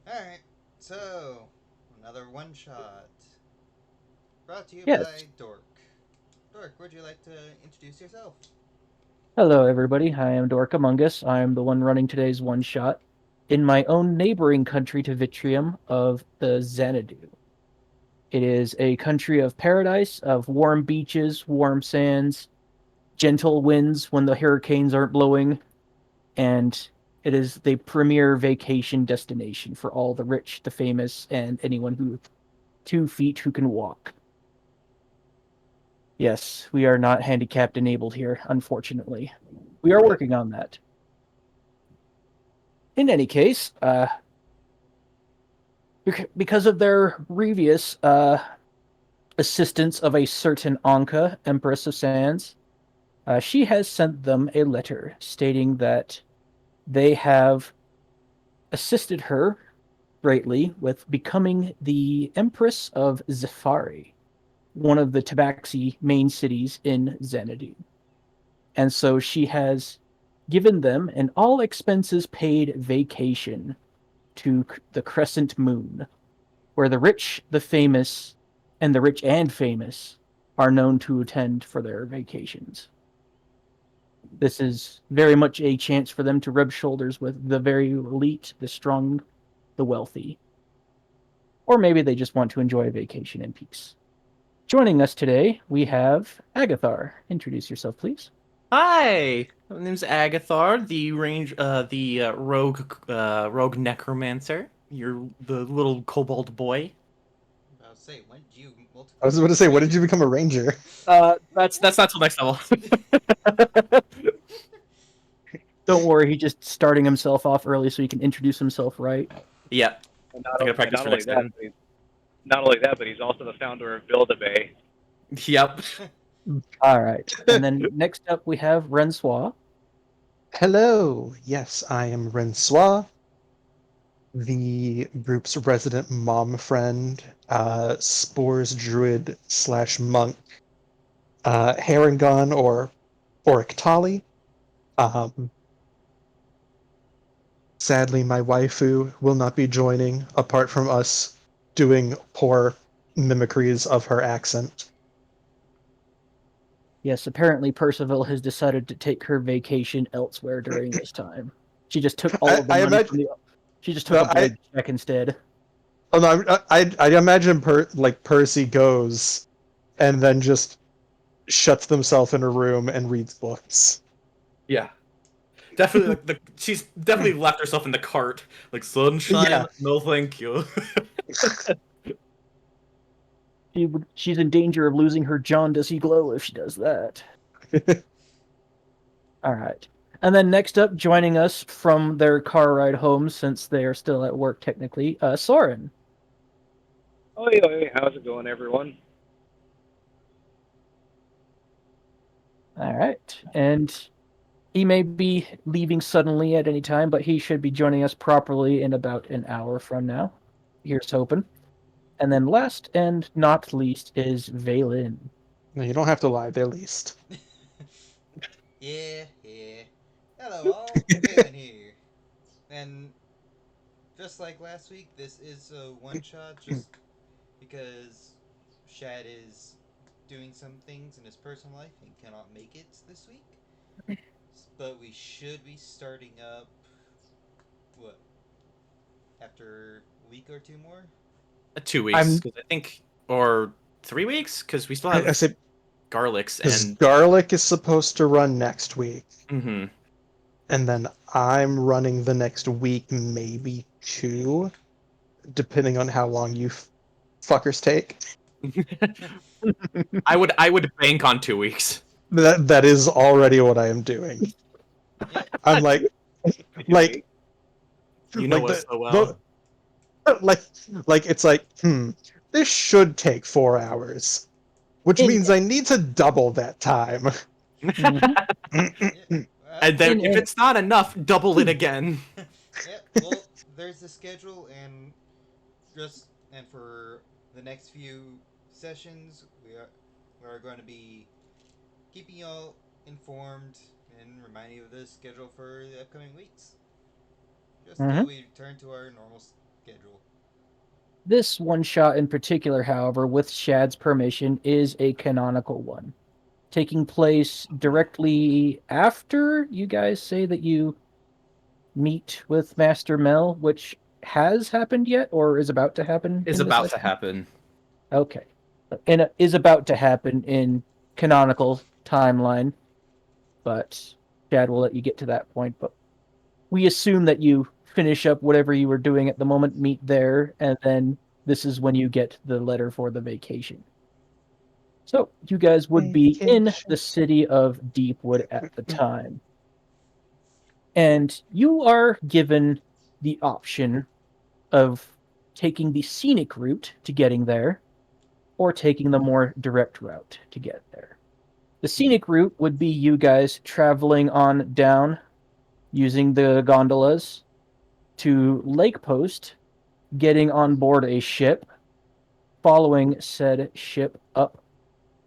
Alright, so another one shot. Brought to you Yes. by Dork. Dork, would you like to introduce yourself? Hello, everybody. I am Dork Among Us. I am the one running today's one shot in my own neighboring country to Vitrium of the Xanadu. It is a country of paradise, of warm beaches, warm sands, gentle winds when the hurricanes aren't blowing, and it is the premier vacation destination for all the rich, the famous, and anyone who 2 feet who can walk. Yes, we are not handicapped enabled here, unfortunately. We are working on that. In any case, because of their previous assistance of a certain Ankah, Empress of Sands, she has sent them a letter stating that they have assisted her greatly with becoming the Empress of Zephyri, one of the Tabaxi main cities in Xanadu. And so she has given them an all expenses paid vacation to the Crescent Moon, where the rich, the famous, and the rich and famous are known to attend for their vacations. This is very much a chance for them to rub shoulders with the very elite, the strong, the wealthy. Or maybe they just want to enjoy a vacation in peace. Joining us today, we have Agathar. Introduce yourself, please. Hi, my name's Agathar, rogue necromancer. You're the little kobold boy. I was say, when did you I multiply was into about to a say, when did ranger? you become a ranger? That's not till next level. Don't worry, he's just starting himself off early so he can introduce himself right. Yeah, And I gotta and practice not for only next that, time. but he's also the founder of Build a Bay. Yep. All right. And then next up, we have Rencois. Hello, yes, I am Rencois, the group's resident mom friend, spores druid slash monk, Harangon or Oriktali. Um, Sadly, my waifu will not be joining, apart from us doing poor mimicries of her accent. Yes, apparently Percival has decided to take her vacation elsewhere during this time. She just took all of the I money imagine, from the. She just took no, a blank check instead. oh no, I imagine like Percy goes and then just shuts themselves in a room and reads books. Yeah. Definitely, she's definitely left herself in the cart. Like sunshine, Yeah. no thank you. She's in danger of losing her jaundicey glow if she does that. All right. And then next up, joining us from their car ride home, since they are still at work technically, Soren. Oi, oi, how's it going, everyone? All right. And he may be leaving suddenly at any time, but he should be joining us properly in about an hour from now. Here's hoping. And then last and not least is Vaelyn. No, you don't have to lie, they're least. yeah. Hello all, Vaelyn here. And just like last week, this is a one shot just because Shad is doing some things in his personal life and cannot make it this week. But we should be starting up, what, after a week or two more? 2 weeks, I'm because I think, or 3 weeks, because we still I have say garlics because and. Garlic is supposed to run next week, Hmm. and then I'm running the next week, maybe two, depending on how long you fuckers take. I would bank on 2 weeks. That is already what I am doing. Yep. I'm like Two like weeks. You like know us so the well. like it's like this should take 4 hours, which In means I need to double that time. mhm. Yeah. And then in if it's not enough, double it again. yeah. Well, there's the schedule, and just and for the next few sessions, we are going to be keeping y'all informed and reminding you of the schedule for the upcoming weeks, just till Mhm. we return to our normal schedule. This one shot in particular, however, with Shad's permission, is a canonical one, taking place directly after you guys say that you meet with Master Mel, which has happened yet or is about to happen Is in this about to session? happen. Okay. And it is about to happen in canonical timeline, but Chad will let you get to that point. But we assume that you finish up whatever you were doing at the moment, meet there, and then this is when you get the letter for the vacation. So you guys would be in the city of Deepwood at the time. And you are given the option of taking the scenic route to getting there or taking the more direct route to get there. The scenic route would be you guys traveling on down using the gondolas to Lake Post, getting on board a ship, following said ship up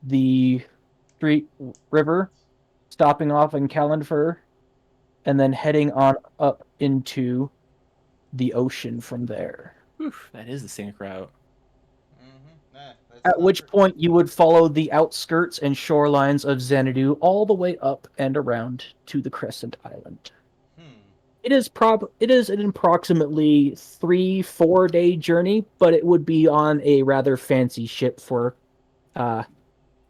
the Street River, stopping off in Callanfur, and then heading on up into the ocean from there. Oof, that is the scenic route. That's At not which point you would follow the outskirts and shorelines of Xanadu all the way up and around to the Crescent Island. It is an approximately 3-4 day journey, but it would be on a rather fancy ship for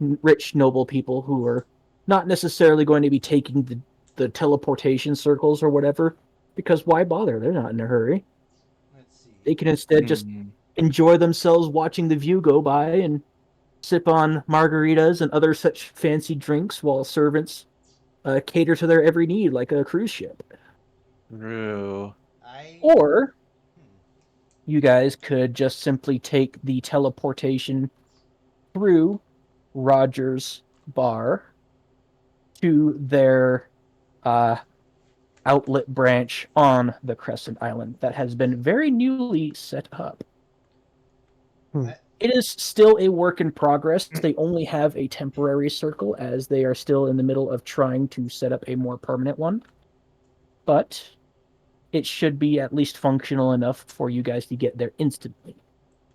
rich noble people who are not necessarily going to be taking the teleportation circles or whatever, because why bother? They're not in a hurry. Let's see. They can instead just enjoy themselves watching the view go by and sip on margaritas and other such fancy drinks while servants cater to their every need like a cruise ship. True. Or you guys could just simply take the teleportation through Rogers Bar to their outlet branch on the Crescent Island that has been very newly set up. It is still a work in progress. They only have a temporary circle as they are still in the middle of trying to set up a more permanent one. But it should be at least functional enough for you guys to get there instantly.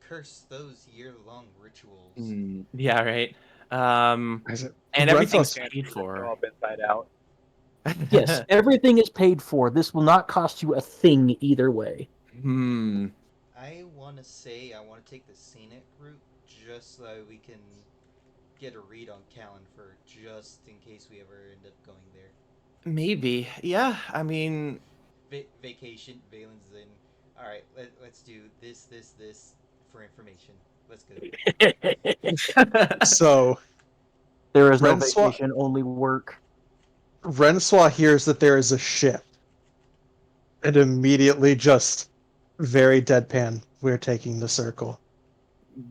Curse those year-long rituals. Yeah, right. And everything's paid for. Up inside out. Yes, everything is paid for. This will not cost you a thing either way. I want to say I want to take the scenic route just so we can get a read on Callanfur, just in case we ever end up going there. Maybe. Yeah, I mean... Vacation, Vaelyn's in. Alright, let's do this for information. Let's go. So... There is no vacation, only work. Rencois hears that there is a ship. And immediately just very deadpan, we're taking the circle.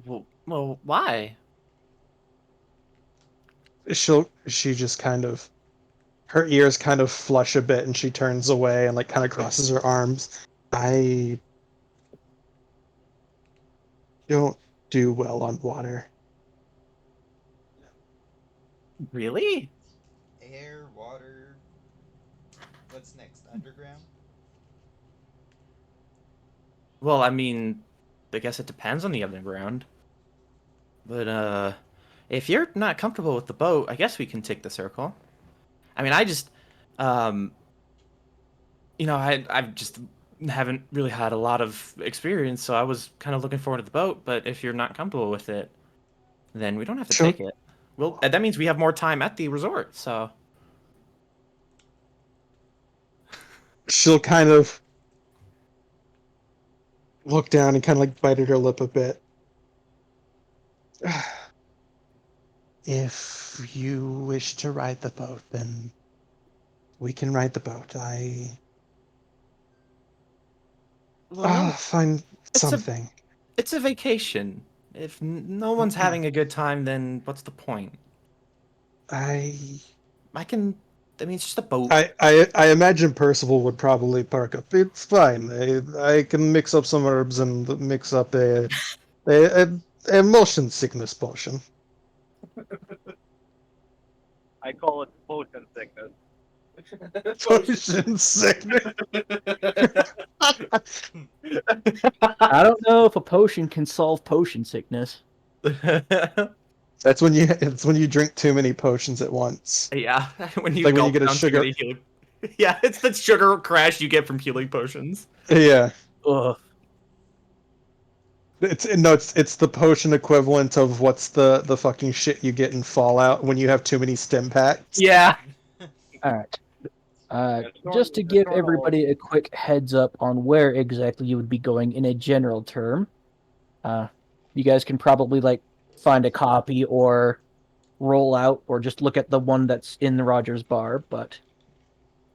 Well, why? She just kind of, her ears kind of flush a bit and she turns away and like kind of crosses her arms. I don't do well on water. Really? Air, water. What's next? Underground? Well, I mean, I guess it depends on the underground. But, if you're not comfortable with the boat, I guess we can take the circle. I mean, I just, I've just haven't really had a lot of experience, so I was kind of looking forward to the boat, but if you're not comfortable with it, then we don't have to take it. Well, that means we have more time at the resort, so... She'll kind of look down and kind of like bite at her lip a bit. If you wish to ride the boat, then we can ride the boat. I'll find something. It's a vacation. If no one's having a good time, then what's the point? I mean, it's just a boat. I imagine Percival would probably park up. It's fine. I can mix up some herbs and mix up a motion sickness potion. I call it potion sickness. Potion sickness. I don't know if a potion can solve potion sickness. It's when you drink too many potions at once. Yeah, when It's you like when you gulp get a down too sugar. many healing. Yeah, it's the sugar crash you get from healing potions. Yeah, Ugh. it's the potion equivalent of what's the fucking shit you get in Fallout when you have too many stim packs. Yeah. All right. Soren- Just to give Soren will- everybody a quick heads up on where exactly you would be going in a general term, you guys can probably like find a copy or roll out or just look at the one that's in the Rogers bar, but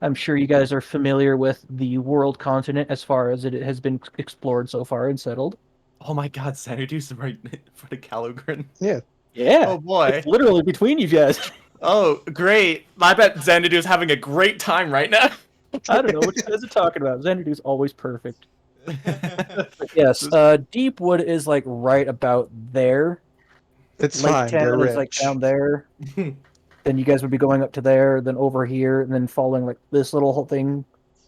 I'm sure you guys are familiar with the world continent as far as it has been explored so far and settled. Oh my God, Xanadu's right in front of ch-ldr-n. Yeah, Yeah, Oh boy. it's literally between you guys. Oh, great. I bet Xanadu's having a great time right now. I don't know what you guys are talking about. Xanadu's always perfect. But yes, Deepwood is like right about there. it's Lake fine. We're Town rich. is like down there. Then you guys would be going up to there, then over here, and then following like this little whole thing,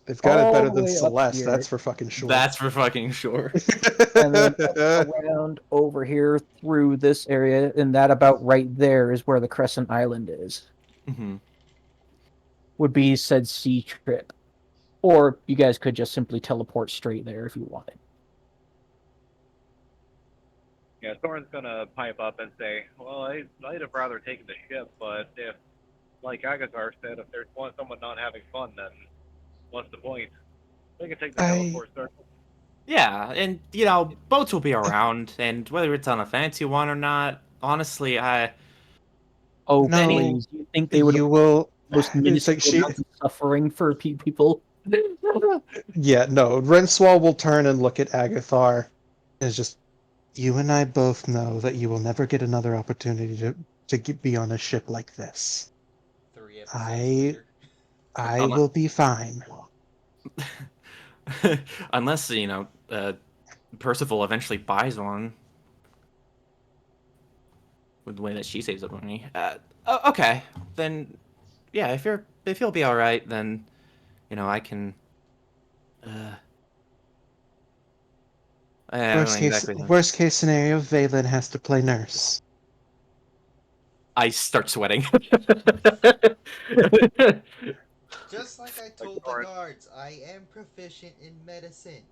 They've got it all better the than way up Celeste. here. That's for fucking sure. That's for fucking sure. And then around over here through this area, and that about right there is where the Crescent Island is. Hmm. Would be said sea trip, or you guys could just simply teleport straight there if you wanted. Yeah, Soren's gonna pipe up and say, "Well, I'd have rather taken the ship, but if, like Agathar said, if there's someone not having fun, then what's the point? We can take the teleport circle." Yeah, and you know, boats will be around, and whether it's on a fancy one or not, honestly, Oh, No, please! You think they would you have will. most It's like minuscule amounts of suffering for people? Yeah, no. Rencois will turn and look at Agathar. It's just, you and I both know that you will never get another opportunity to be on a ship like this. 3 episodes I later. I will be fine. unless you know, Percival eventually buys one with the way that she saves up money. Okay, then yeah, if you'll be all right, then you know I can. I don't know exactly. Worst case scenario, Vaelyn has to play nurse. I start sweating. Just like I told the Soren. guards, I am proficient in medicine.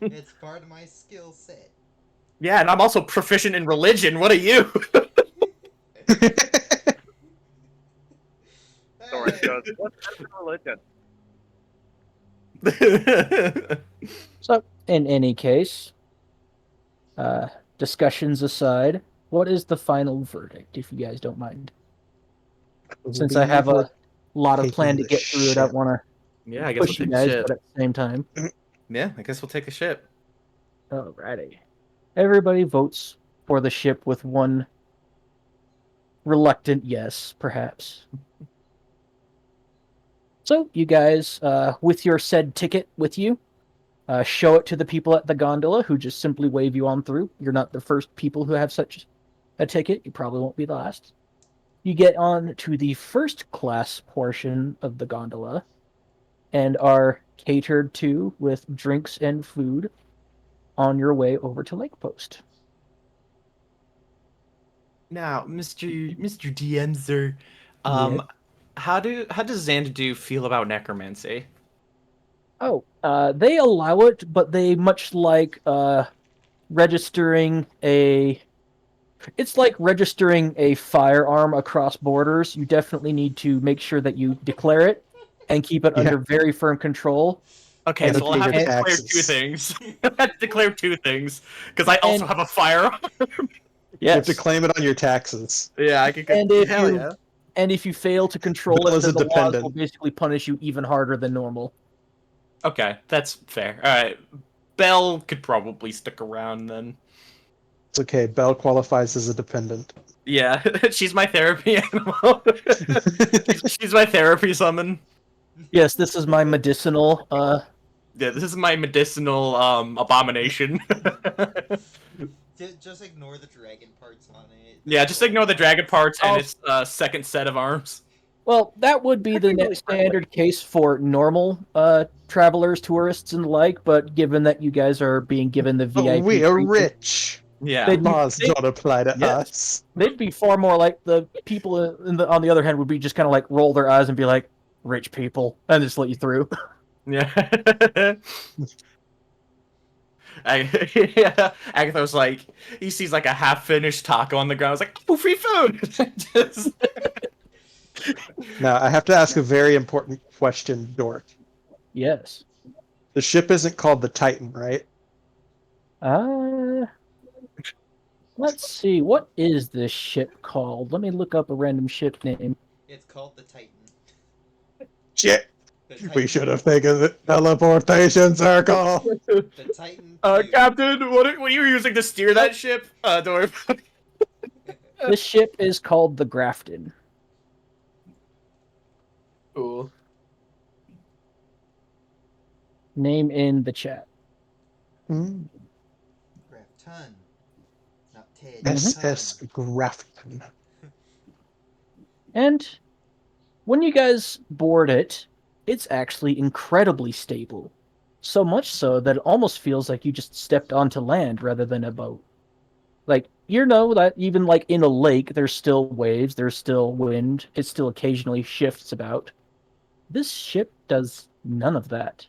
It's part of my skill set. Yeah, and I'm also proficient in religion. What are you? Soren goes, "What's religion?" So, in any case, discussions aside, what is the final verdict, if you guys don't mind? Since I have a lot of plan to Taking the get through, I don't ship. want to Yeah, I guess we'll push you take the guys, ship. but at the same time. Yeah, I guess we'll take the ship. Alrighty. Everybody votes for the ship with one reluctant yes, perhaps. So, you guys, with your said ticket with you, show it to the people at the gondola who just simply wave you on through. You're not the first people who have such a ticket. You probably won't be the last. You get on to the first class portion of the gondola and are catered to with drinks and food on your way over to Lake Post. Now, Mr. DM, sir, Yeah. how does Xanadu feel about necromancy? Oh, they allow it, but they much like registering a. It's like registering a firearm across borders. You definitely need to make sure that you declare it and keep it Yeah. under very firm control. Okay, And so I'll pay have your to declare taxes. two things. I have to declare two things because I also And- have a firearm. You have Yes. to claim it on your taxes. Yeah, I can. And if hell you- yeah. And if you fail to control Bill it, is then a the laws will dependent. basically punish you even harder than normal. Okay, that's fair. All right, Belle could probably stick around then. It's okay. Belle qualifies as a dependent. Yeah, she's my therapy animal. She's my therapy summon. Yes, this is my medicinal. Yeah, this is my medicinal abomination. Just ignore the dragon parts on it. Yeah, just ignore the dragon parts and Oh. its second set of arms. Well, that would be the Technically standard case for normal travelers, tourists, and the like. But given that you guys are being given the Oh, VIP we are treatment, rich. Yeah. They'd be- Laws they- don't apply to yes. us. they'd be far more like the people on the other hand would be just kind of like roll their eyes and be like, "Rich people," and just let you through. Yeah. Yeah. Agathar's like, he sees like a half-finished taco on the ground. He's like, oh, free food! Just- Now, I have to ask a very important question, Dork. Yes. The ship isn't called the Titan, right? Let's see. What is this ship called? Let me look up a random ship name. It's called the Titan. Shit. The Titan. We should have taken the teleportation circle. The Titan. 2. Captain, what are you using to steer that ship? Don't worry. This ship is called the Grafton. Cool. Name in the chat. Mm. Grafton. Not Ted. SS Grafton. And when you guys board it, it's actually incredibly stable. So much so that it almost feels like you just stepped onto land rather than a boat. Like, you know that even like in a lake, there's still waves, there's still wind, it still occasionally shifts about. This ship does none of that.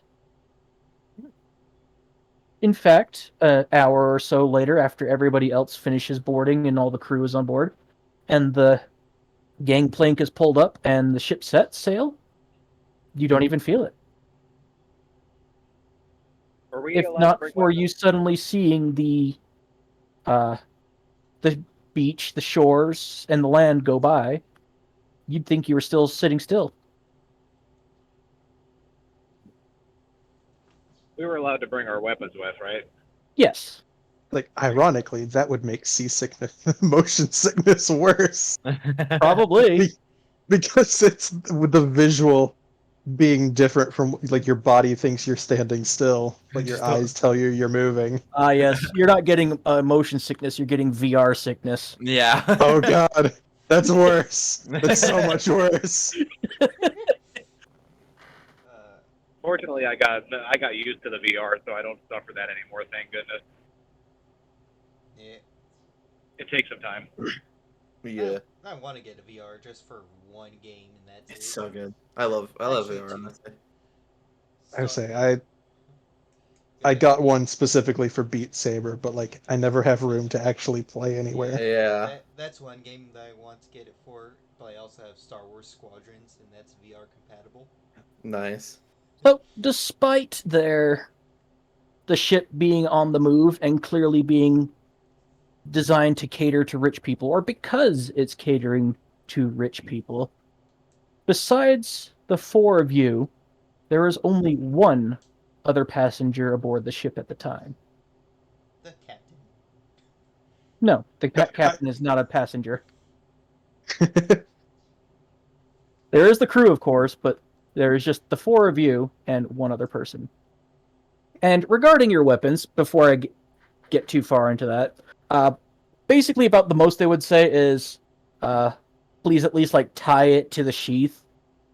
In fact, an hour or so later, after everybody else finishes boarding and all the crew is on board, and the gangplank is pulled up and the ship sets sail, you don't even feel it. Are we If allowed to not bring for weapons? you suddenly seeing the beach, the shores, and the land go by, you'd think you were still sitting still. We were allowed to bring our weapons with, right? Yes. Like, ironically, that would make seasickness, motion sickness worse. Probably. Because it's with the visual being different from, like, your body thinks you're standing still, but your Just don't- eyes tell you you're moving. Yes. You're not getting motion sickness, you're getting VR sickness. Yeah. Oh god, that's worse. That's so much worse. Fortunately, I got used to the VR, so I don't suffer that anymore. Thank goodness. Yeah. It takes some time. Yeah. I want to get a VR just for one game, and that's It's it. so good. I love Actually, VR. two. Honestly. I would So- say I got one specifically for Beat Saber, but like I never have room to actually play anywhere. Yeah. That's one game that I want to get it for, but I also have Star Wars Squadrons, and that's VR compatible. Nice. So, despite the ship being on the move and clearly being designed to cater to rich people, or because it's catering to rich people, besides the four of you, there is only one other passenger aboard the ship at the time. The captain. No, the captain is not a passenger. There is the crew, of course, but there is just the four of you and one other person. And regarding your weapons, before I get too far into that, basically about the most they would say is, please at least like tie it to the sheath,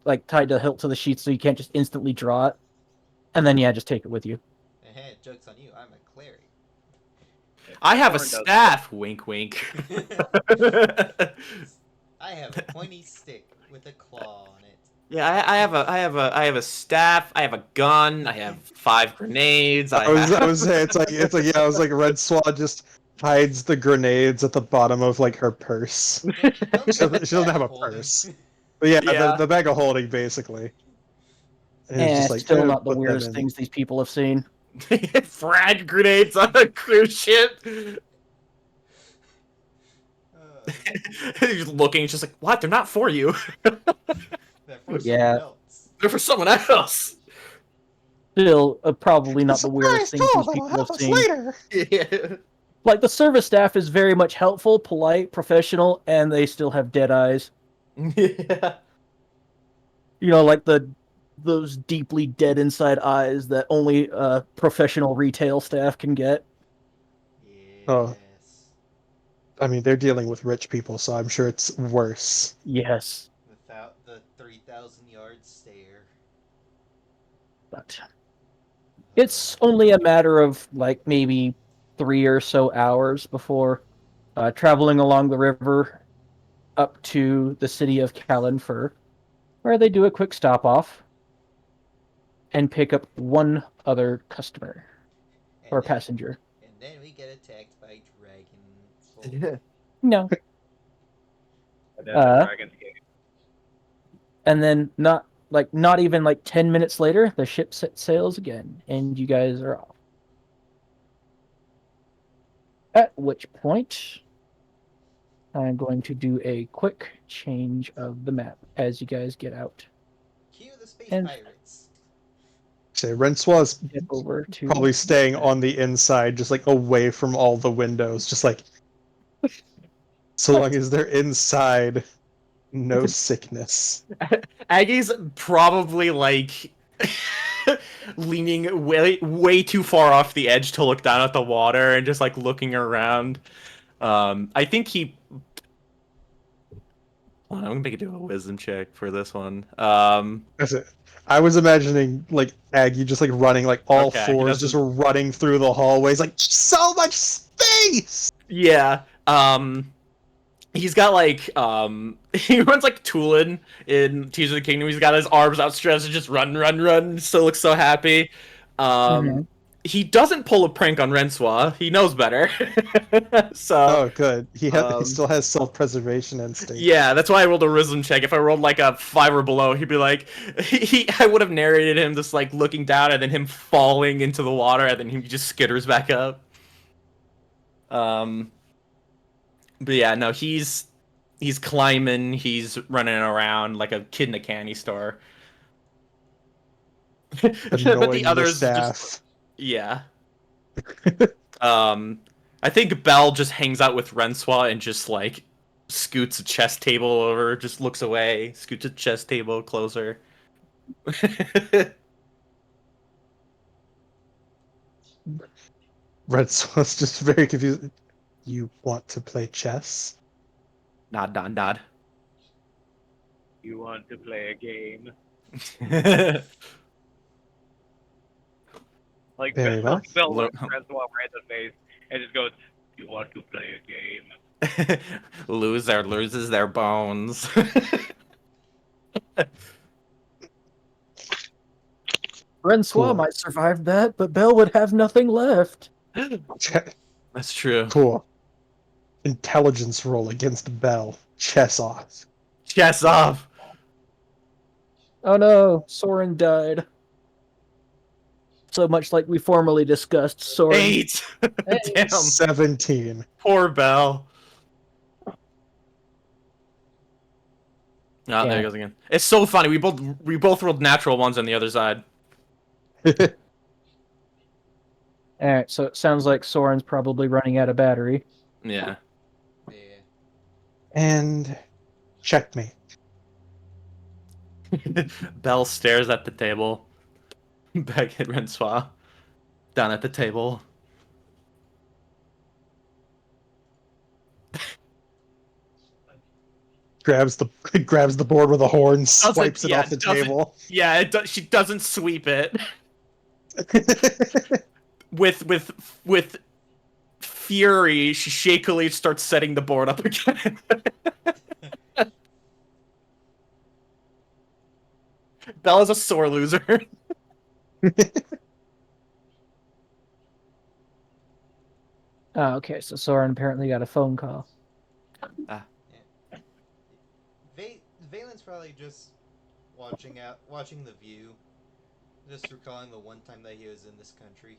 like tie the hilt to the sheath so you can't just instantly draw it. And then yeah, just take it with you. Joke's on you, I'm a cleric. I have a Soren does- staff. Wink, wink. I have a pointy stick with a claw on it. Yeah, I have a staff. I have a gun. I have 5 grenades. I was saying it's like yeah, I was like Rencois just hides the grenades at the bottom of like her purse. She doesn't have a purse. But yeah, Yeah. the bag of holding basically. And it's just like Still eh, not the put them weirdest in. things these people have seen. Frag grenades on a cruise ship. He's looking, it's just like, what? They're not for you. They're for Yeah. someone else. They're for someone else. Still, probably not the weirdest things these that'll people help have us seen. later. Yeah. Like the service staff is very much helpful, polite, professional, and they still have dead eyes. Yeah. You know, like those deeply dead inside eyes that only professional retail staff can get. Yes. Oh. I mean, they're dealing with rich people, so I'm sure it's worse. Yes. The 30,000-yard stare. But it's only a matter of like maybe 3 or so hours before traveling along the river up to the city of Calenfur, where they do a quick stop off and pick up one other customer And or then, passenger. and then we get attacked by dragon folk. No. And then the Dragon's Gate. And then not even like 10 minutes later, the ship sets sails again, and you guys are off. At which point, I'm going to do a quick change of the map as you guys get out Cue the space and pirates. Say Rencois get over to probably staying on the inside, just like away from all the windows, just like so long as they're inside, no sickness. Aggie's probably like leaning way too far off the edge to look down at the water and just like looking around. I think he. Hold on, I'm gonna make it do a wisdom check for this one. That's it. I was imagining like Aggie just like running like all Okay, he fours, just doesn't- running through the hallways, like so much space. Yeah. He's got like he runs like Tulin in Tears of the Kingdom. He's got his arms outstretched and just run. Still looks so happy. Mhm. He doesn't pull a prank on Rencois. He knows better. So Oh, good. He um, still has self-preservation instinct. yeah, that's why I rolled a wisdom check. If I rolled like a 5 or below, he'd be like, I would have narrated him just like looking down and then him falling into the water and then he just skitters back up. But yeah, no, he's climbing, he's running around like a kid in a candy store. But Annoying the the others just staff. yeah. I think Belle just hangs out with Rencois and just like scoots a chess table over, just looks away, scoots a chess table closer. Rencois just very confused. You want to play chess? Nod. You want to play a game? Like Very well. Bill Lo- looks Francois right in the face and just goes, "You want to play a game?" Loser loses their bones. Rencois Cool. might survive that, but Belle would have nothing left. That's true. Cool. Intelligence roll against Bell. Chess off. Chess off. Oh no, Soren died. So much like we formerly discussed, Soren. 8. Damn. 17. Poor Belle. Oh, there Yeah. he goes again. It's so funny. We both rolled natural ones on the other side. Alright, so it sounds like Soren's probably running out of battery. Yeah. Yeah. And checkmate. Belle stares at the table. Back at Rencois. Down at the table. Grabs the board with a horn, swipes it off the doesn't- table. Yeah, she doesn't sweep it. With fury, she shakily starts setting the board up again. Bella's a sore loser. Oh, okay, so Soren apparently got a phone call. Valen's probably just watching the view, just recalling the one time that he was in this country.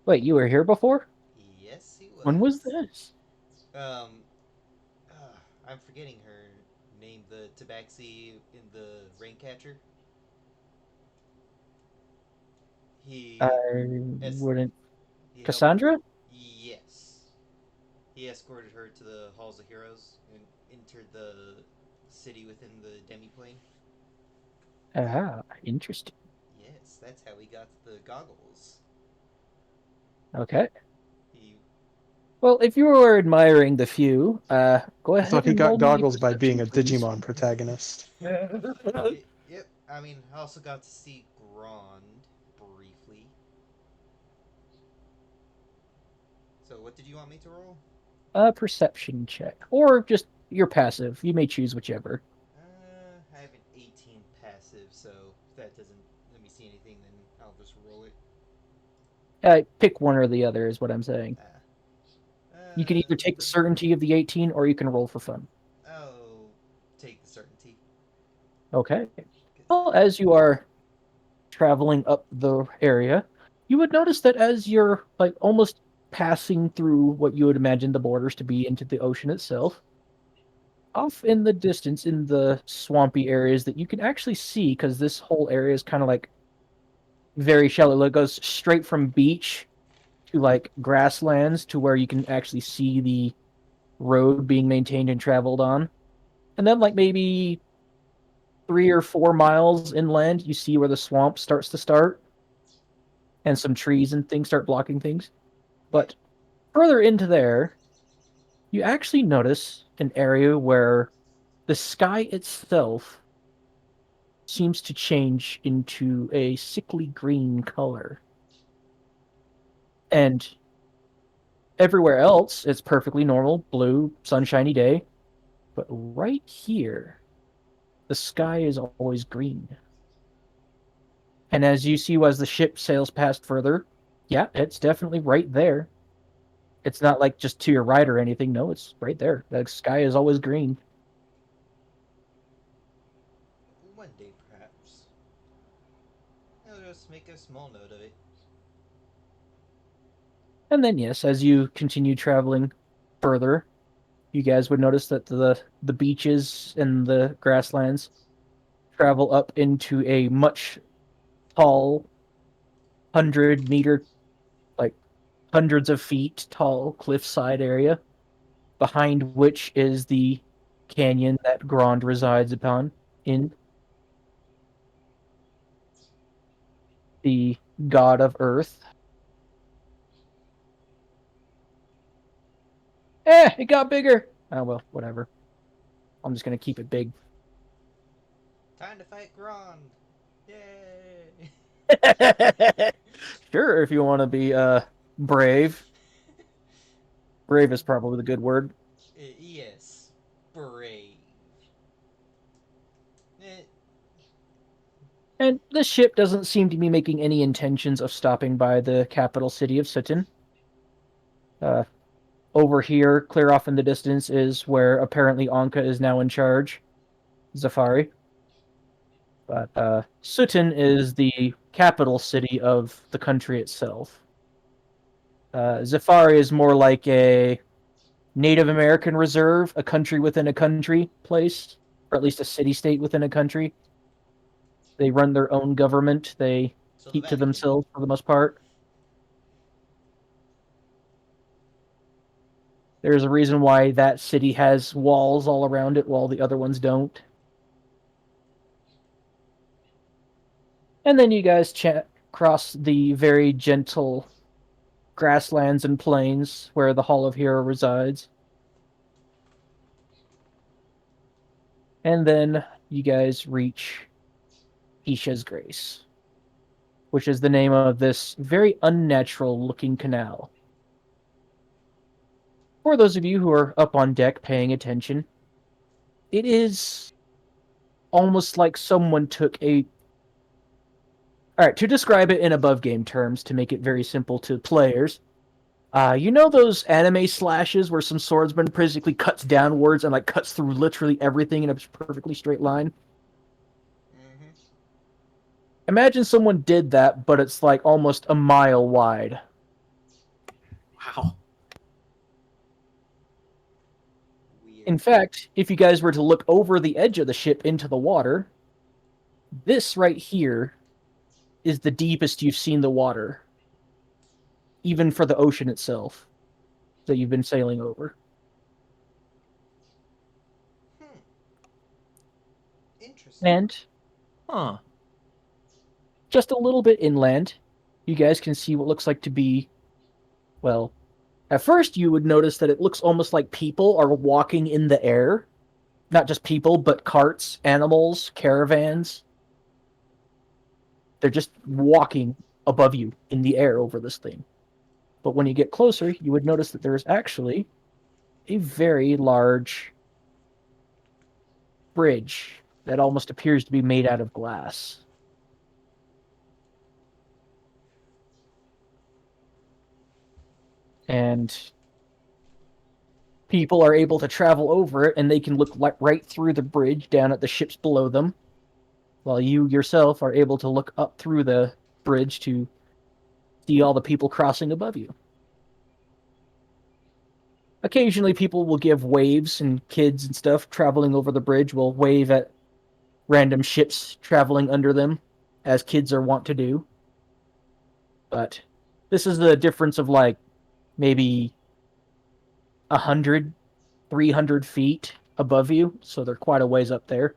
Wait, you were here before? Yes, he was. When was this? Um, I'm forgetting her name. The Tabaxi in the Raincatcher. He. I es- wouldn't. he helped- Cassandra? Yes. He escorted her to the Halls of Heroes and entered the city within the demiplane. Ah, interesting. Yes, that's how he got the goggles. Okay. He Well, if you were admiring the view, go I ahead thought he and roll got me a goggles by being perception, a please. Digimon protagonist. Yep. I mean, I also got to see Grond briefly. So, what did you want me to roll? A perception check, or just your passive. You may choose whichever. I have an 18 passive, so if that doesn't let me see anything, then I'll just roll it. Pick one or the other is what I'm saying. Ah. You can either take the certainty of the 18, or you can roll for fun. I'll take the certainty. Okay. Well, as you are traveling up the area, you would notice that as you're like almost passing through what you would imagine the borders to be into the ocean itself, off in the distance in the swampy areas that you can actually see, because this whole area is kind of like very shallow. It goes straight from beach to like grasslands to where you can actually see the road being maintained and traveled on. And then like maybe 3 or 4 miles inland, you see where the swamp starts to start, and some trees and things start blocking things. Yep. But further into there, you actually notice an area where the sky itself seems to change into a sickly green color. And everywhere else, it's perfectly normal, blue, sunshiny day. But right here, the sky is always green. And as you see as the ship sails past further, yeah, it's definitely right there. It's not like just to your right or anything. No, it's right there. The sky is always green. One day, perhaps. I'll just make a small note of it. And then, yes, as you continue traveling further, you guys would notice that the beaches and the grasslands travel up into a much tall, 100-meter, like hundreds of feet tall cliffside area, behind which is the canyon that Grand resides upon in, the god of earth. It got bigger. Oh well, whatever. I'm just gonna keep it big. Time to fight Grond! Yay! Sure, if you want to be brave. Brave is probably the good word. Yes. Brave. Eh, And this ship doesn't seem to be making any intentions of stopping by the capital city of Sutton. Uh, Over here, clear off in the distance, is where apparently Ankah is now in charge. Zafari. But Sutton is the capital city of the country itself. Zafari is more like a Native American reserve, a country within a country place, or at least a city state within a country. They run their own government. They so the keep to Vatican. themselves for the most part. There's a reason why that city has walls all around it while the other ones don't. And then you guys cross the very gentle grasslands and plains where the Hall of Hero resides. And then you guys reach Isha's Grace, which is the name of this very unnatural looking canal. For those of you who are up on deck paying attention, it is almost like someone took a... Alright, to describe it in above game terms, to make it very simple to players, you know those anime slashes where some swordsman physically cuts downwards and like cuts through literally everything in a perfectly straight line? Mm-hmm. Imagine someone did that, but it's like almost a mile wide. Wow. Weird. In fact, if you guys were to look over the edge of the ship into the water, this right here is the deepest you've seen the water, even for the ocean itself that you've been sailing over. Hmm. Interesting. And Huh. just a little bit inland, you guys can see what looks like to be, well, At first, you would notice that it looks almost like people are walking in the air. Not just people, but carts, animals, caravans. They're just walking above you in the air over this thing. But when you get closer, you would notice that there's actually a very large bridge that almost appears to be made out of glass. And people are able to travel over it, and they can look right through the bridge down at the ships below them, while you yourself are able to look up through the bridge to see all the people crossing above you. Occasionally, people will give waves, and kids and stuff traveling over the bridge will wave at random ships traveling under them, as kids are wont to do. But this is the difference of like maybe 100, 300 feet above you, so they're quite a ways up there.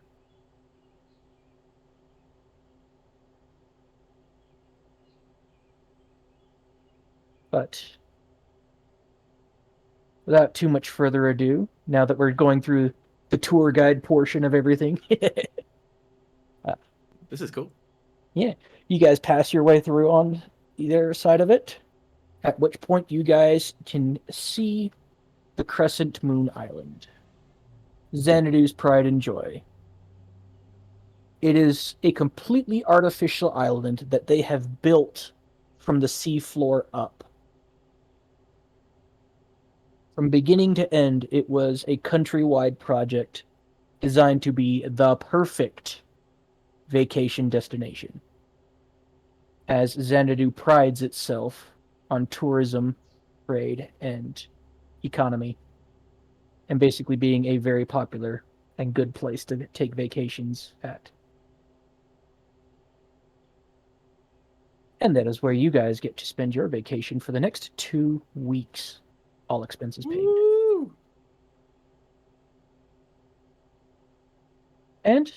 But without too much further ado, now that we're going through the tour guide portion of everything, This is cool. yeah, you guys pass your way through on either side of it, at which point you guys can see the Crescent Moon Island, Xanadu's pride and joy. It is a completely artificial island that they have built from the seafloor up. From beginning to end, it was a countrywide project designed to be the perfect vacation destination, as Xanadu prides itself on tourism, trade, and economy, and basically being a very popular and good place to take vacations at. And that is where you guys get to spend your vacation for the next 2 weeks. All expenses paid. Woo! And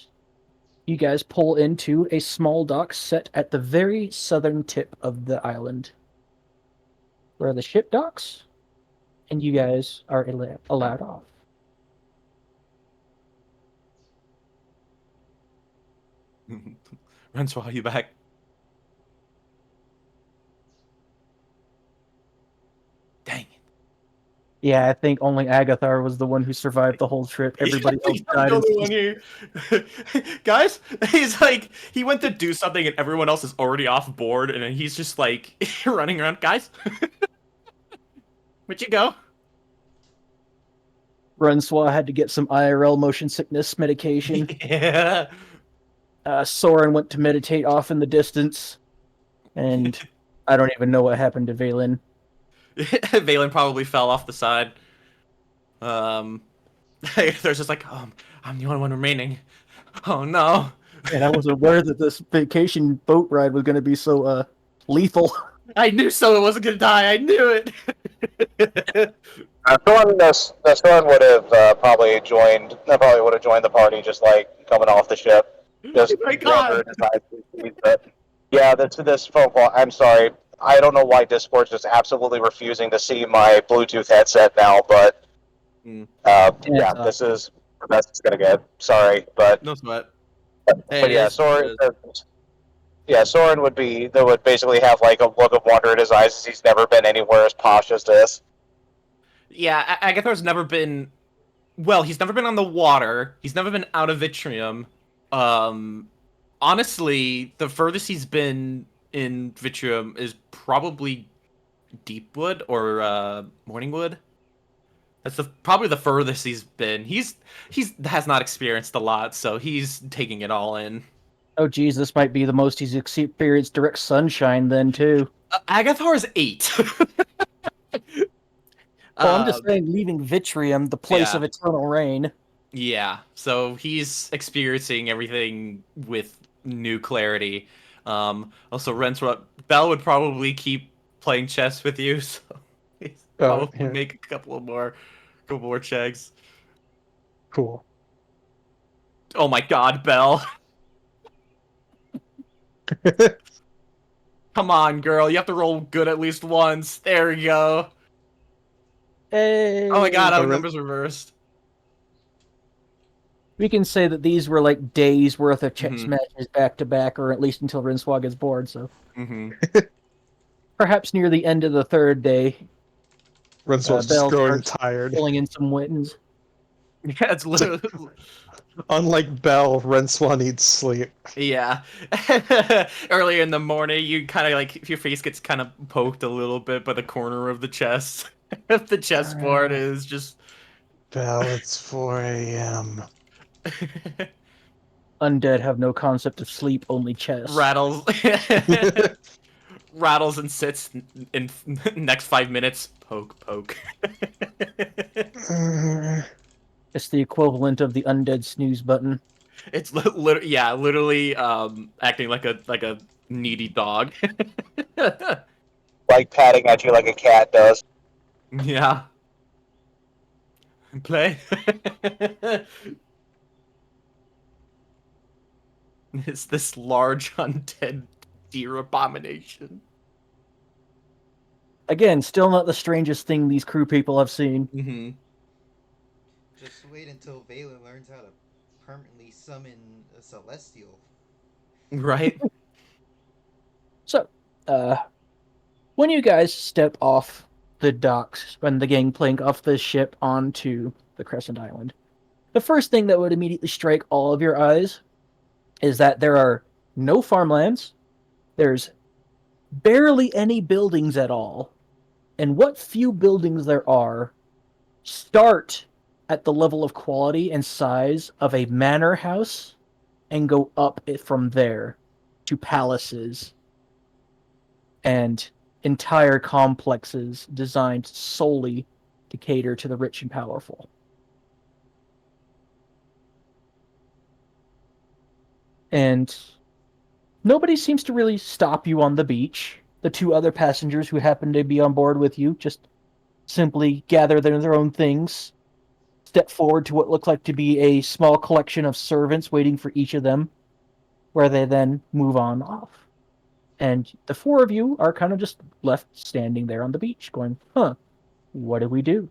you guys pull into a small dock set at the very southern tip of the island, where the ship docks, and you guys are allowed off. Rencois, are you back? Dang it. Yeah, I think only Agathar was the one who survived the whole trip. Everybody else He's died. the only one here. Guys, he's like, he went to do something and everyone else is already off board, and then he's just like running around. Guys, where'd you go? Rencois had to get some IRL motion sickness medication. Yeah. Soren went to meditate off in the distance, and I don't even know what happened to Vaelyn. Vaelyn probably fell off the side. There's just like, I'm the only one remaining. Oh no. And I wasn't aware that this vacation boat ride was going to be so lethal. I knew someone wasn't gonna die. I knew it. Soren would have probably joined. Probably would have joined the party, just like coming off the ship. Just Oh my God. but yeah, this phone call. I'm sorry. I don't know why Discord's just absolutely refusing to see my Bluetooth headset now, but yeah, this is the best it's gonna get. Sorry, but No sweat. but yeah, Soren. Yeah, Soren would basically have like a look of wonder in his eyes as he's never been anywhere as posh as this. Yeah, Agathar's never been. Well, he's never been on the water. He's never been out of Vitrium. Honestly, the furthest he's been in Vitrium is probably Deepwood or Morningwood. That's probably the furthest he's been. He's has not experienced a lot, so he's taking it all in. Oh, geez, this might be the most he's experienced direct sunshine then, too. Agathar is 8. Well, I'm just saying, leaving Vitrium, the place yeah. of eternal rain. Yeah, so he's experiencing everything with new clarity. Also, Bell would probably keep playing chess with you, so he's probably make a couple more checks. Cool. Oh my God, Bell! Come on, girl, you have to roll good at least once. There you go. Hey. Oh my god, our Alright. numbers reversed. We can say that these were like days worth of chess Mhm. matches back to back, or at least until Rencois gets bored. So Mm-hmm. perhaps near the end of the third day, Rensoul's just Bell growing starts tired. pulling in some wins. Yeah, it's literally. Unlike Bell, Rensoul needs sleep. Yeah. Earlier in the morning, you kind of like your face gets kind of poked a little bit by the corner of the chest. The chessboard is just Bell, it's 4 a.m. Undead have no concept of sleep, only chess. rattles, rattles and sits in next 5 minutes. Poke, poke. It's the equivalent of the undead snooze button. It's literally acting like a needy dog. Like patting at you like a cat does. Yeah. Play. It's this large undead deer abomination. Again, still not the strangest thing these crew people have seen. Mm-hmm. Just wait until Vaelyn learns how to permanently summon a celestial. Right? So, when you guys step off the docks, when the gangplank off the ship onto the Crescent Island, the first thing that would immediately strike all of your eyes is that there are no farmlands, there's barely any buildings at all, and what few buildings there are start at the level of quality and size of a manor house and go up it from there to palaces and entire complexes designed solely to cater to the rich and powerful. And nobody seems to really stop you on the beach. The two other passengers who happen to be on board with you just simply gather their own things, step forward to what looks like to be a small collection of servants waiting for each of them, where they then move on off. And the four of you are kind of just left standing there on the beach going, huh, what do we do?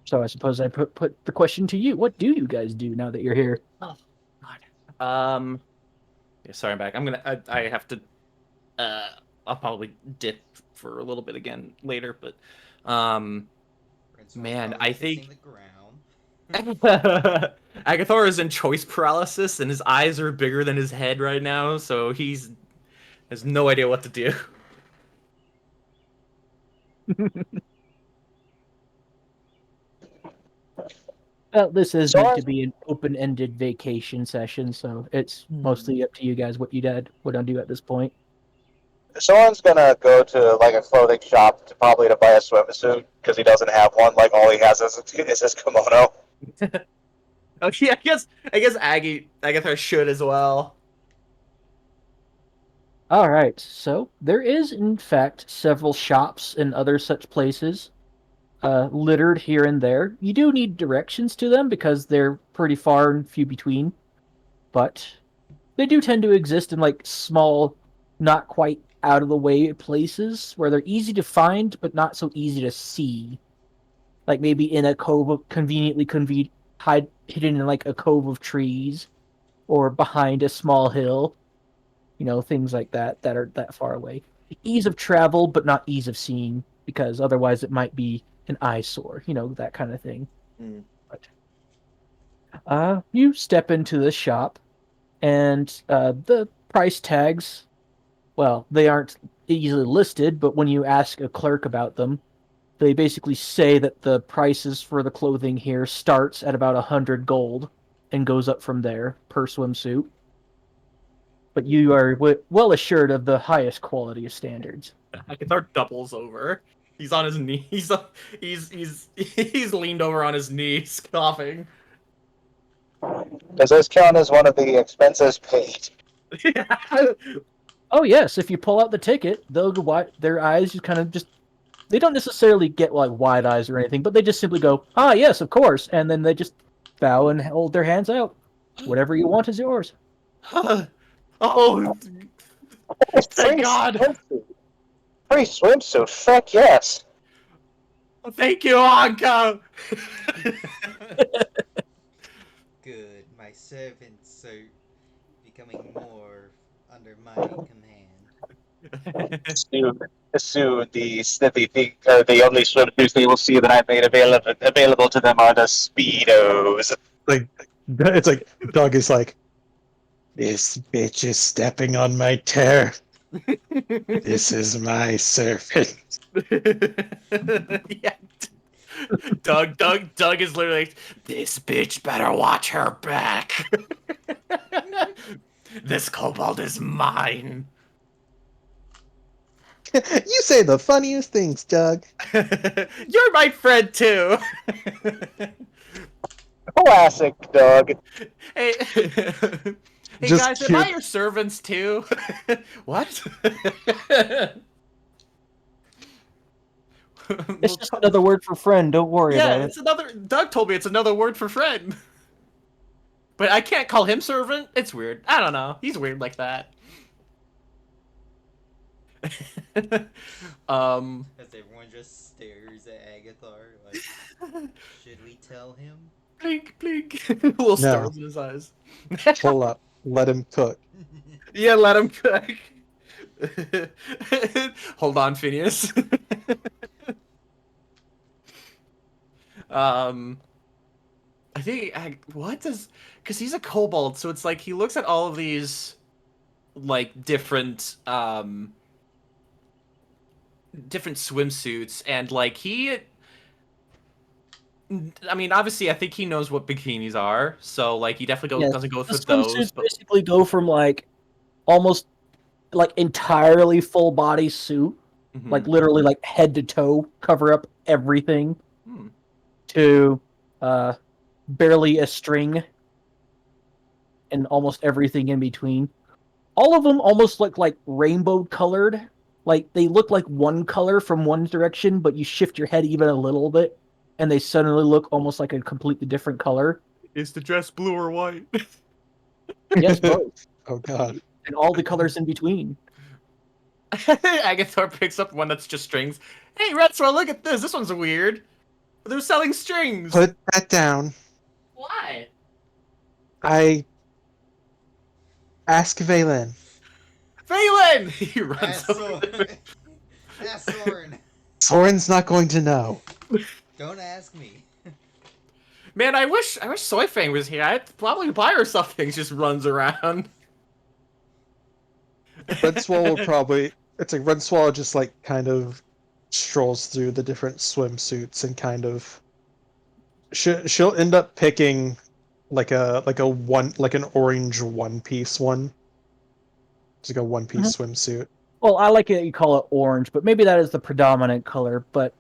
So I suppose I put the question to you. What do you guys do now that you're here? Oh God. Yeah, sorry, I'm back. I have to. I'll probably dip for a little bit again later, but Rencois Man, probably I kissing think- the ground. Agathar is in choice paralysis, and his eyes are bigger than his head right now, so he's has no idea what to do. Well, this is So meant I- to be an open-ended vacation session, so it's mostly up to you guys what you did, what I do at this point. Soren's gonna go to like a clothing shop to probably to buy a swimsuit because he doesn't have one. Like all he has is his kimono. Oh yeah, I guess Agathar should as well. All right, so there is in fact several shops and other such places littered here and there. You do need directions to them because they're pretty far and few between, but they do tend to exist in like small, not quite out of the way places where they're easy to find but not so easy to see. Like maybe in a cove of conveniently hidden in like a cove of trees or behind a small hill. You know, things like that that are that far away. Ease of travel, but not ease of seeing, because otherwise it might be an eyesore, you know, that kind of thing. Mm. But you step into the shop, and the price tags, well, they aren't easily listed, but when you ask a clerk about them, they basically say that the prices for the clothing here starts at about 100 gold and goes up from there per swimsuit. But you are well assured of the highest quality of standards. Agathar doubles over. He's on his knee. He's leaned over on his knees, coughing. Does this count as one of the expenses paid? Oh yes, if you pull out the ticket, they'll go their eyes just kind of just they don't necessarily get like wide eyes or anything, but they just simply go, "Ah, yes, of course," and then they just bow and hold their hands out. Whatever you want is yours. Oh, thank God! Swimsuit. Free swimsuit. Fuck yes. Thank you, Ankah! Good. My servants are becoming more under my command. Soon the only swimsuits they will see that I made available to them are the speedos. Like it's like Doug is like, this bitch is stepping on my tear. This is my serpent. Yeah. Doug is literally like, this bitch better watch her back. This kobold is mine. You say the funniest things, Doug. You're my friend too. Classic, Doug. Hey, hey Just guys, am cute. I your servants too? What? It's just another word for friend. Don't worry Yeah, about it. it's another. Doug told me it's another word for friend. But I can't call him servant. It's weird. I don't know. He's weird like that. As everyone just stares at Agathar, like, should we tell him? Blink, blink. Little No. stars in his eyes. Pull up. Let him cook. Yeah, let him cook. Hold on, Phineas. I think what does because he's a kobold, so it's like he looks at all of these like different different swimsuits, and like I mean, obviously, I think he knows what bikinis are, so like he definitely Yes, doesn't go the for those. swimsuits But basically go from like almost like entirely full body suit, like Mhm. literally like head to toe, cover up everything, Hmm. to barely a string and almost everything in between. All of them almost look like rainbow colored. Like they look like one color from one direction, but you shift your head even a little bit, and they suddenly look almost like a completely different color. Is the dress blue or white? Yes, both. Oh god. And all the colors in between. Agathar picks up one that's just strings. Hey, Rencois, look at this. This one's weird. They're selling strings. Put that down. Why? I ask Vaelyn. Vaelyn! He runs Ask over Soren. there. Ask Soren. Soren's not going to know. Don't ask me. Man, I wish Soy Fang was here. I'd probably buy her something. She just runs around. Rencois will probably. It's like Rencois just like kind of strolls through the different swimsuits and kind of. She'll end up picking like an orange one piece one. It's like a one piece swimsuit. Well, I like it you call it orange, but maybe that is the predominant color, but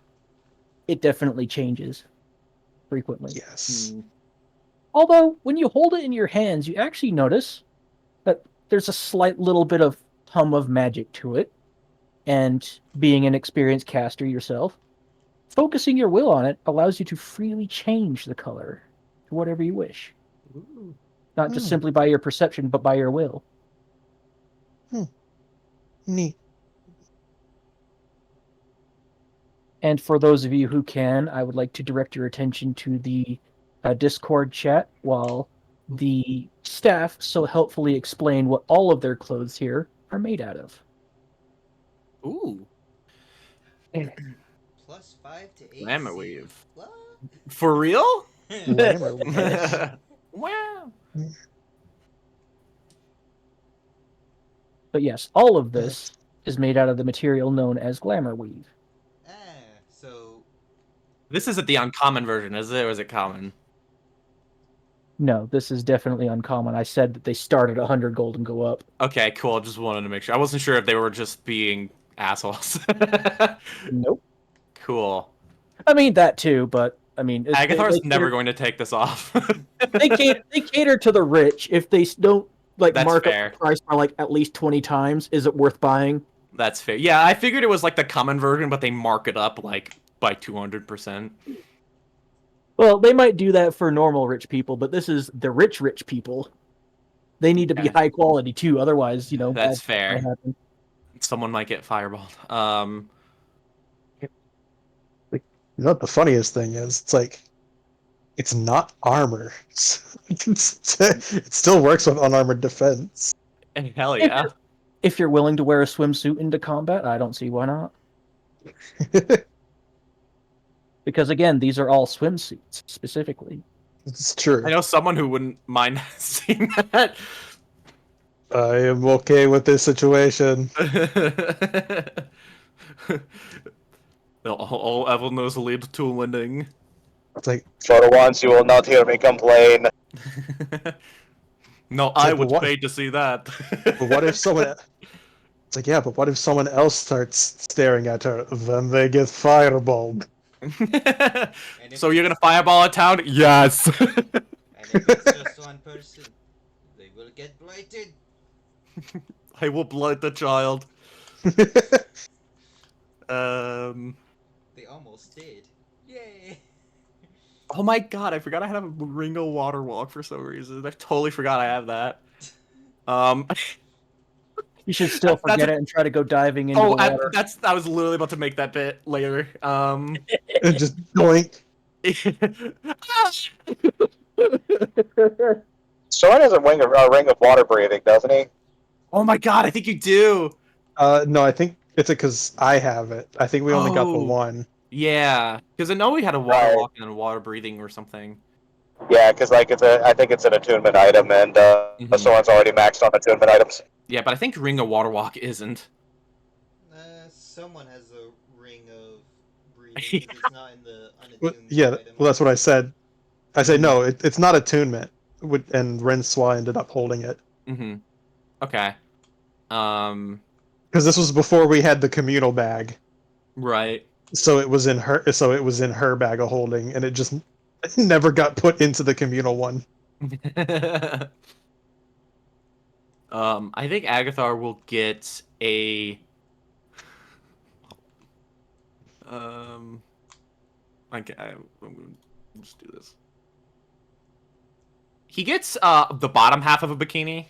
it definitely changes frequently. Yes. Although, when you hold it in your hands, you actually notice that there's a slight little bit of hum of magic to it. And being an experienced caster yourself, focusing your will on it allows you to freely change the color to whatever you wish. Not just simply by your perception, but by your will. Neat. And for those of you who can, I would like to direct your attention to the Discord chat while the staff so helpfully explain what all of their clothes here are made out of. Ooh. +5 to AC. Glamour weave. What? For real? Glamour weave. Wow. But yes, all of this is made out of the material known as glamour weave. So This isn't the uncommon version, is it? Or is it common? No, this is definitely uncommon. I said that they start at 100 gold and go up. Okay, cool. Just wanted to make sure. I wasn't sure if they were just being assholes. Nope. Cool. I mean, that too, but I mean... Agathar's they never cater, going to take this off. they cater to the rich. If they don't like That's mark fair. up the price by like at least 20 times, is it worth buying? That's fair. Yeah, I figured it was like the common version, but they mark it up like by 200%. Well, they might do that for normal rich people, but this is the rich people. They need to be Yeah. high quality too, otherwise, That's bad things fair. might happen. Someone might get fireballed. You know what the funniest thing is? It's like it's not armor. It still works with unarmored defense. Hell yeah. If you're willing to wear a swimsuit into combat, I don't see why not. Because again, these are all swimsuits specifically. It's true. I know someone who wouldn't mind seeing that. I am okay with this situation. All Evelyn knows will lead to winning. It's like, For once, you will not hear me complain. No, like, I but would what- pay to see that. but what if someone? It's like, yeah, but what if someone else starts staring at her? Then they get fireballed. And if So you're it's- gonna fireball a town? Yes. And if it's just one person, they will get blighted. I will blight the child. Um. They almost did. Yay! Oh my god, I forgot I had a Ringo water walk for some reason. I totally forgot I have that. You should still That's forget a- it and try to go diving into Oh, the water. I was literally about to make that bit later. And just doink. Soren has a ring of water breathing, doesn't he? Oh my god, I think you do. No, I think it's because I have it. I think we only got the Oh. one. Yeah, because I know we had a water Right. walk and a water breathing or something. Yeah, because like I think it's an attunement item, and Mhm. Soren's already maxed on attunement items. Yeah, but I think Ring of Water Walk isn't. Someone has a ring of breathing because it's not in the Well, unattuned yeah, item. well, that's what I said. I said no, it's not attunement. And Rencois ended up holding it Mm-hmm. Okay. because this was before we had the communal bag. Right. So it was in her. So it was in her bag of holding, and it just never got put into the communal one. I think Agathar will get a. I'm gonna just do this. He gets the bottom half of a bikini.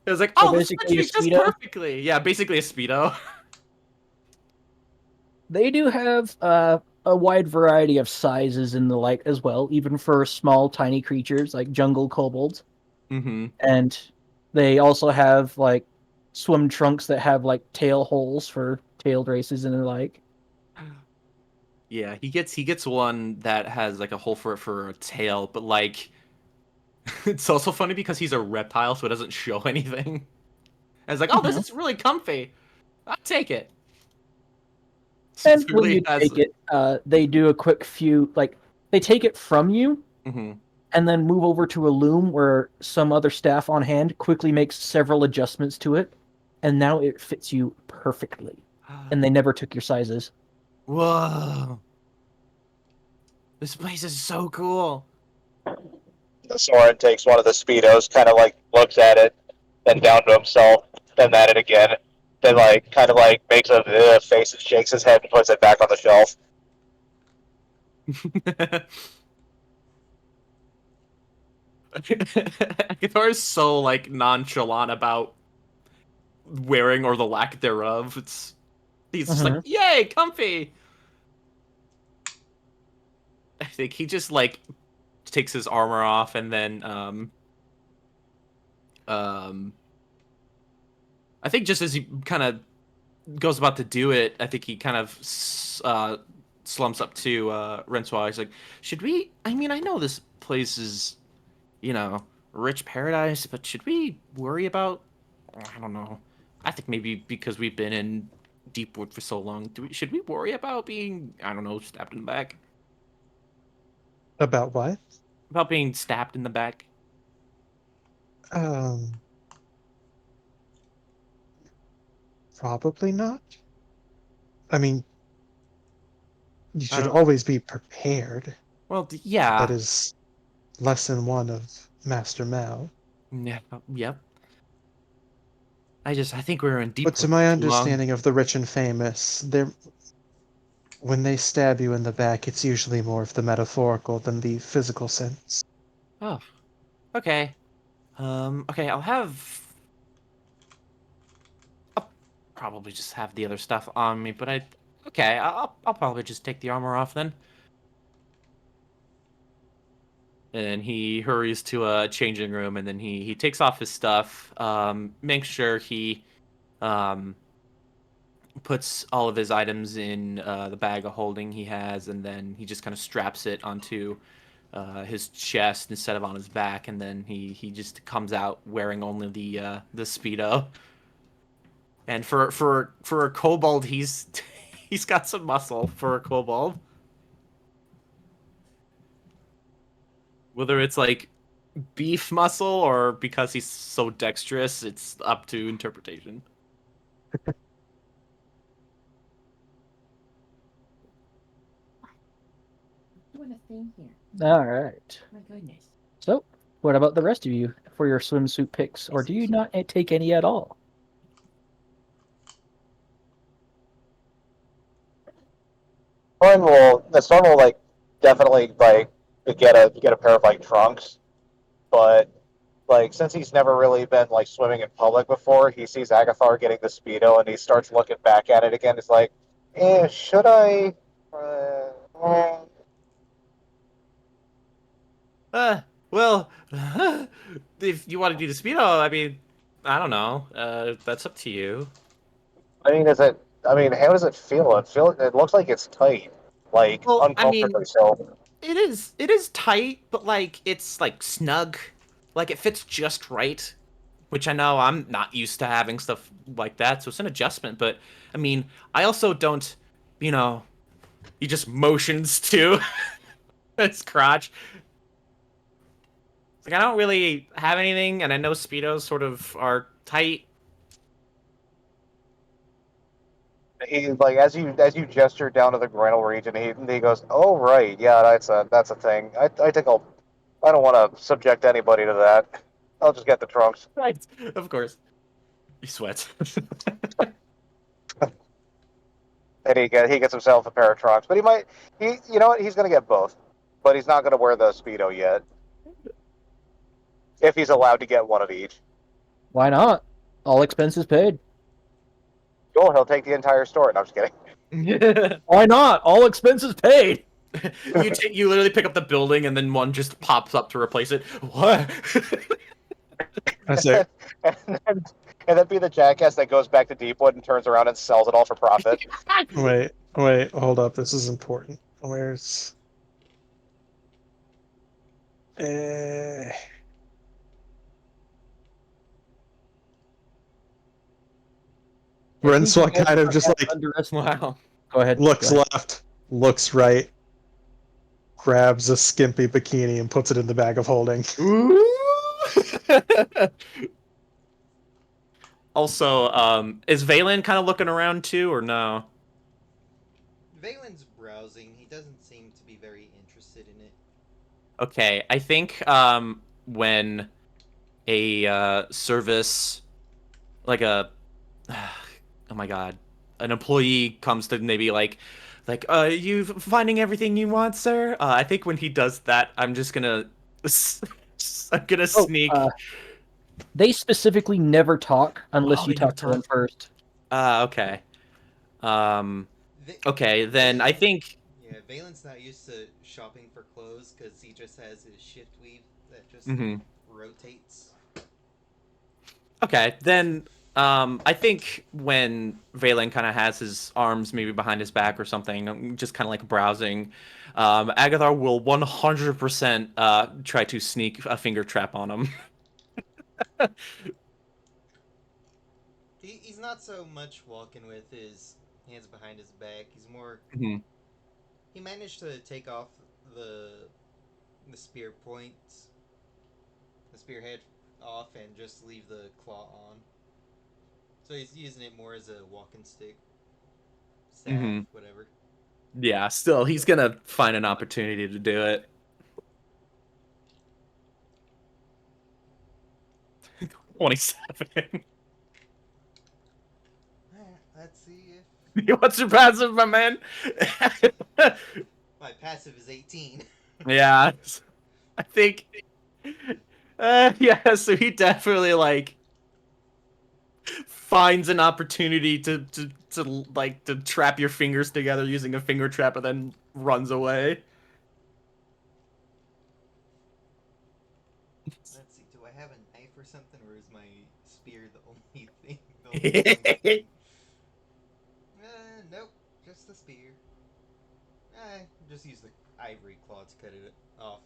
It was like, So oh, this basically a fits just Speedo? perfectly. Yeah, basically a speedo. They do have a wide variety of sizes in the light as well, even for small, tiny creatures like jungle kobolds. Mm-hmm. And they also have like swim trunks that have like tail holes for tailed races and the like. Yeah, he gets one that has like a hole for a tail, but like it's also funny because he's a reptile, so it doesn't show anything. And it's like, oh, this is really comfy. I'll take it. So And it when really you has- take it, they do a quick few, like, they take it from you Mhm. and then move over to a loom where some other staff on hand quickly makes several adjustments to it, and now it fits you perfectly. And they never took your sizes. Whoa. This place is so cool. Soren takes one of the speedos, kind of like looks at it, then down to himself, then at it again, then like kind of like makes a face and shakes his head and puts it back on the shelf. Agathar is so like nonchalant about wearing or the lack thereof. He's just like, yay, comfy. I think he just like takes his armor off and then I think just as he kind of goes about to do it, I think he kind of slumps up to Rencois. He's like, should we? I mean, I know this place is, rich paradise, but should we worry about? I don't know. I think maybe because we've been in Deepwood for so long, should we worry about being, I don't know, stabbed in the back? About what? About being stabbed in the back? Probably not. I mean, you should don't- always be prepared. Well, yeah. That is lesson one of Master Mao. Yeah. Yep. I think we were in Deepwood But to my for too long. understanding of the rich and famous, when they stab you in the back, it's usually more of the metaphorical than the physical sense. Oh. Okay. Okay, I'll probably just have the other stuff on me, but okay, I'll probably just take the armor off then. And he hurries to a changing room, and then he takes off his stuff, makes sure he um puts all of his items in the bag of holding he has, and then he just kind of straps it onto his chest instead of on his back, and then he just comes out wearing only the speedo. And for a kobold, he's he's got some muscle for a kobold. Whether it's like beef muscle or because he's so dexterous, it's up to interpretation. Doing a thing here. All right. My goodness. So, what about the rest of you for your swimsuit picks, or do you not take any at all? Soren will like definitely like get a pair of like trunks, but like since he's never really been like swimming in public before, he sees Agathar getting the speedo and he starts looking back at it again. It's like, should I? Well, if you want to do the speedo, I mean, I don't know. That's up to you. I mean, how does it feel? It looks like it's tight, like Well, I mean, uncomfortably so. it is tight, but like it's like snug, like it fits just right. Which I know I'm not used to having stuff like that, so it's an adjustment. But I mean, I also don't, you know, he just motions to his crotch. It's like I don't really have anything, and I know speedos sort of are tight. He like as you gesture down to the groinal region, he goes, "Oh right, yeah, that's a thing. I think I don't want to subject anybody to that. I'll just get the trunks." Right, of course. He sweats. And he gets himself a pair of trunks, but you know what, he's gonna get both, but he's not gonna wear the speedo yet. If he's allowed to get one of each, Why not? All expenses paid. cool. He'll take the entire store. No, I'm just kidding. Why not? All expenses paid. You literally pick up the building, and then one just pops up to replace it. What? That's it. And then be the jackass that goes back to Deepwood and turns around and sells it all for profit. Wait, hold up. This is important. Where's... Uh... Rencois kind of just like Wow. Go ahead. looks Go ahead. left, looks right, grabs a skimpy bikini and puts it in the bag of holding. Also, is Vaelyn kind of looking around too, or no? Valen's browsing. He doesn't seem to be very interested in it. Okay, I think when a service, like a, oh my god, an employee comes to maybe like, you finding everything you want, sir? I think when he does that, I'm just gonna, I'm gonna sneak. They specifically never talk unless you they never talk to them talk? first. Okay. Okay, then I think. Yeah, Valen's not used to shopping for clothes because he just has his shift weave that just rotates. Okay, then I think when Vaelyn kind of has his arms maybe behind his back or something, just kind of like browsing, Agathar will 100% try to sneak a finger trap on him. He's not so much walking with his hands behind his back. He's more. Mhm. He managed to take off the spear points, the spearhead off, and just leave the claw on. So he's using it more as a walking stick, staff, whatever. Yeah, still, he's gonna find an opportunity to do it. 27. Let's see if What's your passive, my man? my passive is 18. Yeah, I think Yeah, so he definitely like finds an opportunity to trap your fingers together using a finger trap and then runs away. Let's see. Do I have a knife or something, or is my spear the only thing? The only strong thing? Nope. Just the spear. Just use the ivory claw to cut it off.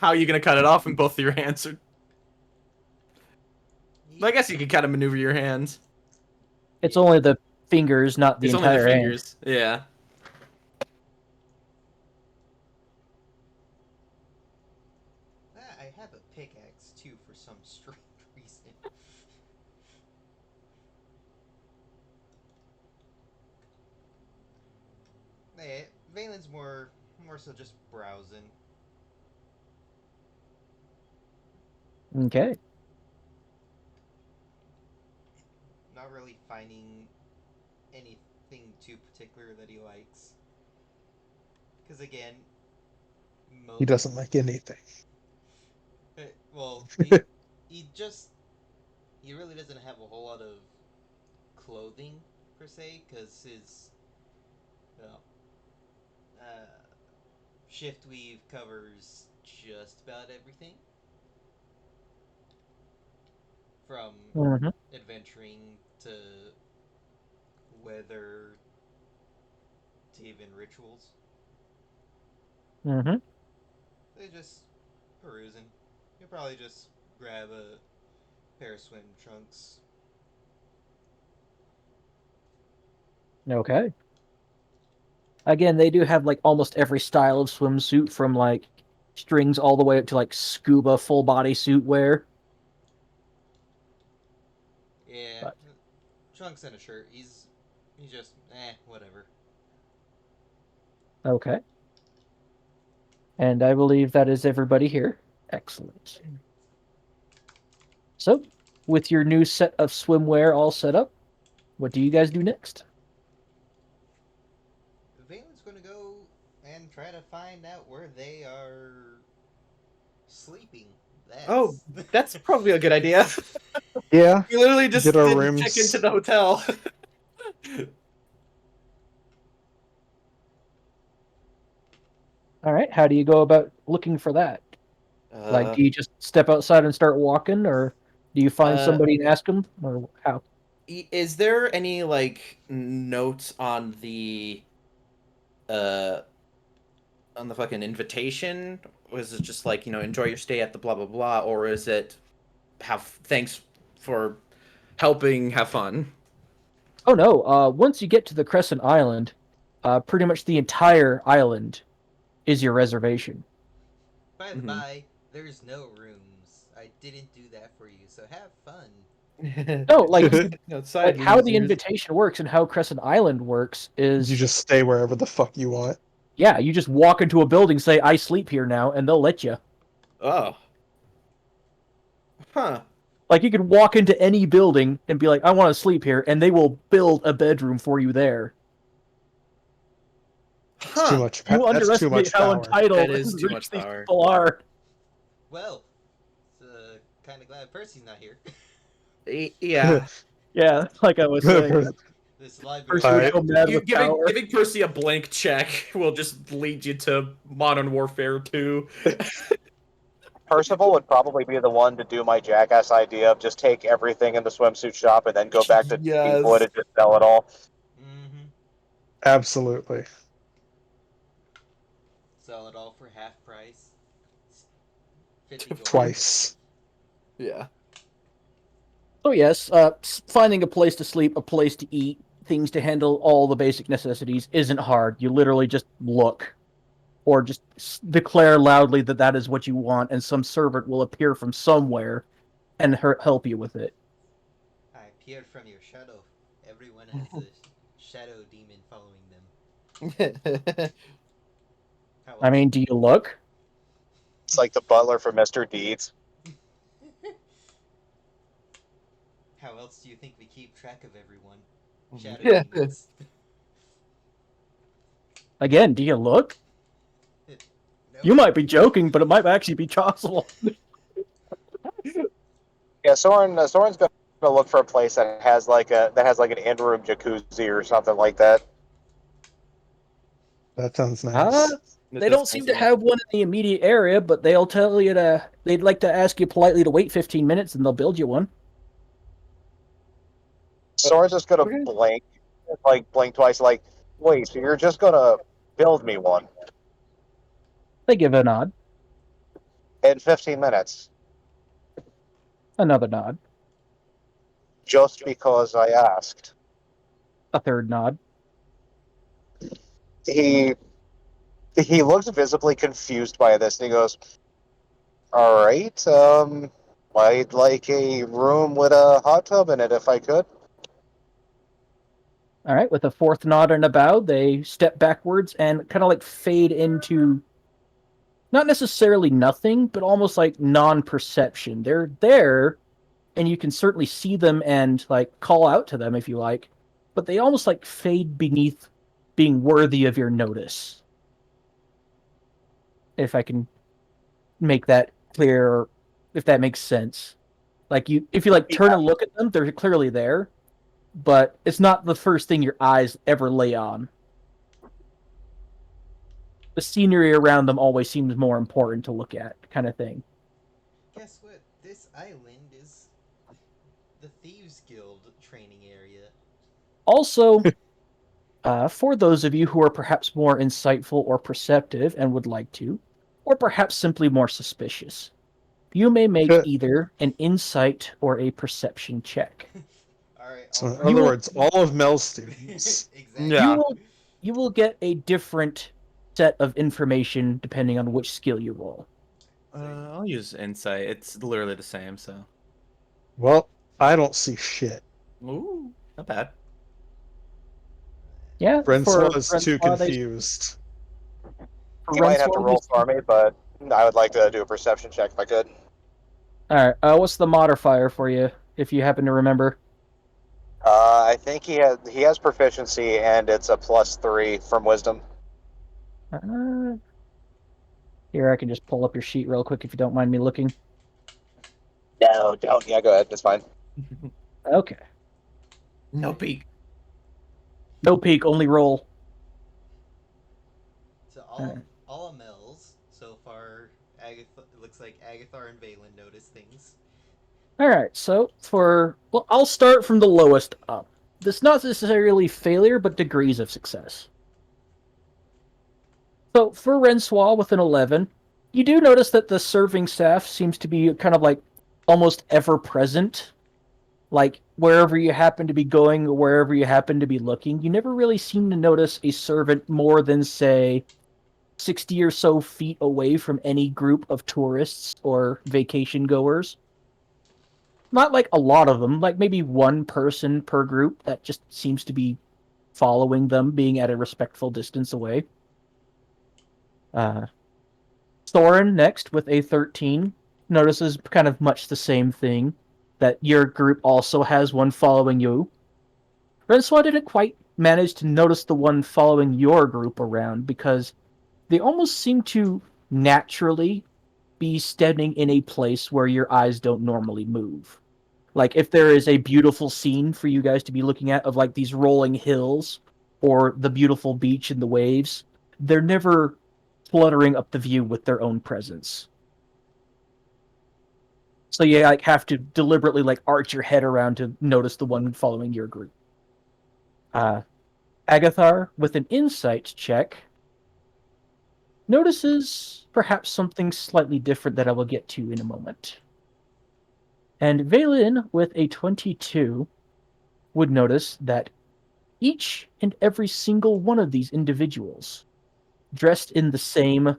How are you gonna cut it off in both of your hands? I guess you could kind of maneuver your hands. It's only the fingers, not the It's only the entire hand. fingers. Yeah. I have a pickaxe too for some strange reason. Valen's more so just browsing. Okay. Not really finding anything too particular that he likes. Because again, He doesn't like anything. Well, he just he really doesn't have a whole lot of clothing per se, because his well, uh, shift weave covers just about everything from Mm-hmm. adventuring to weather to even rituals. Mm-hmm. They just perusing. You'll probably just grab a pair of swim trunks. Okay. Again, they do have like almost every style of swimsuit, from like strings all the way up to like scuba full body suit wear. Yeah, But trunks and a shirt. He's just whatever. okay. And I believe that is everybody here. Excellent. So, with your new set of swimwear all set up, what do you guys do next? Valen's gonna go and try to find out where they are sleeping. Oh, That's that's probably a good idea. Yeah. You literally just Get our didn't rooms. check into the hotel. All right. How do you go about looking for that? Like, do you just step outside and start walking, or do you find somebody and ask them, or how? Is there any like notes uh on the fucking invitation? Or is it just like, enjoy your stay at the blah blah blah, or is it have thanks for helping, have fun? Oh no. Once you get to the Crescent Island, pretty much the entire island is your reservation. by the Mhm. by. There's no rooms. I didn't do that for you, so have fun. No, like Outside how the losers. invitation works and how Crescent Island works You is, just stay wherever the fuck you want. yeah, you just walk into a building, say I sleep here now, and they'll let you. Oh. Huh. Like, you can walk into any building and be like, I want to sleep here, and they will build a bedroom for you there. It's too much. You That's too underestimate much how power. entitled That is and too rich much these power. people are. Well, kind of glad Percy's not here. Yeah. Yeah, like I was saying, This library. Percy was Alright. so mad with Giving power. Percy a blank check will just lead you to Modern Warfare 2. Percival would probably be the one to do my jackass idea of just take everything in the swimsuit shop and then go back to Yes. Deepwood and just sell it all. Mm-hmm. Absolutely. Sell it all for half price. 50 gold. Twice. Yeah. So yes, finding a place to sleep, a place to eat, things to handle all the basic necessities isn't hard. You literally just look, or just declare loudly that that is what you want, and some servant will appear from somewhere and help you with it. I appeared from your shadow. Everyone has a shadow demon following them. How else? I mean, do you look? It's like the butler for Mr. Deeds. How else do you think we keep track of everyone? Shadow Yeah. demons. Again, do you look? No. You might be joking, but it might actually be possible. Yeah, Soren's gonna look for a place that has like an in-room jacuzzi or something like that. That sounds nice. They don't seem to have one in the immediate area, but they'll tell you they'd like to ask you politely to wait 15 minutes and they'll build you one. Soren's just gonna blink twice, like, wait, so you're just gonna build me one They give a nod, in 15 minutes another nod, just because I asked? a third nod. He looks visibly confused by this, and he goes, "All right, I'd like a room with a hot tub in it if I could." All right, with a fourth nod and a bow, they step backwards and kind of like fade into not necessarily nothing, but almost like non-perception. They're there, and you can certainly see them and like call out to them if you like, but they almost like fade beneath being worthy of your notice. If I can make that clear, or if that makes sense. Like if you like turn and look at them, they're clearly there, but it's not the first thing your eyes ever lay on. The scenery around them always seems more important to look at, kind of thing. Guess what? This island is the Thieves Guild training area. Also, for those of you who are perhaps more insightful or perceptive and would like to, or perhaps simply more suspicious, you may make either an insight or a perception check. All right. So in other words, all of Mel's students. Exactly. Yeah. You will get a different set of information depending on which skill you roll. I'll use insight. It's literally the same, so. Well, I don't see shit. Ooh, not bad. Yeah, Rencois is Rencois, too confused. He might have to roll for me, but I would like to do a perception check if I could. All right. What's the modifier for you, if you happen to remember? I think he has proficiency, and it's a +3 from wisdom. Here, I can just pull up your sheet real quick if you don't mind me looking. No, don't. Yeah, go ahead. It's fine. Okay. No peek. No peek, only roll. So all of Mel's so far, it looks like Agathar and Vaelyn notice things. All right. So I'll start from the lowest up. This not necessarily failure, but degrees of success. So for Rencois with an 11, you do notice that the serving staff seems to be kind of like almost ever present. Like wherever you happen to be going or wherever you happen to be looking, you never really seem to notice a servant more than, say, 60 or so feet away from any group of tourists or vacation goers. Not like a lot of them, like maybe one person per group that just seems to be following them, being at a respectful distance away. Soren, next, with a 13, notices kind of much the same thing, that your group also has one following you. Rencois didn't quite manage to notice the one following your group around, because they almost seem to naturally be standing in a place where your eyes don't normally move. Like, if there is a beautiful scene for you guys to be looking at of, like, these rolling hills or the beautiful beach and the waves, they're never cluttering up the view with their own presence. So you like have to deliberately like arch your head around to notice the one following your group. Agathar, with an insight check, notices perhaps something slightly different that I will get to in a moment. And Vaelyn, with a 22, would notice that each and every single one of these individuals, dressed in the same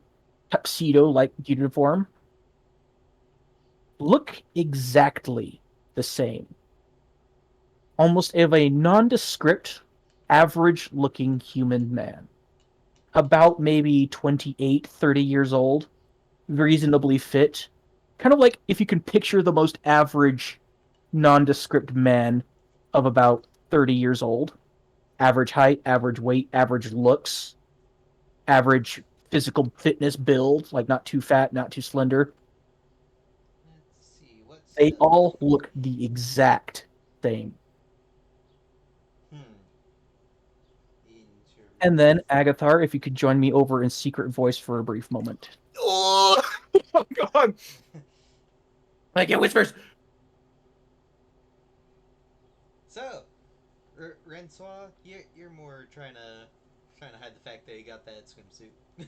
tuxedo-like uniform, look exactly the same. Almost of a nondescript, average-looking human man. About maybe 28, 30 years old, reasonably fit. Kind of like if you can picture the most average, nondescript man of about 30 years old. Average height, average weight, average looks, average physical fitness build, like not too fat, not too slender. Let's see. What's They all look the exact same. Interesting. And then, Agathar, if you could join me over in secret voice for a brief moment. Oh, oh God! I get whispers. So, Rencois, you're more trying to hide the fact that you got that swimsuit.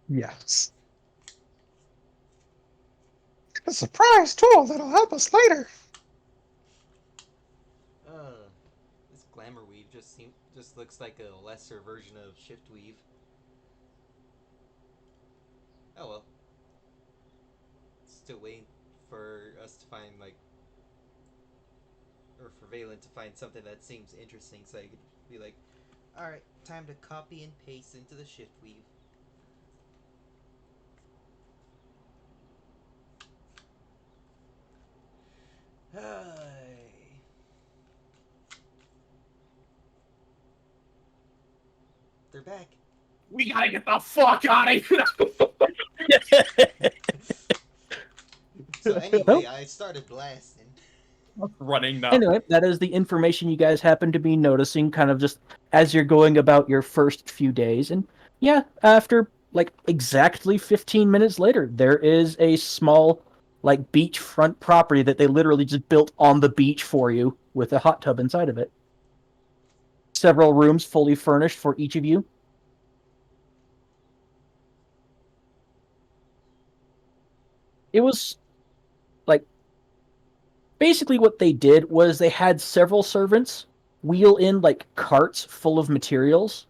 Yes. A surprise tool that'll help us later. This glamour weave just looks like a lesser version of shift weave. Oh well. Still waiting for us to find or for Vaelyn to find something that seems interesting, so I could be like, all right, time to copy and paste into the shift weave. They're back. We gotta get the fuck out of here. So anyway, I started blasting. Running now. Anyway, that is the information you guys happen to be noticing kind of just as you're going about your first few days. And yeah, after like exactly 15 minutes later, there is a small like beachfront property that they literally just built on the beach for you with a hot tub inside of it. Several rooms fully furnished for each of you. It was like basically what they did was they had several servants wheel in like carts full of materials,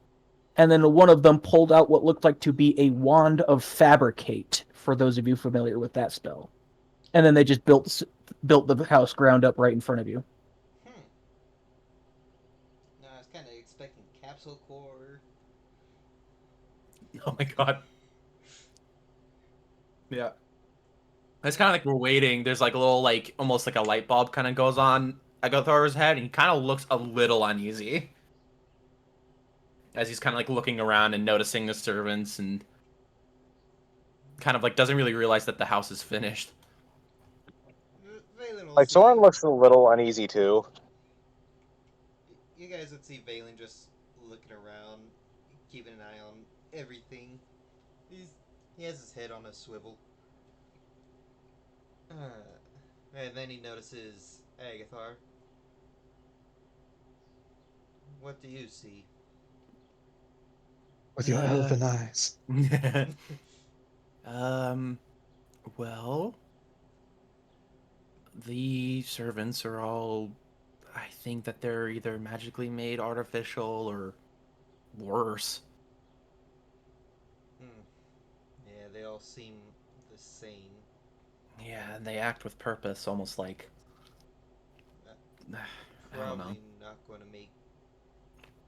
and then one of them pulled out what looked like to be a wand of fabricate, for those of you familiar with that spell. And then they just built the house ground up right in front of you. No, I was kind of expecting capsule core. Oh my God. Yeah. It's kind of like we're waiting. There's like a little, like, almost like a light bulb kind of goes on Agathar's head, and he kind of looks a little uneasy as he's kind of like looking around and noticing the servants and kind of like doesn't really realize that the house is finished. Vaelyn will Like see. Soren looks a little uneasy too. You guys would see Vaelyn just looking around, keeping an eye on everything. He has his head on a swivel. And then he notices Agathar. What do you see? With your elven eyes. um, well, the servants are all, I think that they're either magically made, artificial, or worse. Yeah, they all seem the same. Yeah, and they act with purpose, almost like I don't know.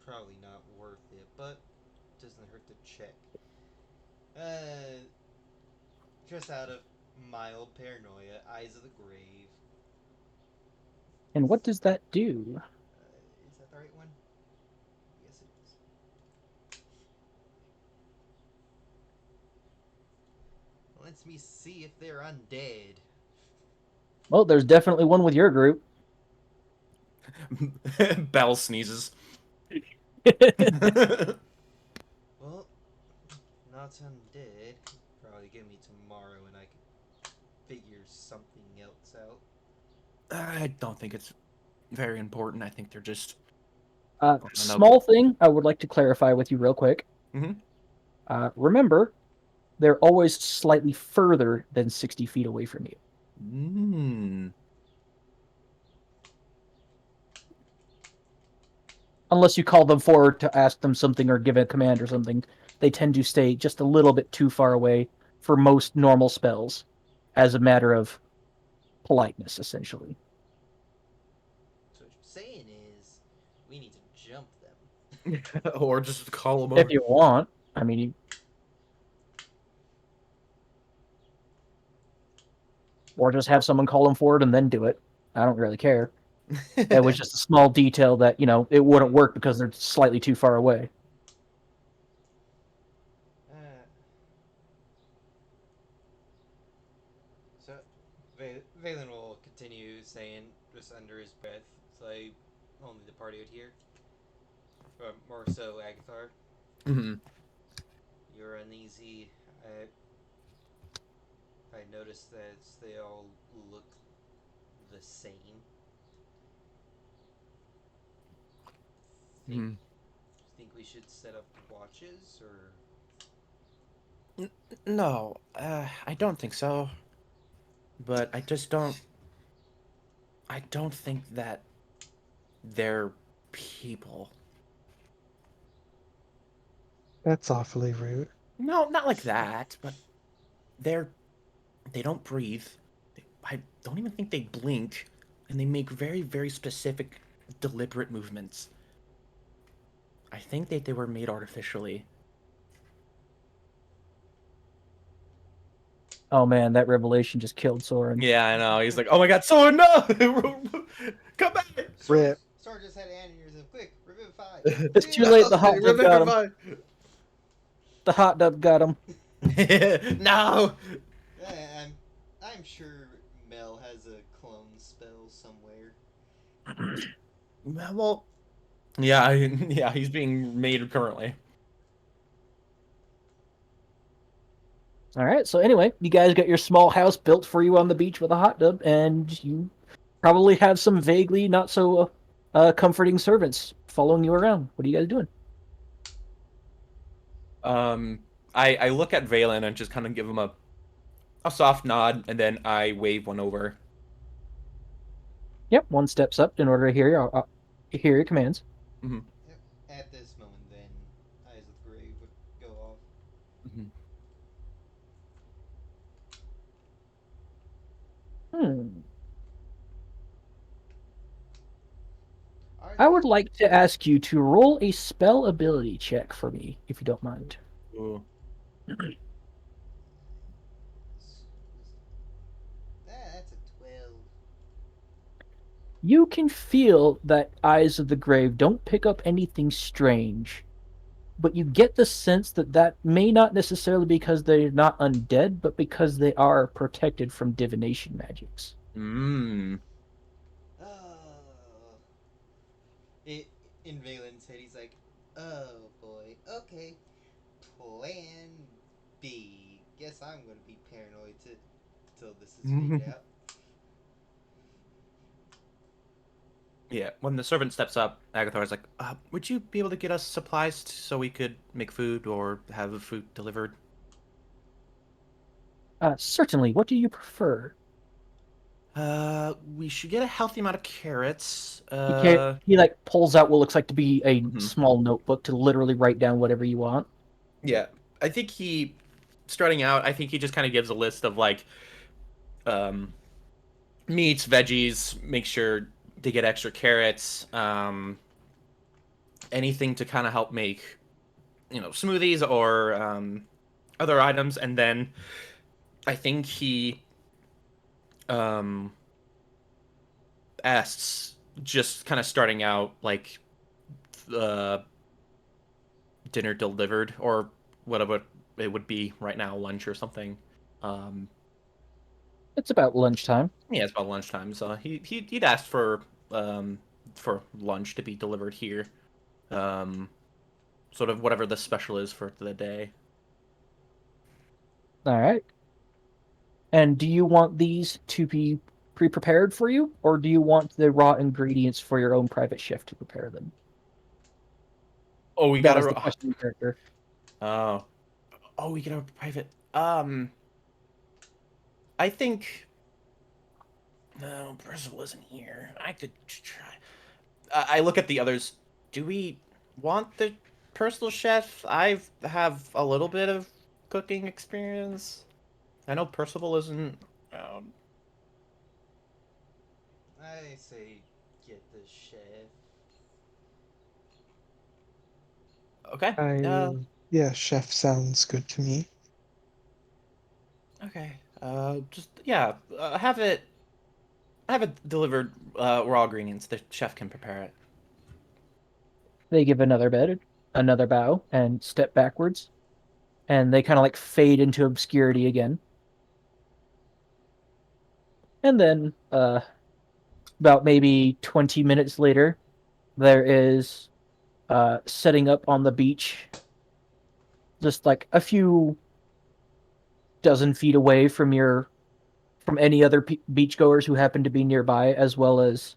Probably not worth it, but doesn't hurt to check. Just out of mild paranoia, Eyes of the Grave. And what does that do? Is that the right one? Yes, it is. Lets me see if they're undead. Well, there's definitely one with your group. Bell sneezes. Well, not undead. Probably give me tomorrow and I can figure something else out. I don't think it's very important. I think they're just Small thing I would like to clarify with you real quick. Mhm. Remember, they're always slightly further than 60 feet away from you. Unless you call them forward to ask them something or give a command or something, they tend to stay just a little bit too far away for most normal spells, as a matter of politeness, essentially. So what you're saying is, we need to jump them. Or just call them If over. you want, I mean, or just have someone call them forward and then do it. I don't really care. It was just a small detail that, it wouldn't work because they're slightly too far away. So, Vaelyn will continue saying, just under his breath, so only the party would hear. Or more so, Agathar. Mhm. You're uneasy. I noticed that they all look the same. Think Mhm. think we should set up watches or No, I don't think so. But I just don't. I don't think that they're people. That's awfully rude. No, not like that. But they're. They don't breathe. I don't even think they blink, and they make very, very specific, deliberate movements. I think that they were made artificially. Oh man, that revelation just killed Soren. Yeah, I know. He's like, "Oh my God, Soren, no! Come back!" Rip. Sword just had an aneurysm. Quick, revivify. It's too late. The hot dub got him. Revive. The hot dub got him. No. I'm sure Mel has a clone spell somewhere. Well, yeah, yeah, he's being made currently. All right. So anyway, you guys got your small house built for you on the beach with a hot tub, and you probably have some vaguely not so comforting servants following you around. What are you guys doing? Um, I look at Vaelyn and just kind of give him a soft nod, and then I wave one over. Yep. One steps up in order to hear your commands. Mm-hmm. Yep. At this moment, then, Eyes of the Grave would go off. Mm-hmm. Hmm. Are I would they? like to ask you to roll a spell ability check for me, if you don't mind. Ooh. That's a 12. You can feel that Eyes of the Grave don't pick up anything strange, but you get the sense that that may not necessarily because they're not undead, but because they are protected from divination magics. Mm. Oh. It, in Valen's head, he's like, oh boy, okay. Plan B. Guess I'm gonna be paranoid till this is figured out. Yeah, when the servant steps up, Agathar's like, "Would you be able to get us supplies so we could make food or have food delivered?" Certainly. What do you prefer? We should get a healthy amount of carrots. He like pulls out what looks like to be a Mhm. small notebook to literally write down whatever you want. Yeah, I think starting out, I think he just kind of gives a list of like, um, meats, veggies. Make sure to get extra carrots. Anything to kind of help make, smoothies or other items, and then I think he um asks, just kind of starting out, like, uh dinner delivered or whatever it would be right now, lunch or something. um It's about lunchtime. yeah, it's about lunchtime, so he'd asked for lunch to be delivered here, um sort of whatever the special is for the day. All right. And do you want these to be pre-prepared for you, or do you want the raw ingredients for your own private chef to prepare them? Oh, we That got was the a question, character. oh oh we get a private. I think, no, Percival isn't here. I could try. I look at the others. Do we want the personal chef? I have a little bit of cooking experience. I know Percival isn't. Um, I say get the chef. okay. Yeah, chef sounds good to me. Okay. Just, yeah. Have it delivered. Raw ingredients. The chef can prepare it. They give another bow, and step backwards, and they kind of like fade into obscurity again. And then, about maybe 20 minutes later, there is setting up on the beach, just like a few dozen feet away from any other beachgoers who happen to be nearby, as well as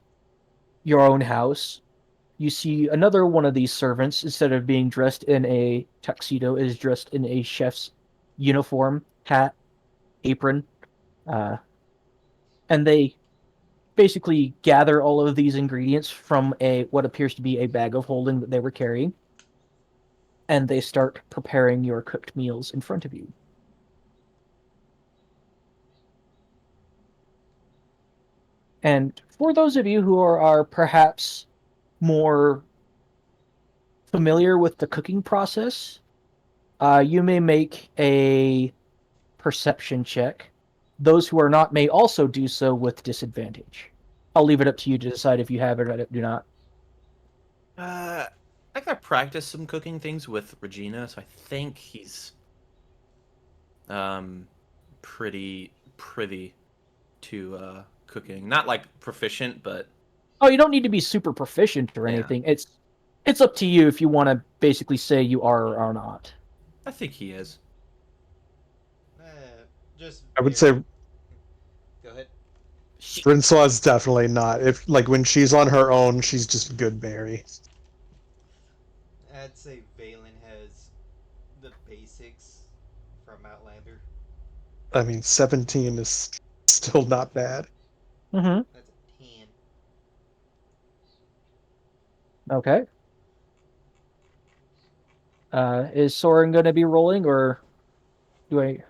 your own house. You see another one of these servants, instead of being dressed in a tuxedo, is dressed in a chef's uniform, hat, apron, uh, and they basically gather all of these ingredients from a what appears to be a bag of holding that they were carrying, and they start preparing your cooked meals in front of you. And for those of you who are perhaps more familiar with the cooking process, you may make a perception check. Those who are not may also do so with disadvantage. I'll leave it up to you to decide if you have it or do not. I think I practiced some cooking things with Regina, so I think he's pretty privy to cooking. Not like proficient, but Oh, you don't need to be super proficient or Yeah. anything. It's up to you if you want to basically say you are or are not. I think he is. Just I would very- say Go ahead. Rencois definitely not. If like when she's on her own, she's just good berry. I'd say Vaelyn has the basics from Outlander. I mean, 17 is still not bad. Mm-hmm. That's a 10. Okay. Is Soren going to be rolling, or do I?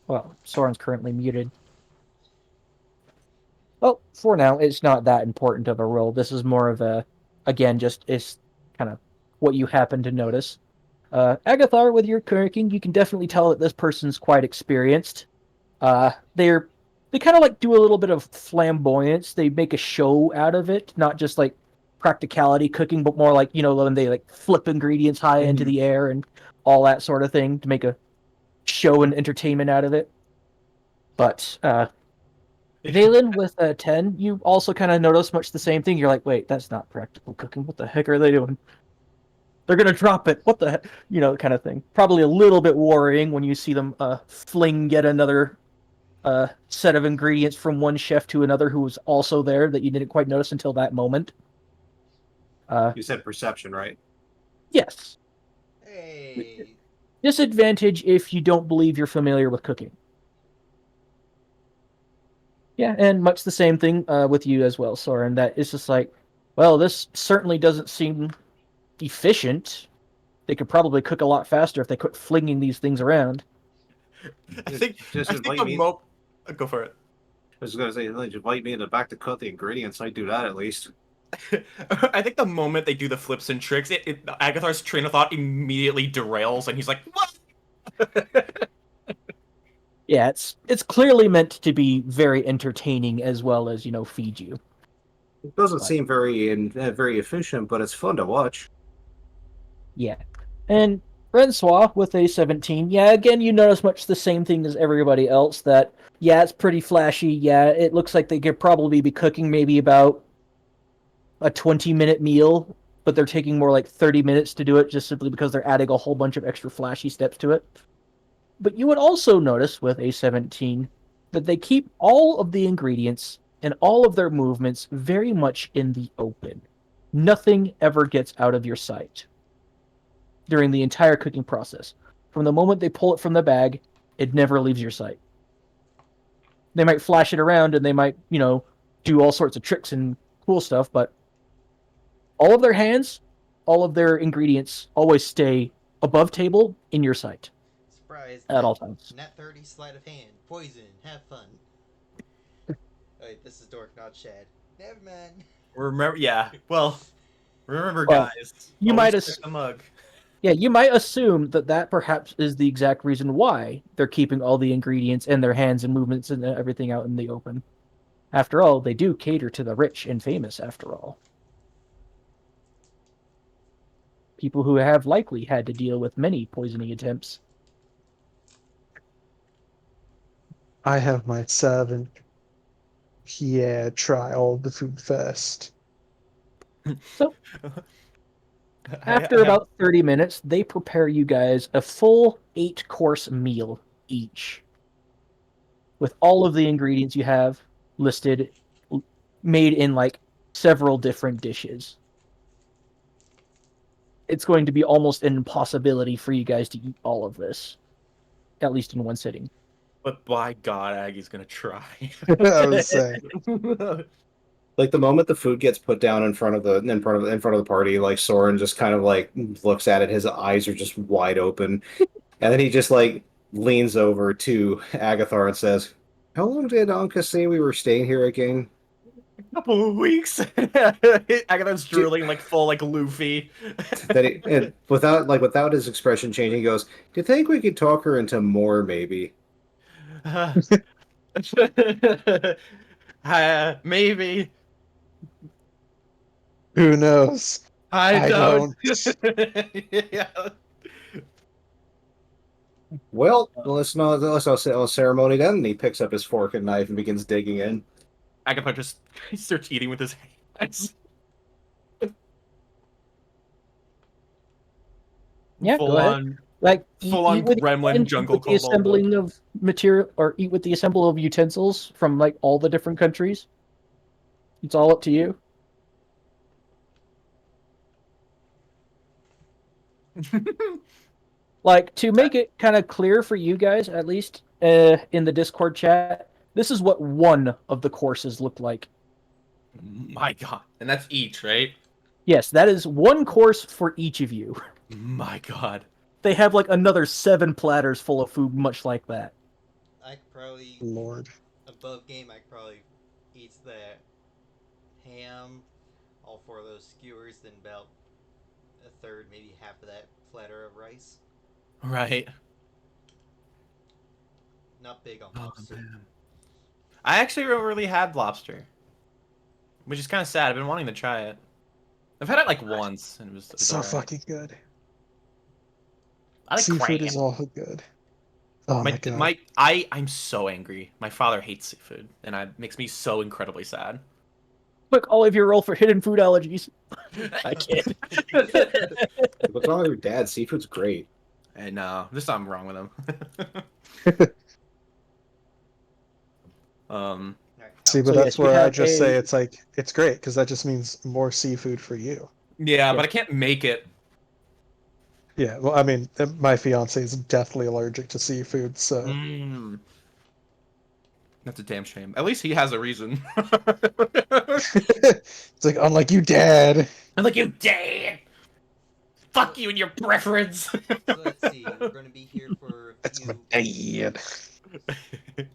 Well, Soren's currently muted. Well, for now, it's not that important of a roll. This is more of a, again, just it's kind of what you happen to notice. Agathar, with your cooking, you can definitely tell that this person's quite experienced. They're they kind of like do a little bit of flamboyance. They make a show out of it, not just like practicality cooking, but more like when they like flip ingredients high into the air and all that sort of thing to make a show and entertainment out of it. But Vaelyn with a 10, you also kind of notice much the same thing. You're like, wait, that's not practical cooking. What the heck are they doing? They're gonna drop it. What the heck? Kind of thing. Probably a little bit worrying when you see them fling yet another set of ingredients from one chef to another who was also there that you didn't quite notice until that moment. You said perception, right? Yes. Hey. Disadvantage if you don't believe you're familiar with cooking. Yeah, and much the same thing with you as well, Soren. That it's just like, well, this certainly doesn't seem efficient. They could probably cook a lot faster if they quit flinging these things around. I think Just I think invite the me. mo Go for it. I was gonna say, like, invite me in the back to cut the ingredients. I do that at least. I think the moment they do the flips and tricks, Agathar's train of thought immediately derails, and he's like, "What?" Yeah, it's clearly meant to be very entertaining as well as feed you. It doesn't Right. seem very efficient, but it's fun to watch. Yeah, and Rencois with a 17. Yeah, again, you notice much the same thing as everybody else. That yeah, it's pretty flashy. Yeah, it looks like they could probably be cooking maybe about a 20-minute meal, but they're taking more like 30 minutes to do it just simply because they're adding a whole bunch of extra flashy steps to it. But you would also notice with a 17 that they keep all of the ingredients and all of their movements very much in the open. Nothing ever gets out of your sight during the entire cooking process. From the moment they pull it from the bag, it never leaves your sight. They might flash it around and they might, do all sorts of tricks and cool stuff, but all of their hands, all of their ingredients always stay above table in your sight Surprise. at all times. Nat 30, sleight of hand. Poison. Have fun. Wait, this is Dork, not Shad. Never mind. Remember, yeah. Well, remember, Well, guys. you always might check the mug. Yeah, you might assume that perhaps is the exact reason why they're keeping all the ingredients and their hands and movements and everything out in the open. After all, they do cater to the rich and famous, after all. People who have likely had to deal with many poisoning attempts. I have my 7. Yeah, try all the food first. So after about 30 minutes, they prepare you guys a full 8-course meal each, with all of the ingredients you have listed, made in like several different dishes. It's going to be almost an impossibility for you guys to eat all of this, at least in one sitting. But by God, Aggie's gonna try. I was saying. Like the moment the food gets put down in front of the party, like Soren just kind of like looks at it, his eyes are just wide open, and then he just like leans over to Agathar and says, "How long did Ankah say we were staying here again?" Couple of weeks. Agathar's drooling like full like Luffy. And without his expression changing, he goes, "Do you think we could talk her into more, maybe?" Maybe. Who knows? I don't. Yeah. Well, let's not say a ceremony then. And he picks up his fork and knife and begins digging in. Agathar just starts eating with his hands. Yeah, full go ahead. on, Like full on gremlin jungle with the assembling of material, or eat with the assemble of utensils from like all the different countries. It's all up to you. Like, to make it kind of clear for you guys, at least in the Discord chat, this is what one of the courses look like. My God, and that's each, right? Yes, that is one course for each of you. My God. They have like another 7 platters full of food, much like that. I could probably, Lord. above game, I could probably eat the ham, all 4 of those skewers, then about a third, maybe half of that platter of rice. Right. Not big on Oh, lobster. man. I actually haven't really had lobster, which is kind of sad. I've been wanting to try it. I've had it like once, and it was So alright. fucking good. I like Seafood crab. is all good. Oh my god. I'm so angry. My father hates seafood, and it makes me so incredibly sad. Quick, all of your roll for hidden food allergies. I can't. What's wrong with your dad? Seafood's great. And no, there's something wrong with him. Alright, See, but So, that's yes, you where I have just say a- it's like it's great because that just means more seafood for you. Yeah, but Yeah. I can't make it. Yeah, well, I mean, my fiance is deathly allergic to seafood, so Mm. That's a damn shame. At least he has a reason. it's like, unlike you, Dad. I'm like, you dad! Fuck you and your preference! So let's see, we're going to be here for a That's my few... dad.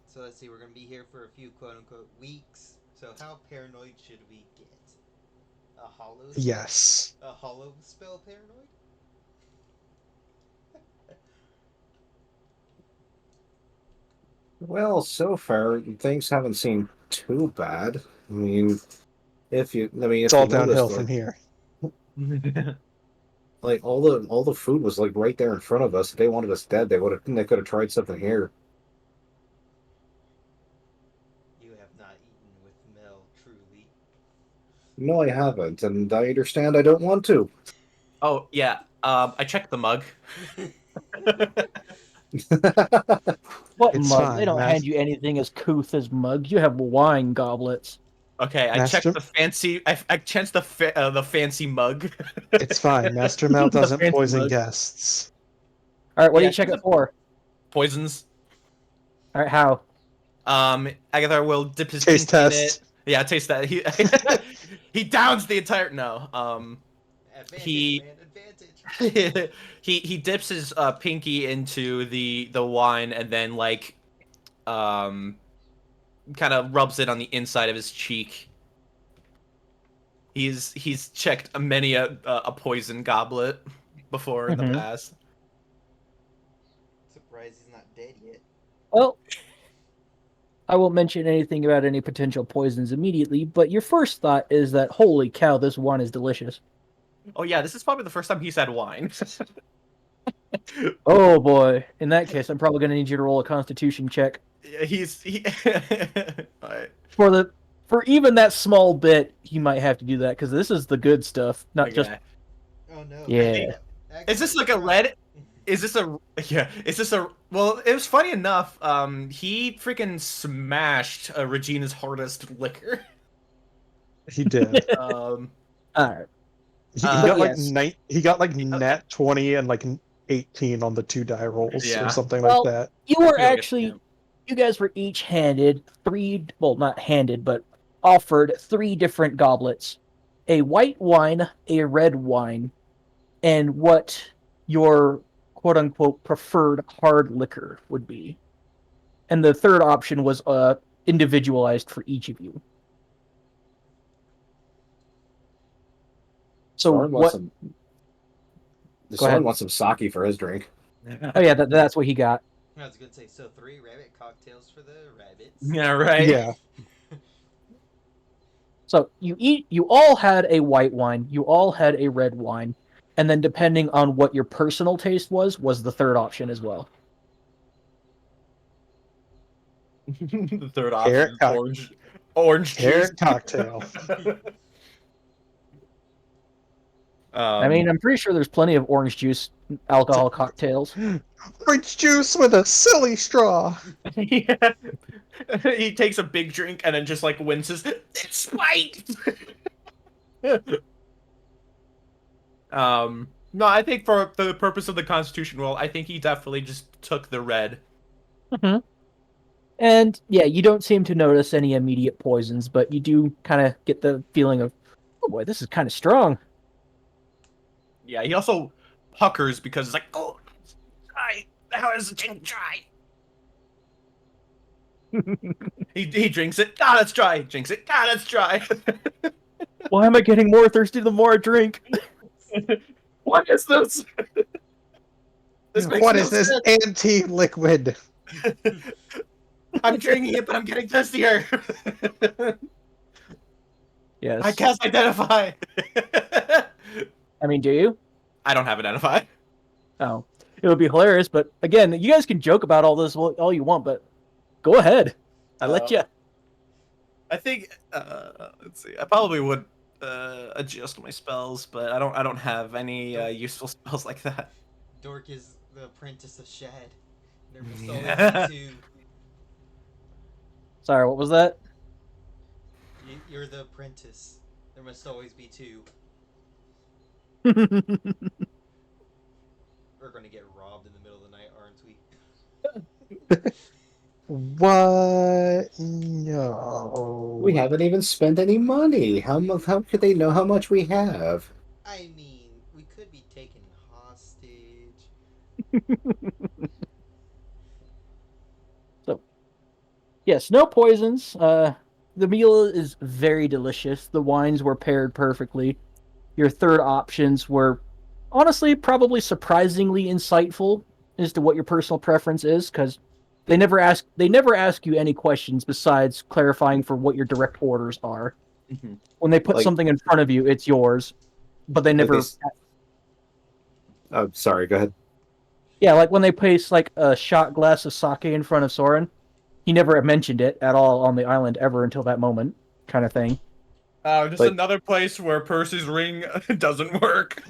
So let's see, we're going to be here for a few quote-unquote weeks. So how paranoid should we get? A hollow spell? Yes. A hollow spell paranoid? Well, so far things haven't seemed too bad. I mean, It's if all you downhill noticed, from here. like all the food was like right there in front of us. If they wanted us dead, they could have tried something here. You have not eaten with Mel, truly. No, I haven't, and I understand I don't want to. Oh, yeah. I checked the mug. What It's mug? They fine, don't Matt. hand you anything as couth as mugs. You have wine goblets. Okay, I Master- checked the fancy. I checked the fancy mug. It's fine. Master Mel The doesn't fancy poison mug. guests. All right, what do Yeah, you check it for? Poisons. All right, how? Agatha will dip his Taste pinky in test. it. Yeah, taste that. He downs the entire Advantage, He- man, advantage. he dips his pinky into the wine and then like kind of rubs it on the inside of his cheek. He's checked many a poison goblet before in the Mhm. past. Surprised he's not dead yet. Well, I won't mention anything about any potential poisons immediately, but your first thought is that, holy cow, this wine is delicious. Oh yeah, this is probably the first time he's had wine. Oh boy. In that case, I'm probably going to need you to roll a constitution check. he Alright. For the for even that small bit, you might have to do that because this is the good stuff, not just Okay. Oh no. Yeah. Is this like a red? Is this a yeah? Is this a well? It was funny enough. He freaking smashed Regina's hardest liquor. He did. All right. He But got like yes. he got like nat 20 and like an 18 on the 2 die rolls Yeah. or something Well, like that. You were Feel like a actually, champ. you guys were each handed well, not handed, but offered 3 different goblets: a white wine, a red wine, and what your quote unquote preferred hard liquor would be. And the third option was individualized for each of you. So Soren what? wants some. Go Soren ahead. wants some sake for his drink. Oh yeah, that's what he got. I was gonna say, so 3 rabbit cocktails for the rabbits. Yeah, right. Yeah. So you all had a white wine, you all had a red wine, and then depending on what your personal taste was the third option as well. The third Carrot option is orange juice. Carrot cocktail. I mean, I'm pretty sure there's plenty of orange juice alcohol cocktails. Orange juice with a silly straw. Yeah. He takes a big drink and then just like winces. It's spiked. No, I think for the purpose of the Constitution roll, I think he definitely just took the red. Mm-hmm. And yeah, you don't seem to notice any immediate poisons, but you do kind of get the feeling of, oh boy, this is kind of strong. Yeah, he also puckers because it's like, oh, dry. How is the drink dry? he drinks it. God, it's dry. Drinks it. God, it's dry. Why am I getting more thirsty the more I drink? What is this? What is this anti-liquid? I'm drinking it, but I'm getting thirstier. Yes. I can't identify. I mean, do you? I don't have identify. Oh, it would be hilarious. But again, you guys can joke about all this all you want, but go ahead. I let you. I think. Let's see. I probably would adjust my spells, but I don't have any useful spells like that. Dork is the apprentice of Shad. There must Yeah. always be 2. Sorry, what was that? You're the apprentice. There must always be 2. We're gonna get robbed in the middle of the night, aren't we? What? No. We haven't even spent any money. How could they know how much we have? I mean, we could be taken hostage. So, yes, no poisons. The meal is very delicious. The wines were paired perfectly. Your third options were, honestly, probably surprisingly insightful as to what your personal preference is, because they never ask you any questions besides clarifying for what your direct orders are. Mm-hmm. When they put Like- something in front of you, it's yours, but they never. Oh, sorry. Go ahead. Yeah, like when they place like a shot glass of sake in front of Soren, he never mentioned it at all on the island ever until that moment, kind of thing. Just Like- another place where Percy's ring doesn't work.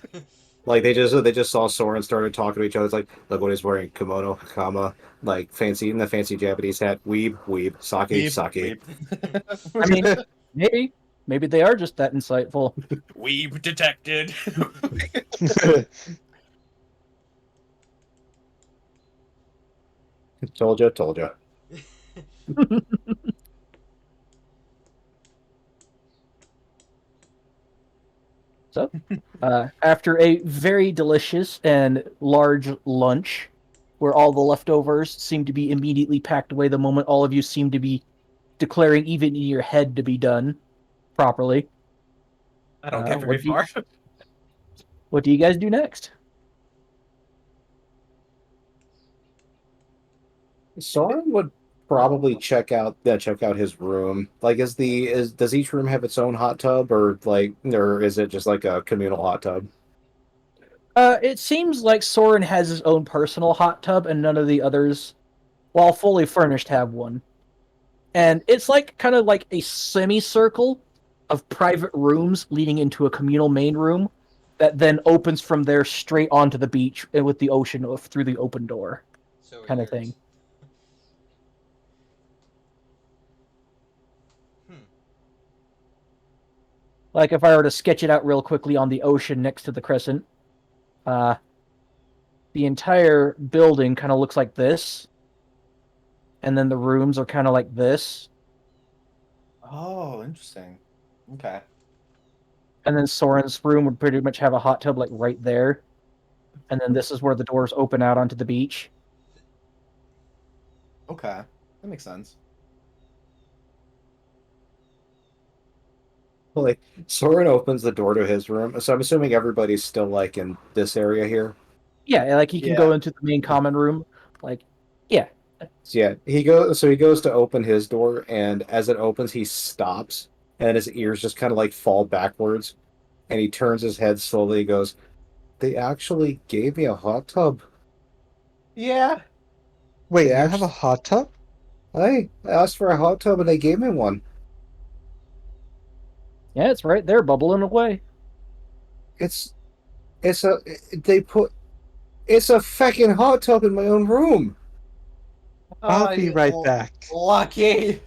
Like they just saw Soren started talking to each other. It's like, look what he's wearing: kimono, kama, like fancy in the fancy Japanese hat, weeb, sake, sake. I mean, maybe they are just that insightful. Weeb detected. Told ya. So, after a very delicious and large lunch, where all the leftovers seem to be immediately packed away the moment all of you seem to be declaring even in your head to be done properly. I don't get very what far. What do you guys do next? Soren would probably check out his room. Like, does each room have its own hot tub, or is it just like a communal hot tub? It seems like Soren has his own personal hot tub, and none of the others, while fully furnished, have one. And it's like kind of like a semicircle of private rooms leading into a communal main room that then opens from there straight onto the beach with the ocean through the open door, So kind of weird. thing. Hmm. Like if I were to sketch it out real quickly on the ocean next to the crescent, the entire building kind of looks like this, and then the rooms are kind of like this, Oh, interesting. Okay. and then Soren's room would pretty much have a hot tub like right there, and then this is where the doors open out onto the beach. Okay. That makes sense. Like Soren opens the door to his room, so I'm assuming everybody's still like in this area here. Yeah, like he can go into the main common room, like yeah. So yeah, he goes to open his door, and as it opens, he stops, and his ears just kind of like fall backwards, and he turns his head slowly. And goes, "They actually gave me a hot tub. Yeah. Wait, They you have a actually, hot tub? I asked for a hot tub, and they gave me one. Yeah, it's right there, bubbling away. It's it's a they put it's a fucking hot tub in my own room. I'll be right back. Lucky.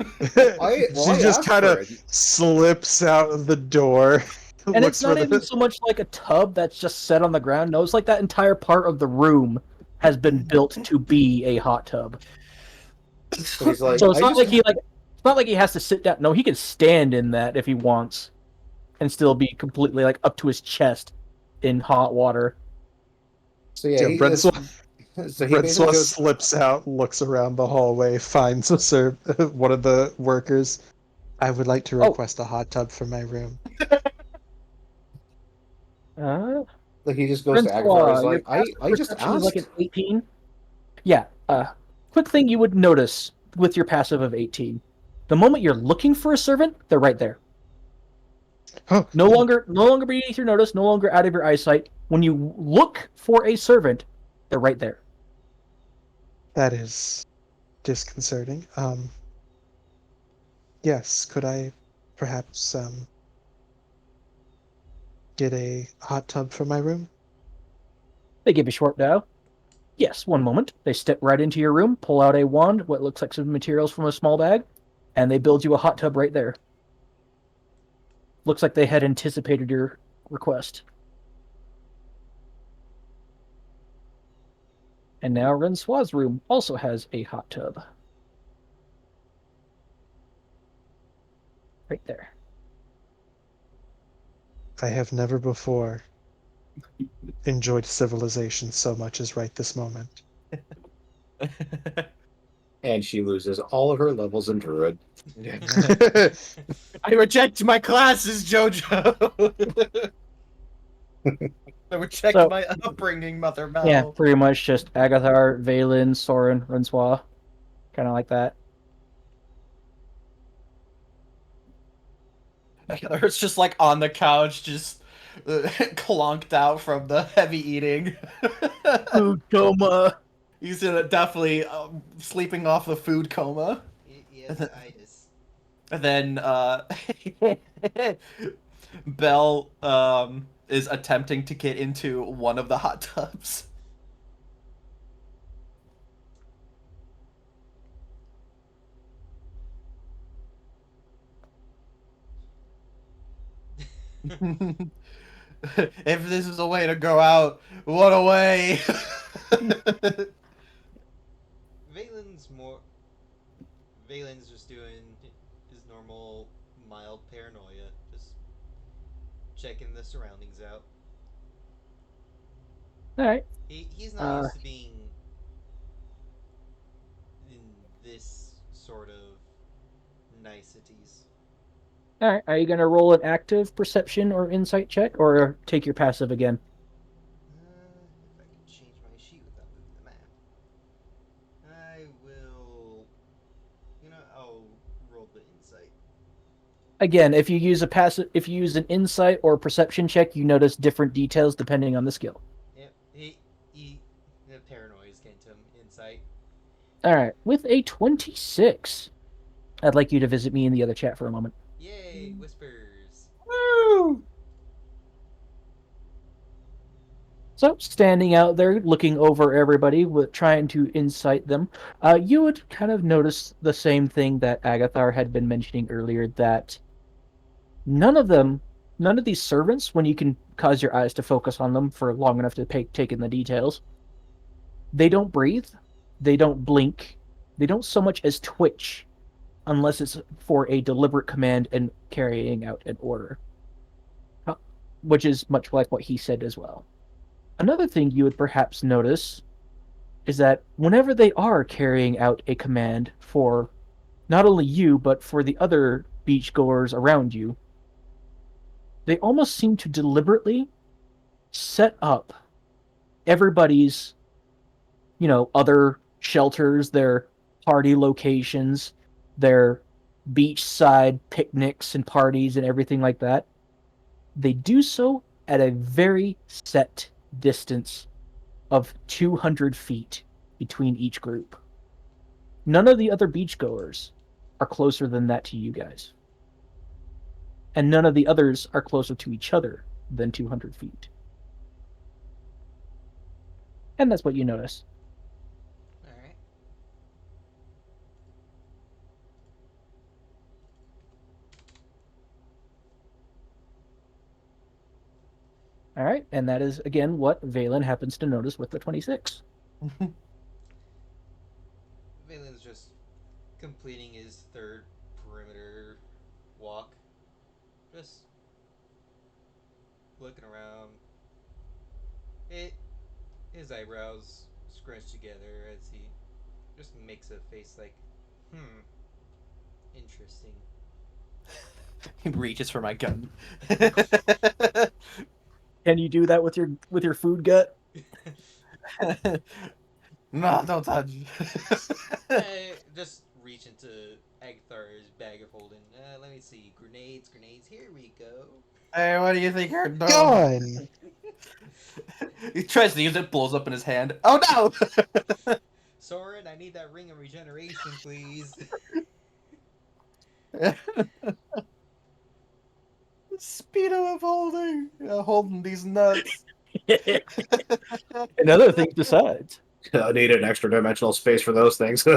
She just kind of slips out of the door. And looks it's not for even the... so much like a tub that's just set on the ground. No, it's like that entire part of the room has been built to be a hot tub. So he's like, So it's I not just it's not like he has to sit down. No, he can stand in that if he wants, and still be completely like up to his chest in hot water. so yeah, he Rencois, so he basically Rencois goes, slips out, looks around the hallway, finds one of the workers. I would like to request a hot tub for my room. like he just goes to Agathar. He's Francois, your like, passive I just perception is like an asked. 18. Yeah. Quick thing you would notice with your passive of 18: the moment you're looking for a servant, they're right there. Huh. No longer beneath your notice, no longer out of your eyesight. When you look for a servant, they're right there. That is disconcerting. Yes, could I perhaps get a hot tub for my room? They give you short now. Yes, one moment. They step right into your room, pull out a wand, what looks like some materials from a small bag, and they build you a hot tub right there. Looks like they had anticipated your request. And now Rencois' room also has a hot tub. Right there. I have never before enjoyed civilization so much as right this moment. And she loses all of her levels in Druid. I reject my classes, Jojo. I reject my upbringing, Mother Mel. Yeah, pretty much just Agathar, Vaelyn, Soren, Rencois. Kind of like that. It's just like on the couch, just clonked out from the heavy eating. Food coma. He's definitely sleeping off the food coma. Yes, itis. And then Belle is attempting to get into one of the hot tubs. If this is a way to go out, what a way! Valen's just doing his normal mild paranoia, just checking the surroundings out. Alright. He's not used to being in this sort of niceties. Alright, are you going to roll an active perception or insight check, or take your passive again? If I can change my sheet without moving the map. I will... I'll roll the insight. Again, if you use an insight or perception check, you notice different details depending on the skill. Yep, the paranoia is getting to him. Insight. Alright, with a 26, I'd like you to visit me in the other chat for a moment. Yay, whispers. Woo! So, standing out there, looking over everybody, trying to incite them, you would kind of notice the same thing that Agathar had been mentioning earlier, that none of these servants, when you can cause your eyes to focus on them for long enough to take in the details, they don't breathe, they don't blink, they don't so much as twitch unless it's for a deliberate command and carrying out an order, which is much like what he said as well. Another thing you would perhaps notice is that whenever they are carrying out a command for not only you, but for the other beachgoers around you, they almost seem to deliberately set up everybody's, other shelters, their party locations, their beachside picnics and parties and everything like that. They do so at a very set distance of 200 feet between each group. None of the other beachgoers are closer than that to you guys. And none of the others are closer to each other than 200 feet. And that's what you notice. Alright. All right, and that is, again, what Vaelyn happens to notice with the 26. Valen's just completing his third perimeter walk. Just looking around. His eyebrows scrunched together as he just makes a face like, interesting. He reaches for my gun. Can you do that with your food gut? No, don't touch. I just reach into Agathar's bag of holding. Let me see. Grenades. Here we go. Hey, what do you think you're doing? Gun! He tries to use it, blows up in his hand. Oh no! Soren, I need that ring of regeneration, please. Speedo of holding these nuts. And other things besides. I need an extra dimensional space for those things. We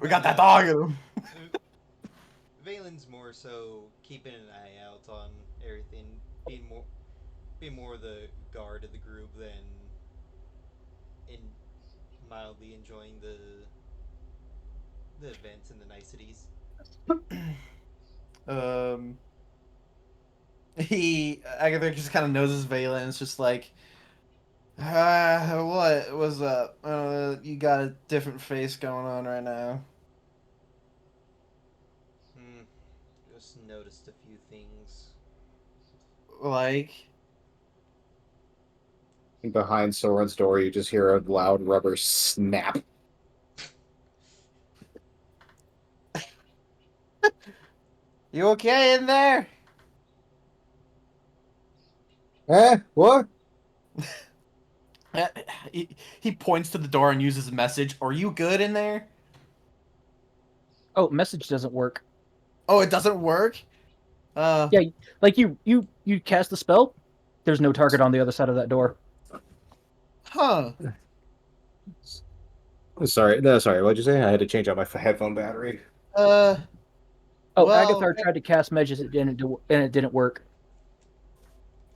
got that dog in him. Valen's more so keeping an eye out on everything, being more the guard of the group than in mildly enjoying the events and the niceties. Agathar just kind of noses Vaelyn. It's just like, what was up? You got a different face going on right now. Just noticed a few things. Like, Behind Soren's door, you just hear a loud rubber snap. you okay in there? What? He points to the door and uses a message. Are you good in there? Oh, message doesn't work. Oh, it doesn't work? Yeah, like you cast the spell, there's no target on the other side of that door. Huh. Sorry, no, sorry. What'd you say? I had to change out my headphone battery. Oh, Well, Agathar tried to cast messages and it didn't work.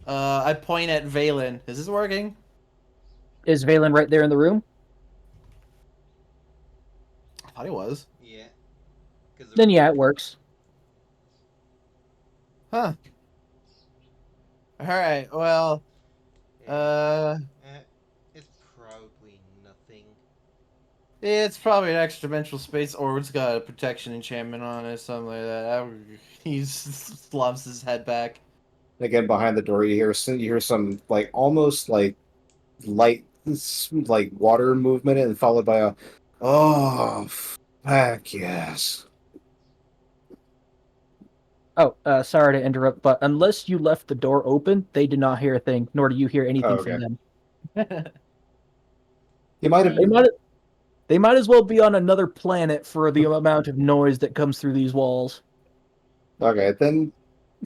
I point at Vaelyn. Is this working? Is Vaelyn right there in the room? I thought he was. Yeah. Then yeah, it works. Huh. Alright, well, it's probably nothing. it's probably an extra dimensional space, or it's got a protection enchantment on it, something like that. He slumps his head back. Again, behind the door, you hear some like almost like light, like water movement, and followed by a, oh, heck yes. Oh, sorry to interrupt, but unless you left the door open, they did not hear a thing, nor do you hear anything Oh, okay. from them. He might have. They might as well be on another planet for the amount of noise that comes through these walls. Okay, then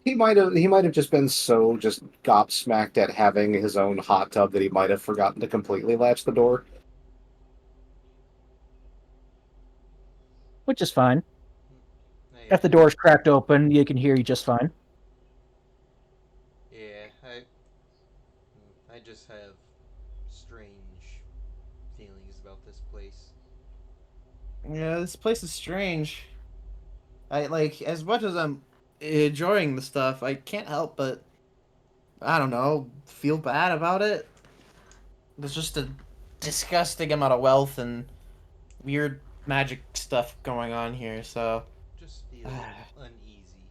he might have just been so just gobsmacked at having his own hot tub that he might have forgotten to completely latch the door. Which is fine. Hey, If the door's cracked open, you can hear you just fine. yeah, I just have strange feelings about this place. Yeah, this place is strange. I like as much as I'm enjoying the stuff, I can't help but I don't know, feel bad about it. There's just a disgusting amount of wealth and weird magic stuff going on here, so Just feel uneasy.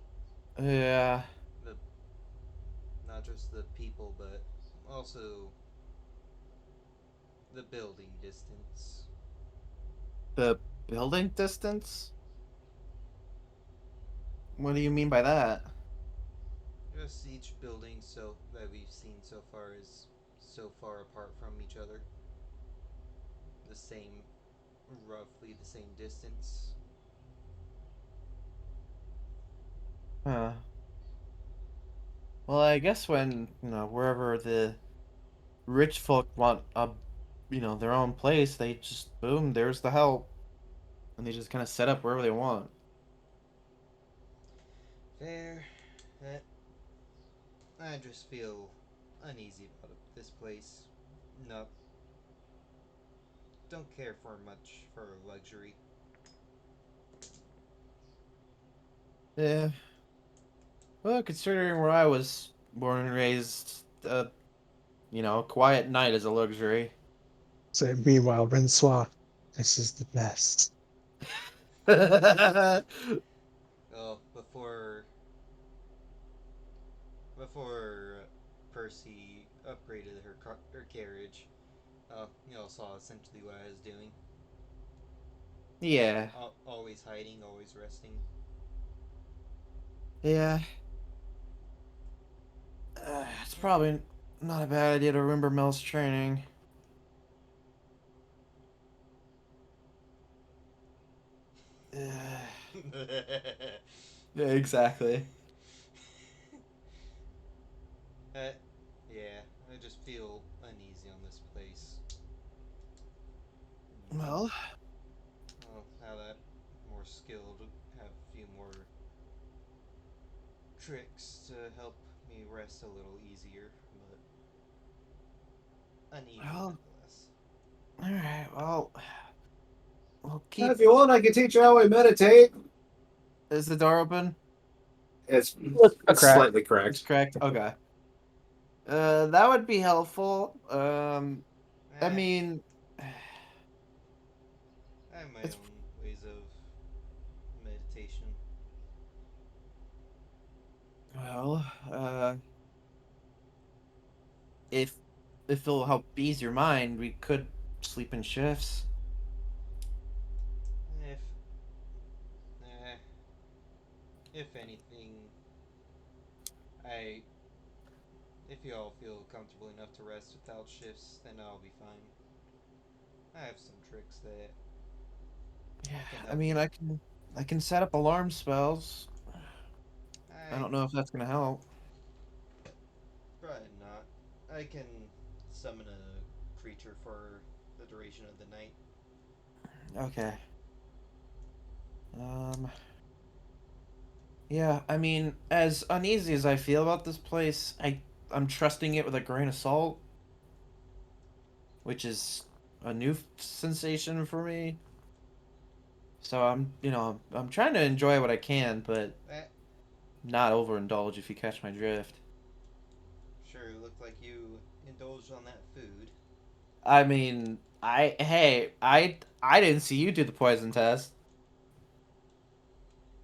yeah. The not just the people, but also the building distance. The building distance? What do you mean by that? Just each building so that we've seen so far is so far apart from each other. The same, roughly the same distance. Huh. Well, I guess when, wherever the rich folk want their own place, they just boom, there's the help. And they just kind of set up wherever they want. Fair. That I just feel uneasy about this place. No, don't care for much for luxury. Yeah. Well, considering where I was born and raised, quiet night is a luxury. So meanwhile, Rencois, this is the best. Well, before Percy upgraded her carriage, you all saw essentially what I was doing. Yeah. Always hiding, always resting. Yeah. It's probably not a bad idea to remember Mel's training. Yeah, exactly. Yeah, I just feel uneasy on this place. Well, Well, now that more skilled, have a few more tricks to help me rest a little easier, but uneasy well, nonetheless. all right. Well, we'll keep. If you want, I can teach you how we meditate. Is the door open? It's A it's crack. slightly It's cracked. correct. Okay. That would be helpful. I Eh, mean, I have my it's own ways of meditation. well, if it'll help ease your mind, we could sleep in shifts. If, eh, if anything, I, if you all feel comfortable enough to rest without shifts, then I'll be fine. I have some tricks that Yeah, can I help mean, you. I can set up alarm spells. I I don't know if that's gonna help. Probably not. I can summon a creature for the duration of the night. Okay. Um. Yeah, I mean, as uneasy as I feel about this place, I'm trusting it with a grain of salt, which is a new sensation for me. So I'm trying to enjoy what I can, but That not overindulge if you catch my drift. sure looked like you indulged on that food. I mean, I didn't see you do the poison test.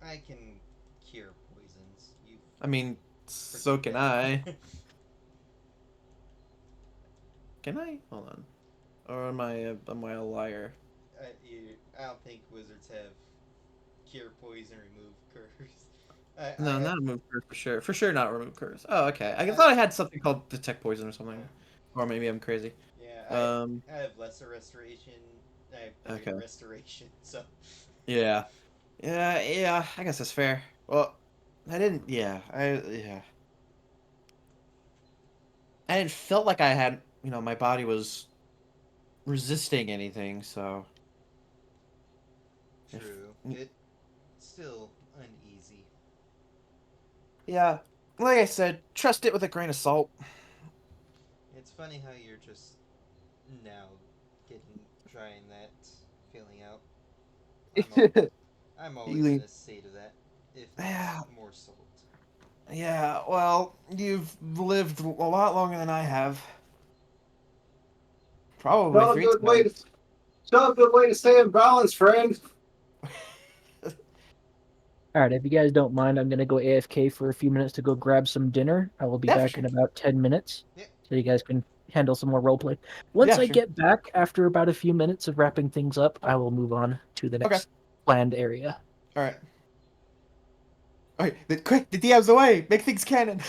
I can cure poisons. You I mean, so forget can that. I. Can I? Hold on. Or am I a liar? I don't think wizards have cure poison, remove curse. No, not remove curse for sure. For sure, not remove curse. Oh, okay. I I, thought I had something called detect poison or something, or maybe I'm crazy. yeah, I have lesser restoration. I have greater Okay. restoration, so. Yeah. Yeah. I guess that's fair. Well, I didn't. Yeah. I didn't felt like I had. My body was resisting anything. So if True. It's still uneasy. yeah, like I said, trust it with a grain of salt. It's funny how you're just now getting trying that feeling out. I'm always in You- a state of that, if not yeah. more salt. Yeah. Well, you've lived a lot longer than I have. Probably Not a three good way times. to not a good way to stay in balance, friend. All right, if you guys don't mind, I'm gonna go AFK for a few minutes to go grab some dinner. I will be Yeah, for back sure. in about 10 minutes, Yep. so you guys can handle some more roleplay. Once Yeah, I sure. get back, after about a few minutes of wrapping things up, I will move on to the Okay. next planned area. All right. All right. Quick, the DM's away. Make things canon.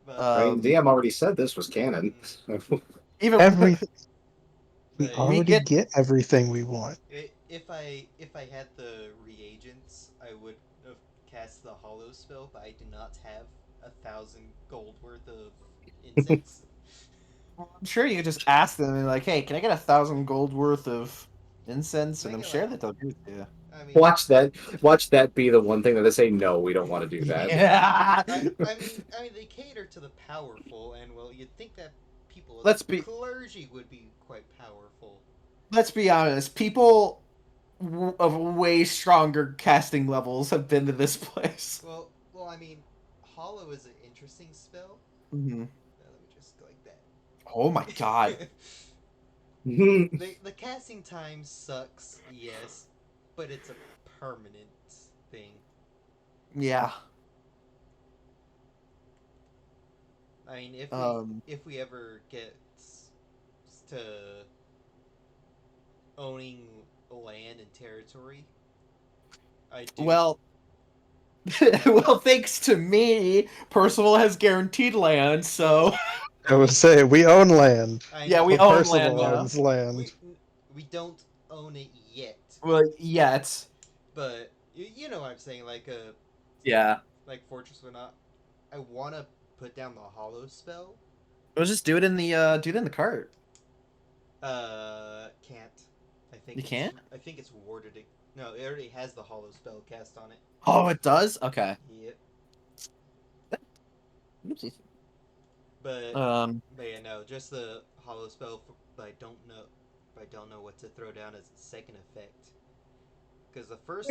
But I mean, um. DM already said this was canon. Even Every we but we already get. get everything we want. if I had the reagents, I would have cast the hollow spell, but I do not have 1,000 gold worth of incense. I'm sure you could just ask them and like, hey, can I get 1,000 gold worth of incense? And Make I'm it sure like, that they'll give it to you. I mean, Watch that be the one thing that they say no, we don't want to do that. Yeah. I mean, they cater to the powerful, and well, you'd think that people of let's the be clergy would be quite powerful. let's be honest. People of way stronger casting levels have been to this place. Well, I mean, hollow is an interesting spell. Hmm. Let me just go like that. Oh my god. The casting time sucks, yes, but it's a permanent thing. Yeah. I mean, Um. if we ever get to owning land and territory, I do. Well. Well, thanks to me, Percival has guaranteed land, so I would say we own land. I yeah, we know But own land Percival now. owns land. we don't own it yet, Well, yet. but you know what I'm saying, Yeah. like Fortress or not. I want to put down the hollow spell. We'll just do it in the cart. Can't. You can't? I think it's warded. No, it already has the hollow spell cast on it. Oh, it does? Okay. Yep. Oopsies. But Um, but yeah, no, just the hollow spell. But I don't know. I don't know what to throw down as a second effect. Because the first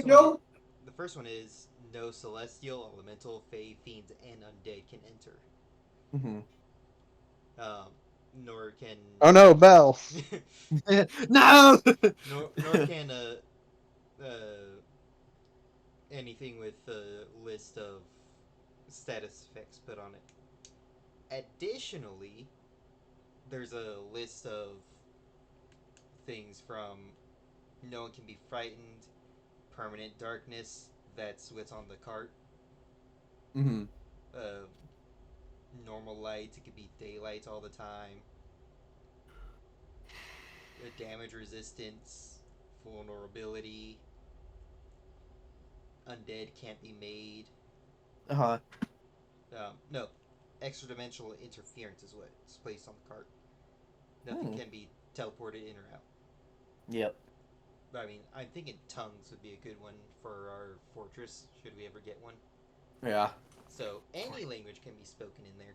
one is no celestial, elemental, fae, fiends, and undead can enter. mhm. Um, nor can Oh no, Bell. No! nor can uh anything with a list of status effects put on it. Additionally, there's a list of things from no one can be frightened, permanent darkness, that's what's on the cart. Mhm. Uh, Normal light, it could be daylight all the time. Damage resistance, vulnerability, undead can't be made. Uh-huh. No, extra dimensional interference is what's placed on the cart. Nothing Hmm. can be teleported in or out. Yep. But I mean, I'm thinking tongues would be a good one for our fortress, should we ever get one. Yeah. So any language can be spoken in there.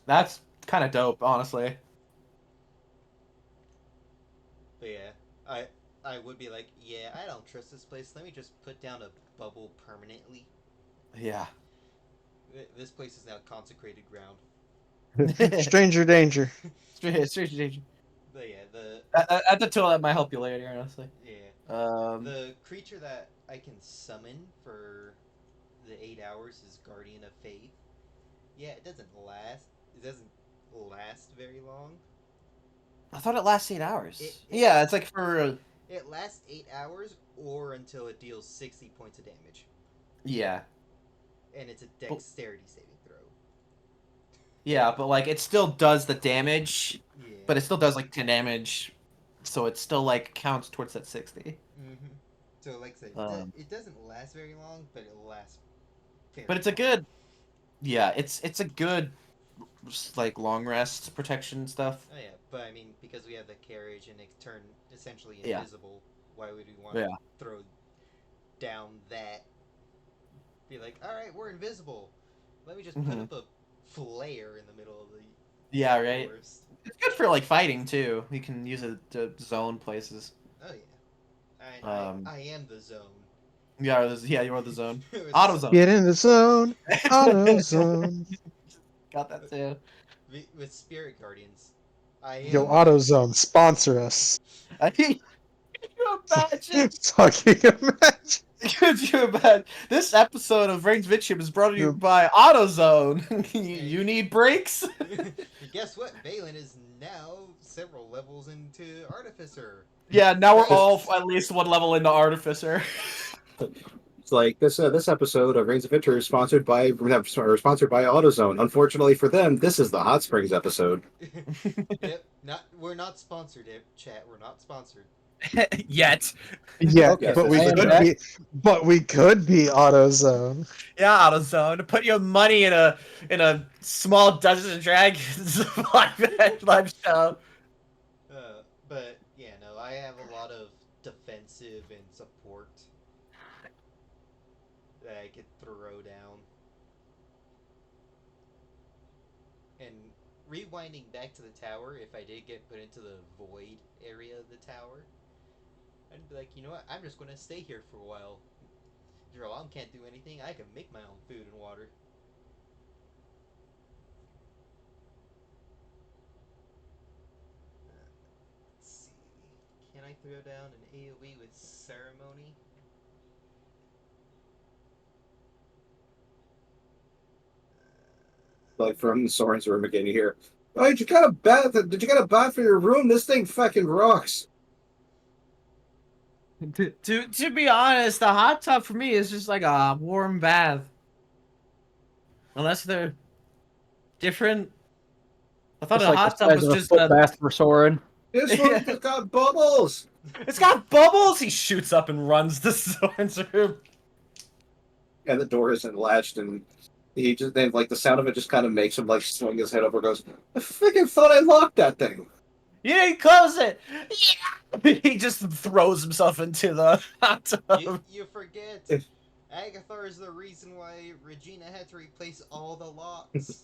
That's kind of dope, honestly. But yeah, I would be like, yeah, I don't trust this place. Let me just put down a bubble permanently. Yeah. This place is now consecrated ground. Stranger danger. Straight. But yeah, That's a tool that might help you later, honestly. yeah, the creature that I can summon for the 8 hours is Guardian of Faith. Yeah, it doesn't last. It doesn't last very long. I thought it lasts 8 hours. It Yeah, it's like for It lasts 8 hours or until it deals 60 points of damage, yeah. and it's a But dexterity saving throw. Yeah, but like it still does the damage, Yeah. but it still does like 10 damage, so it still like counts towards that 60. Mm-hmm. So, like I said, it doesn't last very long, but it'll last. But it's a good, yeah, it's a good like long rest protection stuff. Oh yeah, but I mean, because we have the carriage and it turn essentially Yeah. invisible, why would we want Yeah. to throw down that? Be like, all right, we're invisible. Let me just put up a flare in the middle of the Yeah, right. forest. It's good for like fighting too. You can use it to zone places. Oh yeah, I am the zone. Yeah, you are the zone. It was- Auto zone. Get in the zone. Auto zone. Got that too. with spirit guardians. I am. Yo, AutoZone, sponsor us. Can you imagine? Fucking imagine. Could you imagine? This episode of Rings Vitchum is brought to you by AutoZone. You need brakes? Guess what? Vaelyn is now several levels into Artificer. Yeah, now we're all at least one level into Artificer. It's like this episode of Reigns of Victory is sponsored by AutoZone. Unfortunately for them, this is the Hot Springs episode. Yep, we're not sponsored, chat. We're not sponsored. Yet. Yeah, Okay, but we so- could be. But we could be AutoZone. Yeah, AutoZone. Put your money in a small Dungeons and Dragons live show. But yeah, no, I have a lot of defensive and support that I could throw down. And rewinding back to the tower, if I did get put into the void area of the tower, I'd be like, you know what? I'm just gonna stay here for a while. Your mom can't do anything. I can make my own food and water. Let's see. Can I throw down an AoE with ceremony? Like from Soren's room again, you hear, "Oh, did you get a bath? Did you get a bath for your room? This thing fucking rocks." To be honest, the hot tub for me is just like a warm bath. Unless they're different. I thought It's a like hot the tub size was of a just foot bath for Soren. This one's got bubbles. It's got bubbles. He shoots up and runs to Soren's room. And the door isn't latched, and he just then like the sound of it just kind of makes him like swing his head over. And goes, "I freaking thought I locked that thing." You didn't close it. Yeah. He just throws himself into the hot tub. You forget. Agathar is the reason why Regina had to replace all the locks.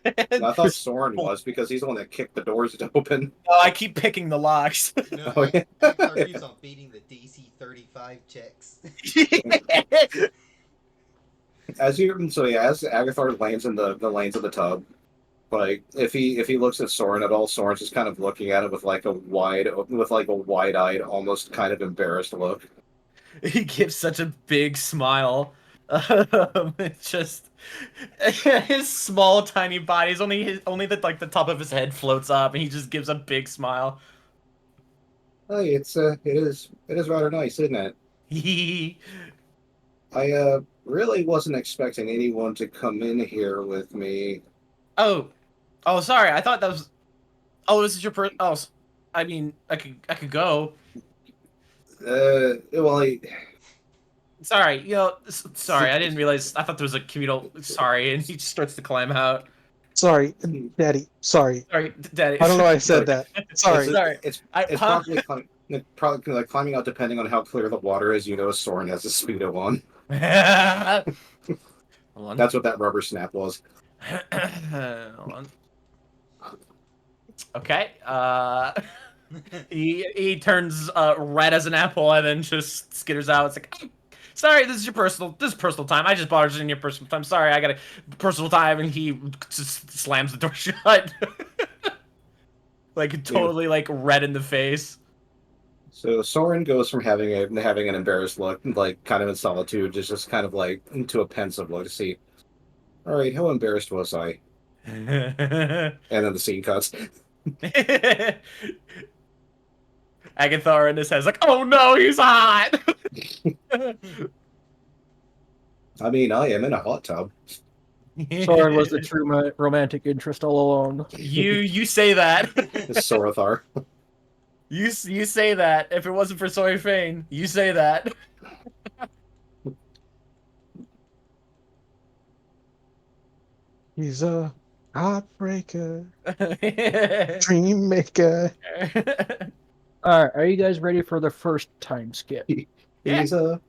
And I thought Soren was because he's the one that kicked the doors open. Oh, I keep picking the locks. No, Oh, yeah. Agathar keeps on beating the DC 35 checks. As Agathar lands in the lanes of the tub, like if he looks at Soren at all, Soren's just kind of looking at it with like a wide-eyed, almost kind of embarrassed look. He gives such a big smile. It's just his small, tiny body is only the top of his head floats up, and he just gives a big smile. Hey, it is rather nice, isn't it? He I really wasn't expecting anyone to come in here with me. oh sorry, I thought that was this is your I mean I could go. Well, Sorry, sorry, I didn't realize. I thought there was a communal. Sorry, and he just starts to climb out. Sorry, Daddy. Sorry. Sorry, Daddy. I don't know why I said that. Sorry. Sorry. It's Huh? probably like climbing out depending on how clear the water is. You know, Soren has a speedo on. Hold on. That's what that rubber snap was. Hold on. Okay. He turns red as an apple and then just skitters out. It's like, "Oh, sorry, this is personal time. I just barged in your personal time. Sorry, I got a personal time," and he just slams the door shut. Like totally like red in the face. So Soren goes from having an embarrassed look, like kind of in solitude, just kind of like into a pensive look to see. All right, how embarrassed was I? And then the scene cuts. Agathar in his head's like, "Oh no, he's hot." I mean, I am in a hot tub. Soren was the true romantic interest all along. You say that. It's Sorathar. You say that. If it wasn't for Sawyer Fane, you say that. He's a heartbreaker, dream maker. All right, are you guys ready for the first time skip? He's a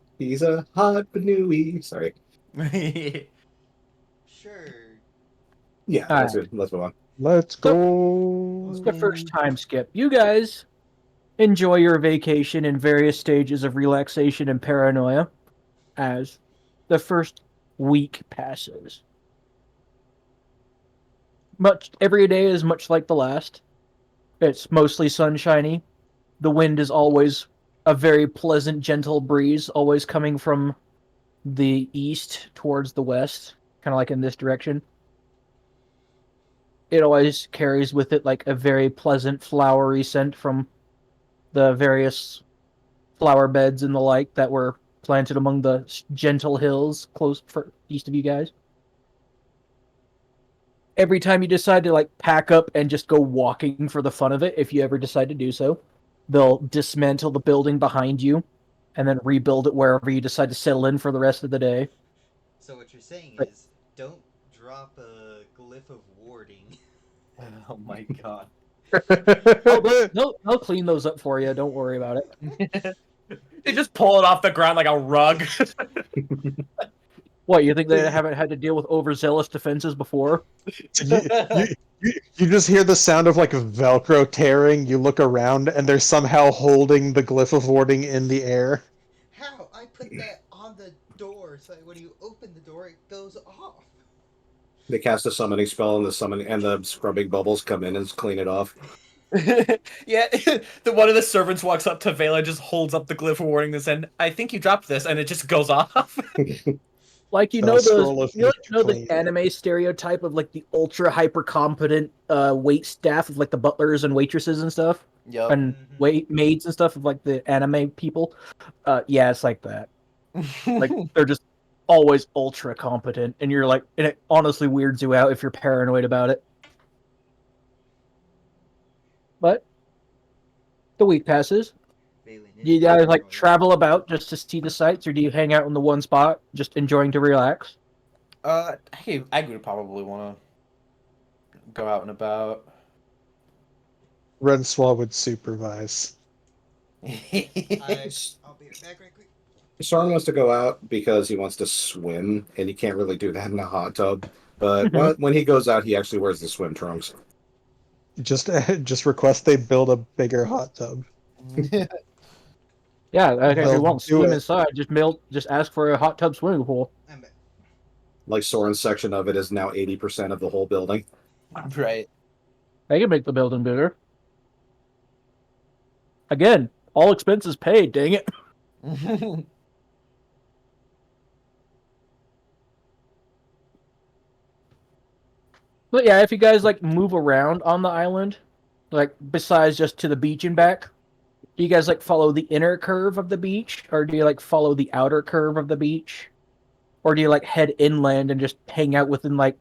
hot banooey. Sorry. Sure. Yeah, that's it. Let's move on. Let's go. It's the first time skip. You guys enjoy your vacation in various stages of relaxation and paranoia as the first week passes. Every day is much like the last. It's mostly sunshiny. The wind is always a very pleasant, gentle breeze, always coming from the east towards the west, kind of like in this direction. It always carries with it like a very pleasant flowery scent from the various flower beds and the like that were planted among the gentle hills close east of you guys. Every time you decide to like pack up and just go walking for the fun of it, if you ever decide to do so, they'll dismantle the building behind you and then rebuild it wherever you decide to settle in for the rest of the day. So what you're saying Right. is, don't drop a glyph of warding. Oh my god. They'll clean those up for you. Don't worry about it. They just pull it off the ground like a rug. What, you think they haven't had to deal with overzealous defenses before? You just hear the sound of like Velcro tearing. You look around, and they're somehow holding the glyph of warding in the air. How? I put that on the door, so when you open the door, it goes off. They cast a summoning spell, and the scrubbing bubbles come in and clean it off. Yeah, one of the servants walks up to Vaelyn, just holds up the glyph warning this, and I think you dropped this, and it just goes off. Like you A know scroll of the clean. anime stereotype of like the ultra hyper competent wait staff of like the butlers and waitresses and stuff, Yep. and wait maids and stuff of like the anime people. Yeah, it's like that. Like they're just always ultra competent, and you're like, and it honestly weirds you out if you're paranoid about it. But the week passes. Do you guys like travel about just to see the sights, or do you hang out in the one spot, just enjoying to relax? Hey, I would probably want to go out and about. Rencois would supervise. I'll be back right quick. Soren wants to go out because he wants to swim, and he can't really do that in a hot tub. But when he goes out, he actually wears the swim trunks. Just request they build a bigger hot tub. Yeah, okay, if you They'll want to do swim it. inside, just ask for a hot tub swimming pool. I'm back. Like Soren's section of it is now 80% of the whole building. Right. They can make the building bigger. Again, all expenses paid, dang it. But yeah, if you guys like move around on the island, like besides just to the beach and back, do you guys like follow the inner curve of the beach, or do you like follow the outer curve of the beach? Or do you like head inland and just hang out within like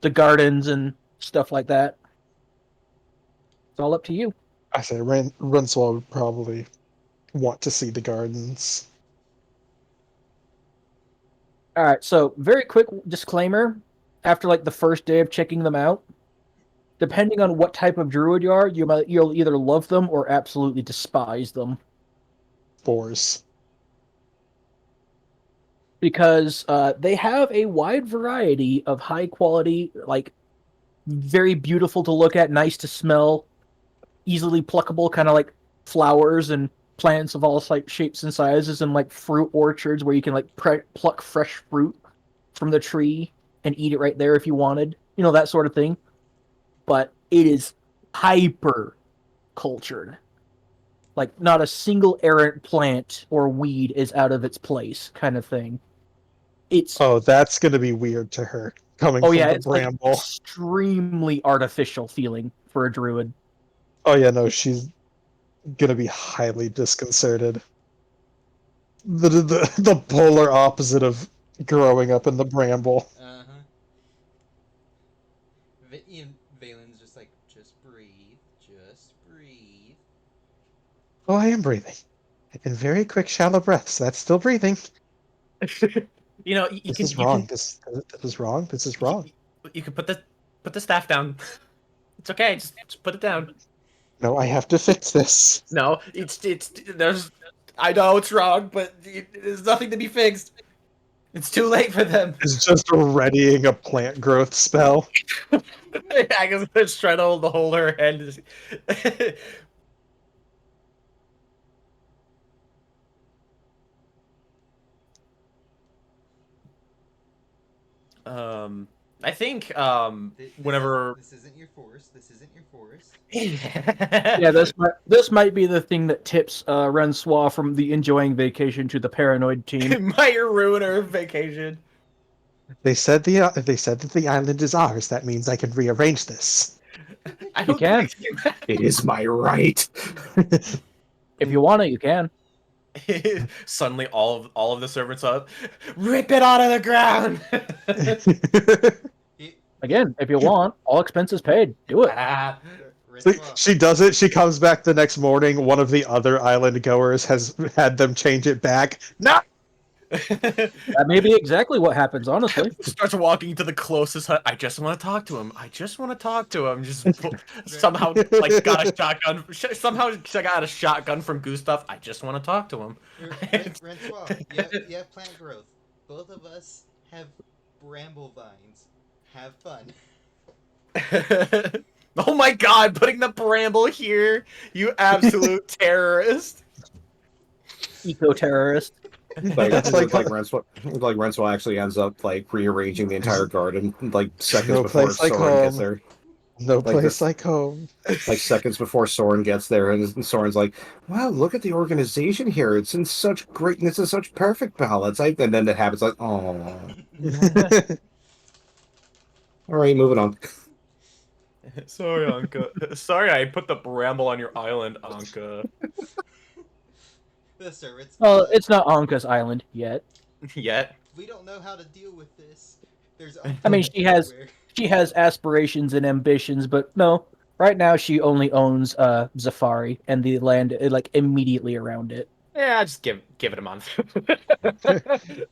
the gardens and stuff like that? It's all up to you. I say Rencois would probably want to see the gardens. All right, so very quick disclaimer. After like the first day of checking them out, depending on what type of druid you are, you'll either love them or absolutely despise them. Force. Because they have a wide variety of high quality, like very beautiful to look at, nice to smell, easily pluckable kind of like flowers and plants of all like shapes and sizes, and like fruit orchards where you can like pluck fresh fruit from the tree and eat it right there if you wanted, you know, that sort of thing. But it is hyper cultured. Like not a single errant plant or weed is out of its place, kind of thing. It's Oh, that's gonna be weird to her coming from the it's like bramble. extremely artificial feeling for a druid. Oh yeah, no, she's gonna be highly disconcerted. The polar opposite of growing up in the bramble. Uh-huh. Valen's just like, just breathe, just breathe. Oh, I am breathing. I've been very quick, shallow breaths. That's still breathing. You know, This is wrong. This is wrong. This is wrong. You can put the staff down. It's okay. Just put it down. No, I have to fix this. No, it's there's. I know it's wrong, but there's nothing to be fixed. It's too late for them. It's just readying a plant growth spell. Agatha's trying to hold her hand. I think whenever This isn't your forest. This isn't your forest. Yeah, this might be the thing that tips Rencois from the enjoying vacation to the paranoid team. It might ruin her vacation. They said that the island is ours. That means I can rearrange this. I You don't can. think It is my right. If you want it, you can. Suddenly all of the servants up. Rip it out of the ground. Again, if you want, all expenses paid. Do it. Ah. She does it. She comes back the next morning. One of the other island goers has had them change it back. No. That may be exactly what happens, honestly. Starts walking to the closest hut. I just want to talk to him. I just want to talk to him. Just somehow like got a shotgun. Somehow she got a shotgun from Gustav. I just want to talk to him. Rencois, you have plant growth. Both of us have bramble vines. Have fun. Oh my god, putting the bramble here, you absolute terrorist. Eco-terrorist. Like That's Rencois actually ends up like rearranging the entire garden like seconds No before place like Soren gets home. there. No Like place this- like home. Like seconds before Soren gets there, and Soren's like, "Wow, look at the organization here. It's in such greatness and such perfect balance." And then it happens like, "Oh, all right, moving on." Sorry, Ankah. Sorry, I put the bramble on your island, Ankah. The servants. Well, it's not Ankah's island yet. Yet. We don't know how to deal with this. There's. I mean, everywhere. she has aspirations and ambitions, but no. Right now, she only owns Zafari and the land like immediately around it. Yeah, just give it a month.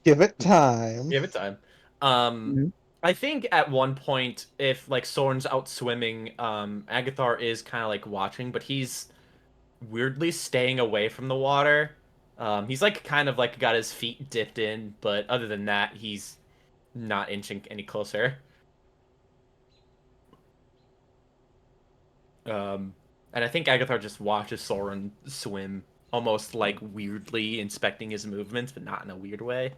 Give it time. Give it time. Mhm. I think at one point, if like Soren's out swimming, Agathar is kind of like watching, but he's weirdly staying away from the water. He's like kind of like got his feet dipped in, but other than that, he's not inching any closer. And I think Agathar just watches Soren swim, almost like weirdly inspecting his movements, but not in a weird way.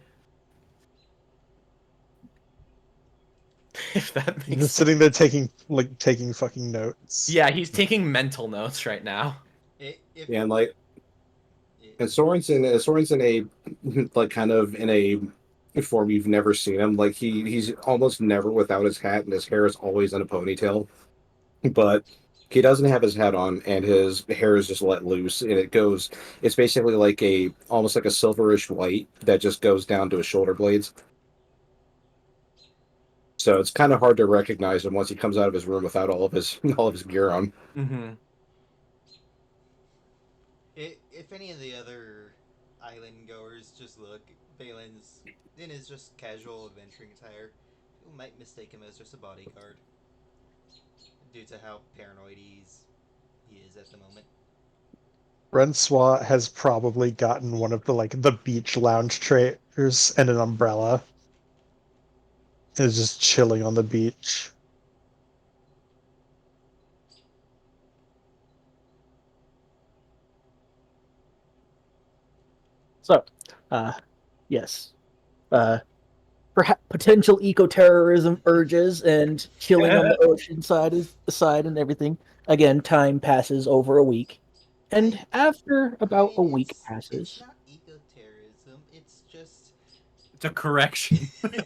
If that makes Just sense. sitting there taking fucking notes. Yeah, he's taking mental notes right now. Yeah, and like, and Soren's in a like kind of in a form you've never seen him. Like he's almost never without his hat, and his hair is always in a ponytail. But he doesn't have his hat on, and his hair is just let loose, and it's basically like almost like a silverish white that just goes down to his shoulder blades. So it's kind of hard to recognize him once he comes out of his room without all of his gear on. Mm-hmm. If any of the other island goers just look, Valen's in his just casual adventuring attire. People might mistake him as just a bodyguard due to how paranoid he is at the moment. Rencois has probably gotten one of the beach lounge chairs and an umbrella. Is just chilling on the beach. So, yes, perhaps potential eco-terrorism urges and chilling on the ocean side and everything. Again, time passes over a week, and after about a week It's passes, not eco-terrorism. It's just. It's a correction. Yes.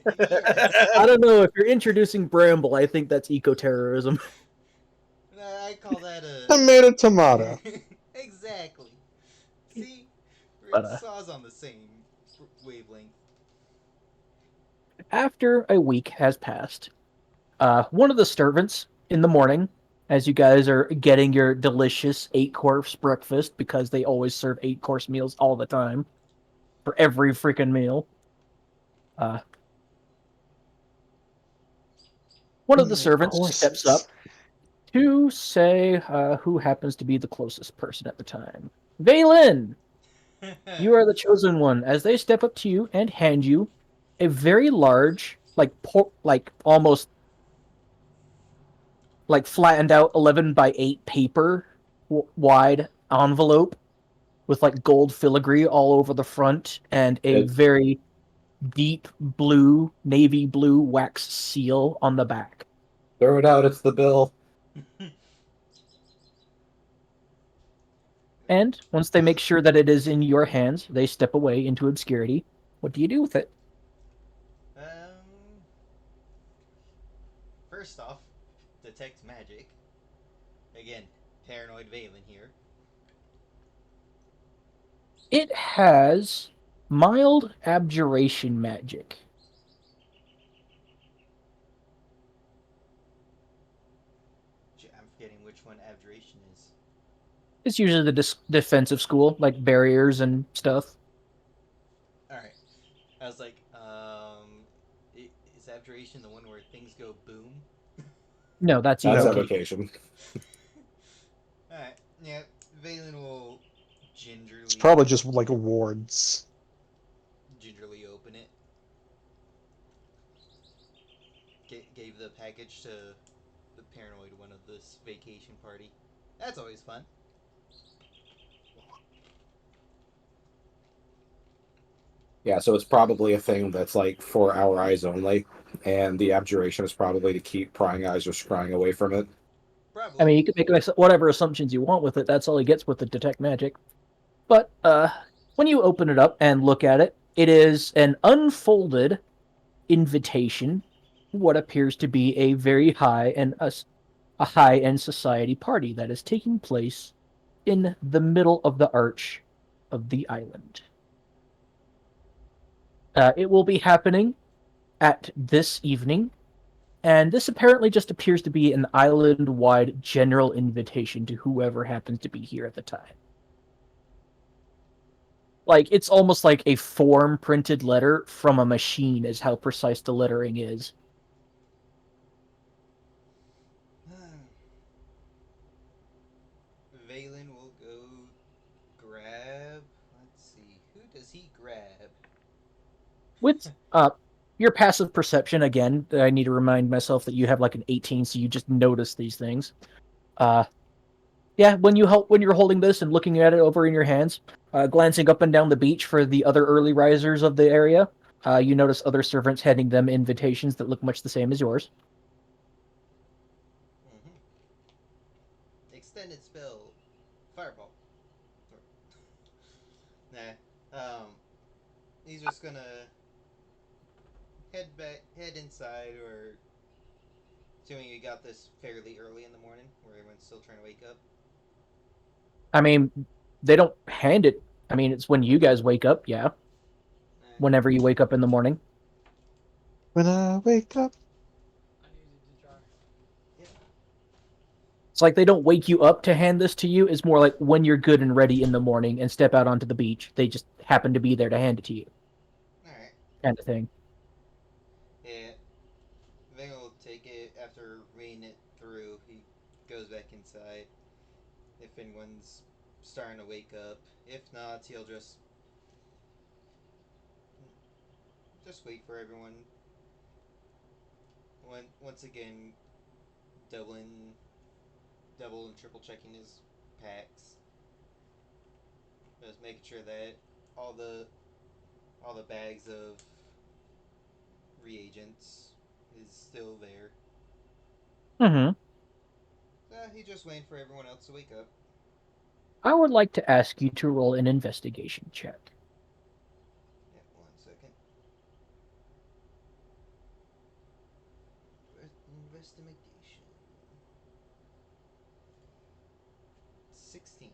I don't know if you're introducing Bramble. I think that's eco-terrorism. I call that a. Tomato, tomato. Exactly. See, But, Saw's on the same wavelength. After a week has passed, One of the servants in the morning, as you guys are getting your delicious 8-course breakfast, because they always serve 8-course meals all the time for every freaking meal. One of the servants steps up to say who happens to be the closest person at the time. Vaelyn, you are the chosen one. As they step up to you and hand you a very large, like almost like flattened out 11 by 8 paper wide envelope with like gold filigree all over the front and a very deep blue, navy blue wax seal on the back. Throw it out, it's the bill. And once they make sure that it is in your hands, they step away into obscurity. What do you do with it? First off, detect magic. Again, paranoid Vaelyn here. It has mild abjuration magic. I'm forgetting which one abjuration is. It's usually the defensive school, like barriers and stuff. Alright. I was like, is abjuration the one where things go boom? No, that's evocation. Alright, yeah, Vaelyn will gingerly... It's probably just like wards. Gingerly open it. Gave the package to the paranoid one of this vacation party. That's always fun. Yeah, so it's probably a thing that's like for our eyes only, and the abjuration is probably to keep prying eyes or scrying away from it. Probably. I mean, you can make whatever assumptions you want with it. That's all he gets with the detect magic. But when you open it up and look at it, it is an unfolded invitation to what appears to be a very high and a high-end society party that is taking place in the middle of the arch of the island. It will be happening at this evening, and this apparently just appears to be an island-wide general invitation to whoever happens to be here at the time. Like, it's almost like a form-printed letter from a machine is how precise the lettering is. Vaelyn will go grab... Let's see, who does he grab? With your passive perception, again, I need to remind myself that you have like an 18, so you just notice these things. Yeah, when you're holding this and looking at it over in your hands, glancing up and down the beach for the other early risers of the area, you notice other servants handing them invitations that look much the same as yours. Extended spell, fireball. He's just gonna head inside, or assuming you got this fairly early in the morning, where everyone's still trying to wake up. I mean, they don't hand it. I mean, it's when you guys wake up, yeah. Whenever you wake up in the morning. When I wake up. It's like they don't wake you up to hand this to you. It's more like when you're good and ready in the morning and step out onto the beach, they just happen to be there to hand it to you. Alright. Kind of thing. Yeah. Ving will take it after reading it through. He goes back inside. If anyone's starting to wake up. If not, he'll just wait for everyone. Once again, double and triple checking his packs. Just making sure that all the bags of reagents is still there. Mm-hmm. He's just waiting for everyone else to wake up. I would like to ask you to roll an investigation check. Yeah, 1 second. Investigation. 16.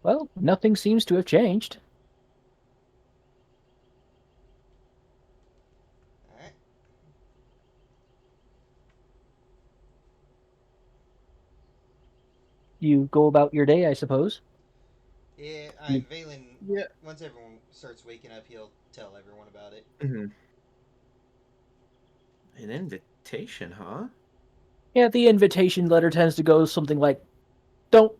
Well, nothing seems to have changed. Alright. you go about your day, I suppose. Yeah, You- Vaelyn. Yeah. Once everyone starts waking up, he'll tell everyone about it. Mm-hmm. An invitation, huh? Yeah, the invitation letter tends to go something like, don't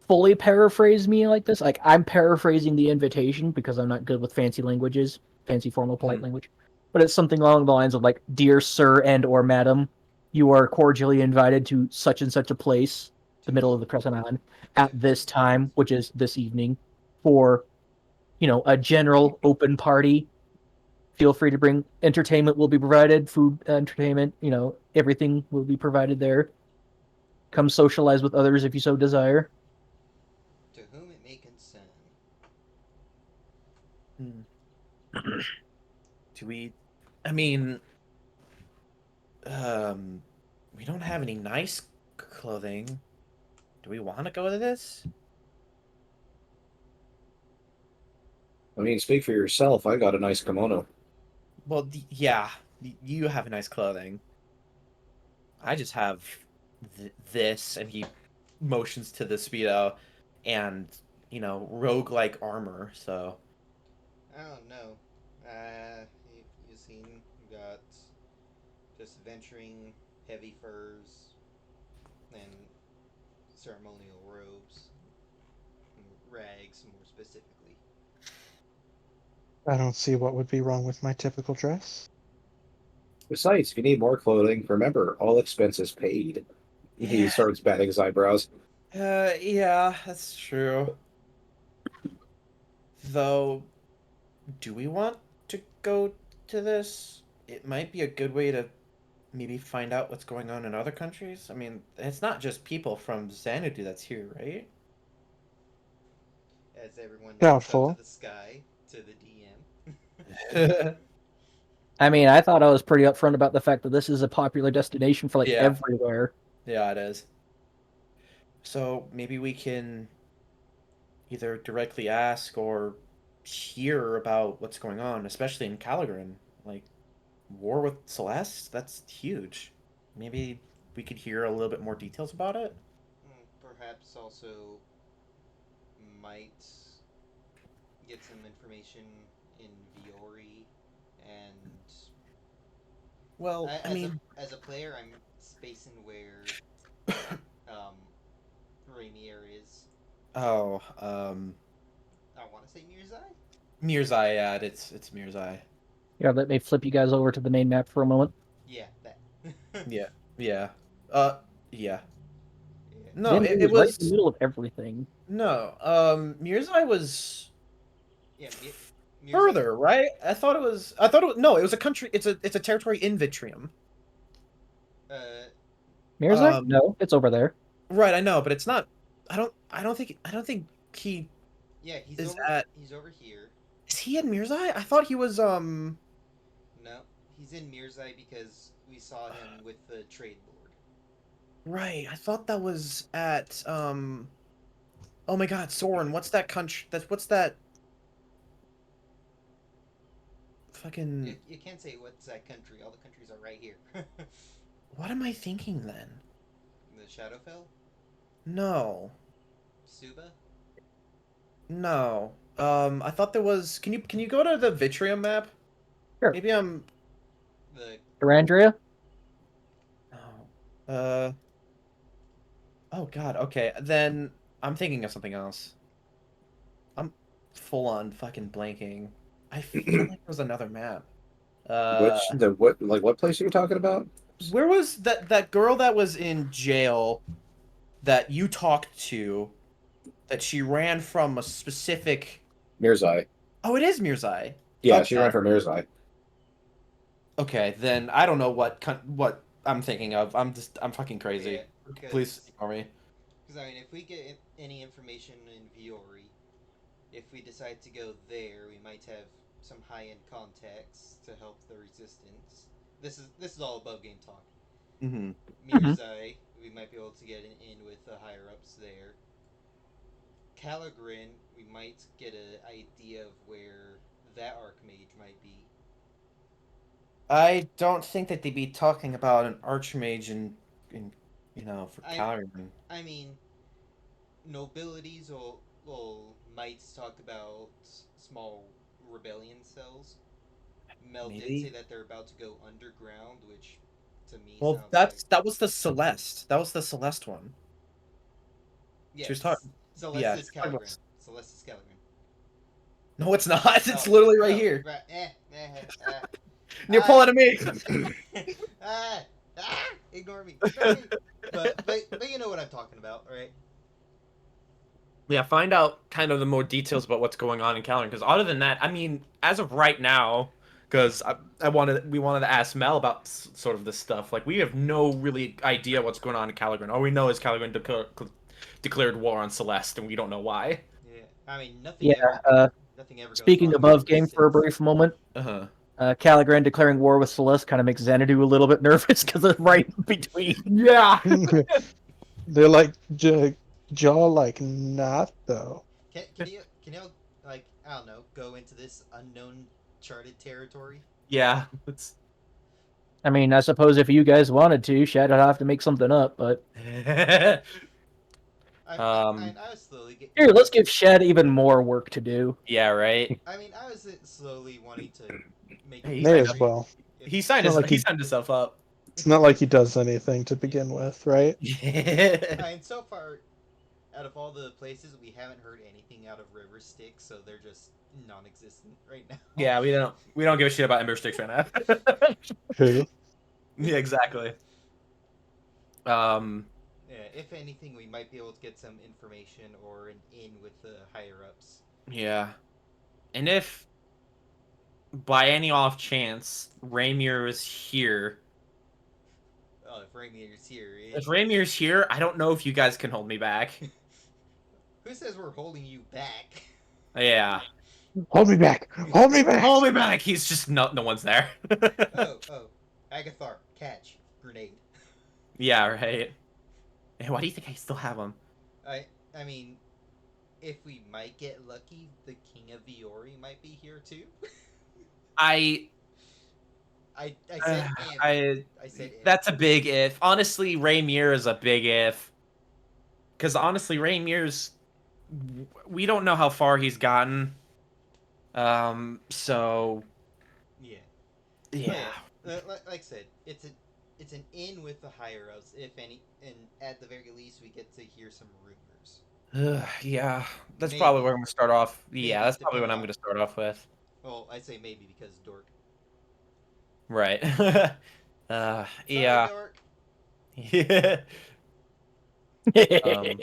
fully paraphrase me like this. Like, I'm paraphrasing the invitation because I'm not good with fancy languages, fancy formal polite language. But it's something along the lines of like, dear sir and or madam, you are cordially invited to such and such a place, the middle of the Crescent Island, at this time, which is this evening, for, a general open party. Feel free to bring entertainment will be provided, food, entertainment, everything will be provided there. Come socialize with others if you so desire. To whom it may concern. Do we? I mean, um, we don't have any nice clothing. Do we want to go to this? I mean, speak for yourself. I got a nice kimono. Well, yeah, you have nice clothing. I just have this, and he motions to the speedo, and rogue-like armor. So I don't know. You seen got just venturing heavy furs and ceremonial robes, and rags more specifically. I don't see what would be wrong with my typical dress. Besides, if you need more clothing, remember, all expenses paid. He starts batting his eyebrows. Yeah, that's true. Though, do we want to go to this? It might be a good way to maybe find out what's going on in other countries. I mean, it's not just people from Xanadu that's here, right? As everyone looks up to Doubtful. the sky, to the DM. I mean, I thought I was pretty upfront about the fact that this is a popular destination for like Yeah. everywhere. Yeah, it is. So maybe we can either directly ask or hear about what's going on, especially in ch-ldr-n. Like, war with Celeste? That's huge. Maybe we could hear a little bit more details about it? Perhaps also might get some information in Viore, and Well, I mean, as a player, I'm spacing where um, Rainier is. oh, I want to say Mirzai. Mirzai, yeah, it's Mirzai. Yeah, let me flip you guys over to the main map for a moment. Yeah, that. Yeah, yeah. Uh, yeah. Yeah. No, Xanadu it is right in the was middle of everything. no. Mirzai was Yeah, Mirzai. further, right? I thought it was no. It was a country. It's a territory in Vitrium. Uh, Mirzai? No, it's over there. Right. I know, but it's not. I don't think he yeah, he's is over. at. He's over here. Is he in Mirzai? I thought he was. No, he's in Mirzai because we saw him with the trade lord. Right. I thought that was at. Oh my God, Soren. What's that country? What's that? Fucking. You can't say what's that country. All the countries are right here. What am I thinking then? The Shadowfell, No. Suba. No. I thought there was. Can you go to the Vitrium map? Sure. Maybe I'm. The Durandria? Oh. Oh God. Okay. Then I'm thinking of something else. I'm full on fucking blanking. I feel like there was another map. What place are you talking about? Where was that girl that was in jail that you talked to? That she ran from a specific. Mirzai. Oh, it is Mirzai. Yeah, Okay. she ran from Mirzai. Okay, then I don't know what I'm thinking of. I'm fucking crazy. Yeah, Please ignore me. because I mean, if we get any information in Viore, if we decide to go there, we might have some high-end contacts to help the resistance. This is all above game talk. Mm-hmm. Mirzai, we might be able to get in with the higher ups there. ch-ldr-n, we might get an idea of where that archmage might be. I don't think that they'd be talking about an archmage in for I ch-ldr-n. I mean, nobilities might talk about small rebellion cells. Mel did say Maybe. that they're about to go underground, which to me Well, sounds like that was the Celeste. That was the Celeste one. She was yes. talking. Yeah, she Celestis was talking Calgren. about. Celestis Calgren. No, it's not. It's Oh, literally right oh, here. right. You're pulling at me. Ah, ignore me. Ignore me. But you know what I'm talking about, right? Yeah, find out kind of the more details about what's going on in Caliban. Because other than that, I mean, as of right now, because we wanted to ask Mel about sort of this stuff. Like, we have no really idea what's going on in Caliban. All we know is Caliban declared war on Celeste, and we don't know why. Yeah. I mean, Yeah. nothing ever goes Speaking wrong in above Ever game for a since. brief moment, Uh-huh. Caliban declaring war with Celeste kind of makes Xanadu a little bit nervous because it's right in between. Yeah. They're like jaw like not though. Can you like I don't know go into this unknown charted territory? Yeah. It's. I mean, I suppose if you guys wanted to, Shad would have to make something up, but I was slowly get. here, let's give Shad even more work to do. Yeah. Right. I mean, I was slowly wanting to make Hey, a he May signed as up. theory. well. He signed It's not like he he signed himself up. it's not like he does anything to begin with, right? Yeah. I mean, so far, out of all the places, we haven't heard anything out of River Styx, so they're just non-existent right now. Yeah, we don't give a shit about Ember Sticks right now. Who? Yeah, exactly. Yeah, if anything, we might be able to get some information or an in with the higher ups. Yeah. And if by any off chance Raymir is here, Oh, if Ramir's here, if Raymir's here, I don't know if you guys can hold me back. who says we're holding you back? Yeah. Hold me back! Hold me back! Hold me back. He's just no one's there. oh, Agathar, catch, grenade. Yeah, right. Hey, why do you think I still have him? I mean, if we might get lucky, the King of Viori might be here too. I I said if. I said if. That's a big if. Honestly, Raymir is a big if. Because honestly, Raymir's we don't know how far he's gotten. So Yeah. yeah. Like I said, it's an in with the higher ups, if any, and at the very least, we get to hear some rumors. Yeah, that's Maybe. probably where I'm gonna start off. Maybe, Yeah, that's probably what depending I'm on- gonna start off with. Well, I say maybe because Dork. Right. Sorry, Yeah. Dork. Yeah. Um,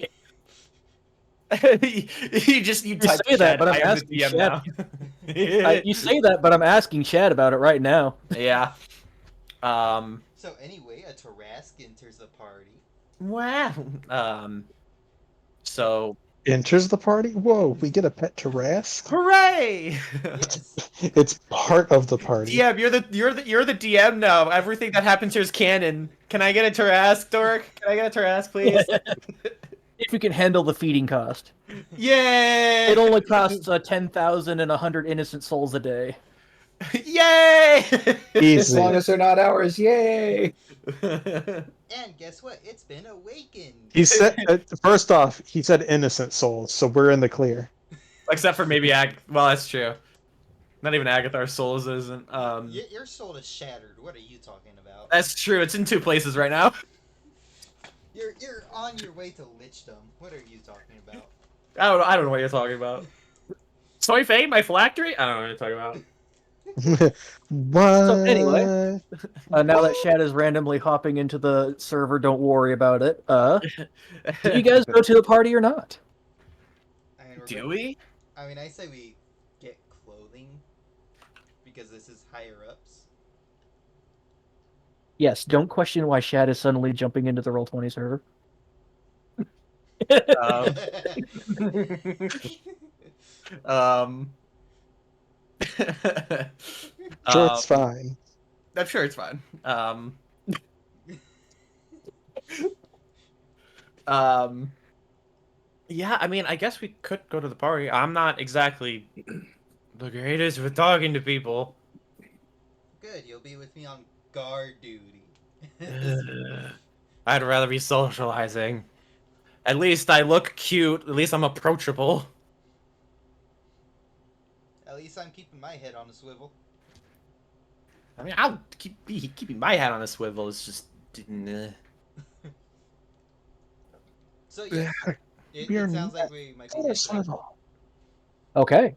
you type say that, Shad, but I'm I am asking the DM Shad. now. You say that, but I'm asking Shad about it right now. Yeah. So anyway, a Tarask enters the party. Wow. So Enters the party? Whoa, we get a pet Tarask? hooray! Yes. It's part of the party. DM, you're the DM now. Everything that happens here is canon. Can I get a Tarask, Dork? Can I get a Tarask, please? If you can handle the feeding cost. Yay! It only costs 10,000 and 100 innocent souls a day. Yay! Easy. As long as they're not ours, yay! And guess what? It's been awakened. He said first off, he said innocent souls, so we're in the clear. Except for maybe well, that's true. Not even Agathar's souls isn't. Your soul is shattered. What are you talking about? That's true. It's in 2 places right now. You're on your way to Lichdom. What are you talking about? I don't know what you're talking about. Soy Fade, my phylactery? I don't know what you're talking about. What? So anyway, now that Shad is randomly hopping into the server, don't worry about it. Do you guys go to the party or not? I mean, Do we? I mean, I say we get clothing because this is higher ups. Yes, don't question why Shad is suddenly jumping into the Roll20 server. Sure, it's fine. I'm sure it's fine. Yeah, I mean, I guess we could go to the party. I'm not exactly the greatest with talking to people. Good, you'll be with me on guard duty. I'd rather be socializing. At least I look cute. At least I'm approachable. At least I'm keeping my head on a swivel. I mean, I'll be keeping my hat on a swivel. It's just. So yes, You're it sounds like we might be heading out. Okay.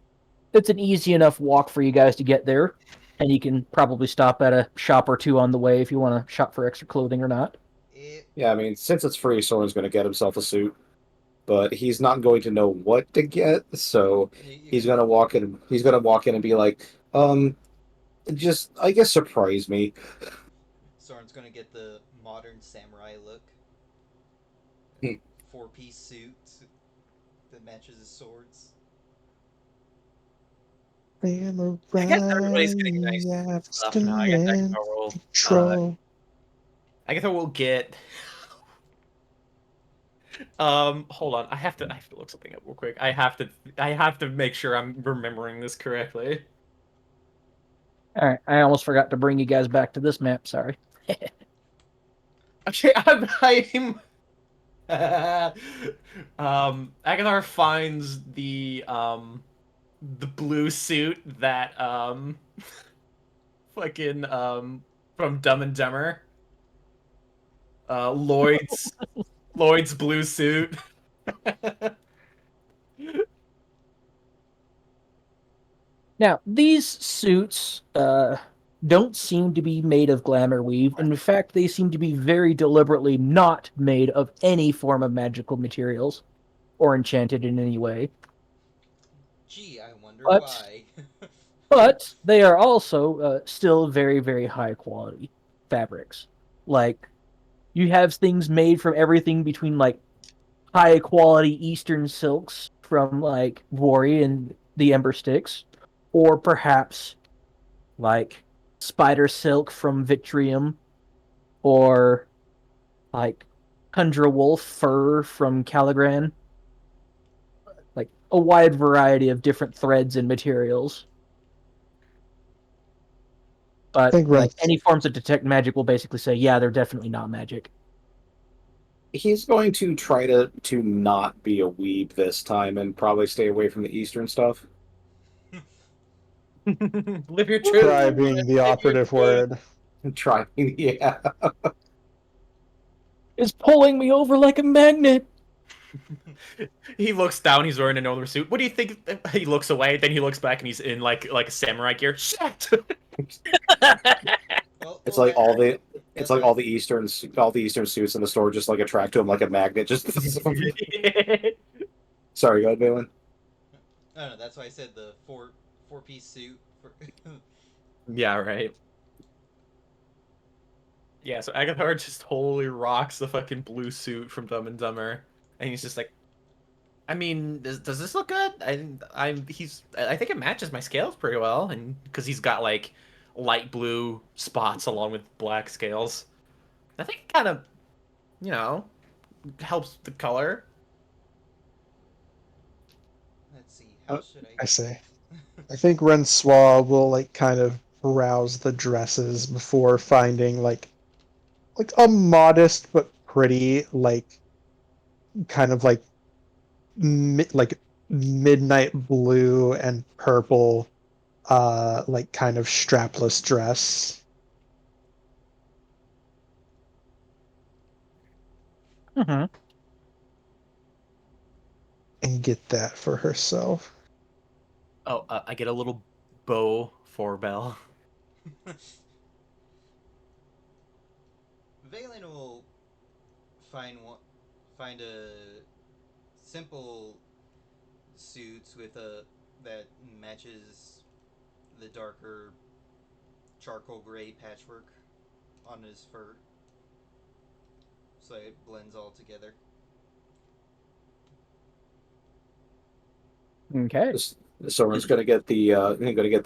It's an easy enough walk for you guys to get there, and you can probably stop at a shop or two on the way if you want to shop for extra clothing or not. Yeah, I mean, since it's free, Soren's going to get himself a suit, but he's not going to know what to get, so he's going to walk in. He's going to walk in and be like, just I guess surprise me. Soren's gonna get the modern samurai look. 4-piece suit that matches his swords. I guess everybody's getting nice stuff now. I guess Agathar will get. Hold on. I have to look something up real quick. I have to make sure I'm remembering this correctly. All right, I almost forgot to bring you guys back to this map. Sorry. Okay, I'm Agathar finds the blue suit that fucking from Dumb and Dumber. Lloyd's blue suit. Now, these suits don't seem to be made of glamour weave. In fact, they seem to be very deliberately not made of any form of magical materials or enchanted in any way. Gee, I wonder But- why. But they are also still very, very high quality fabrics. Like, you have things made from everything between, like, high quality Eastern silks from, like, Wari and the Ember Sticks, or perhaps, like, spider silk from Vitrium, or, like, Tundra Wolf fur from Caligrand. Like, a wide variety of different threads and materials. But think like any forms that detect magic will basically say, yeah, they're definitely not magic. He's going to try to not be a weeb this time and probably stay away from the Eastern stuff. Live your truth. Try being the operative word. Try, yeah. It's pulling me over like a magnet. He looks down. He's wearing another suit. What do you think? He looks away. Then he looks back, and he's in like a samurai gear. Shit. It's like all the Eastern suits in the store just like attract to him like a magnet. Just sorry, go ahead, Vaelyn. No, that's why I said the four-piece suit. Yeah, right. Yeah, so Agathar just totally rocks the fucking blue suit from Dumb and Dumber, and he's just like, I mean, does this look good? I think it matches my scales pretty well, and because he's got like light blue spots along with black scales, I think it kind of, helps the color. Let's see. How should I say. I think Rencois will like kind of browse the dresses before finding like a modest but pretty like kind of like midnight blue and purple like kind of strapless dress. Mm-hmm. And get that for herself. Oh, I get a little bow for Belle. Vaelyn will find a simple suit with that matches the darker charcoal gray patchwork on his fur, so it blends all together. Okay. Soren's gonna get the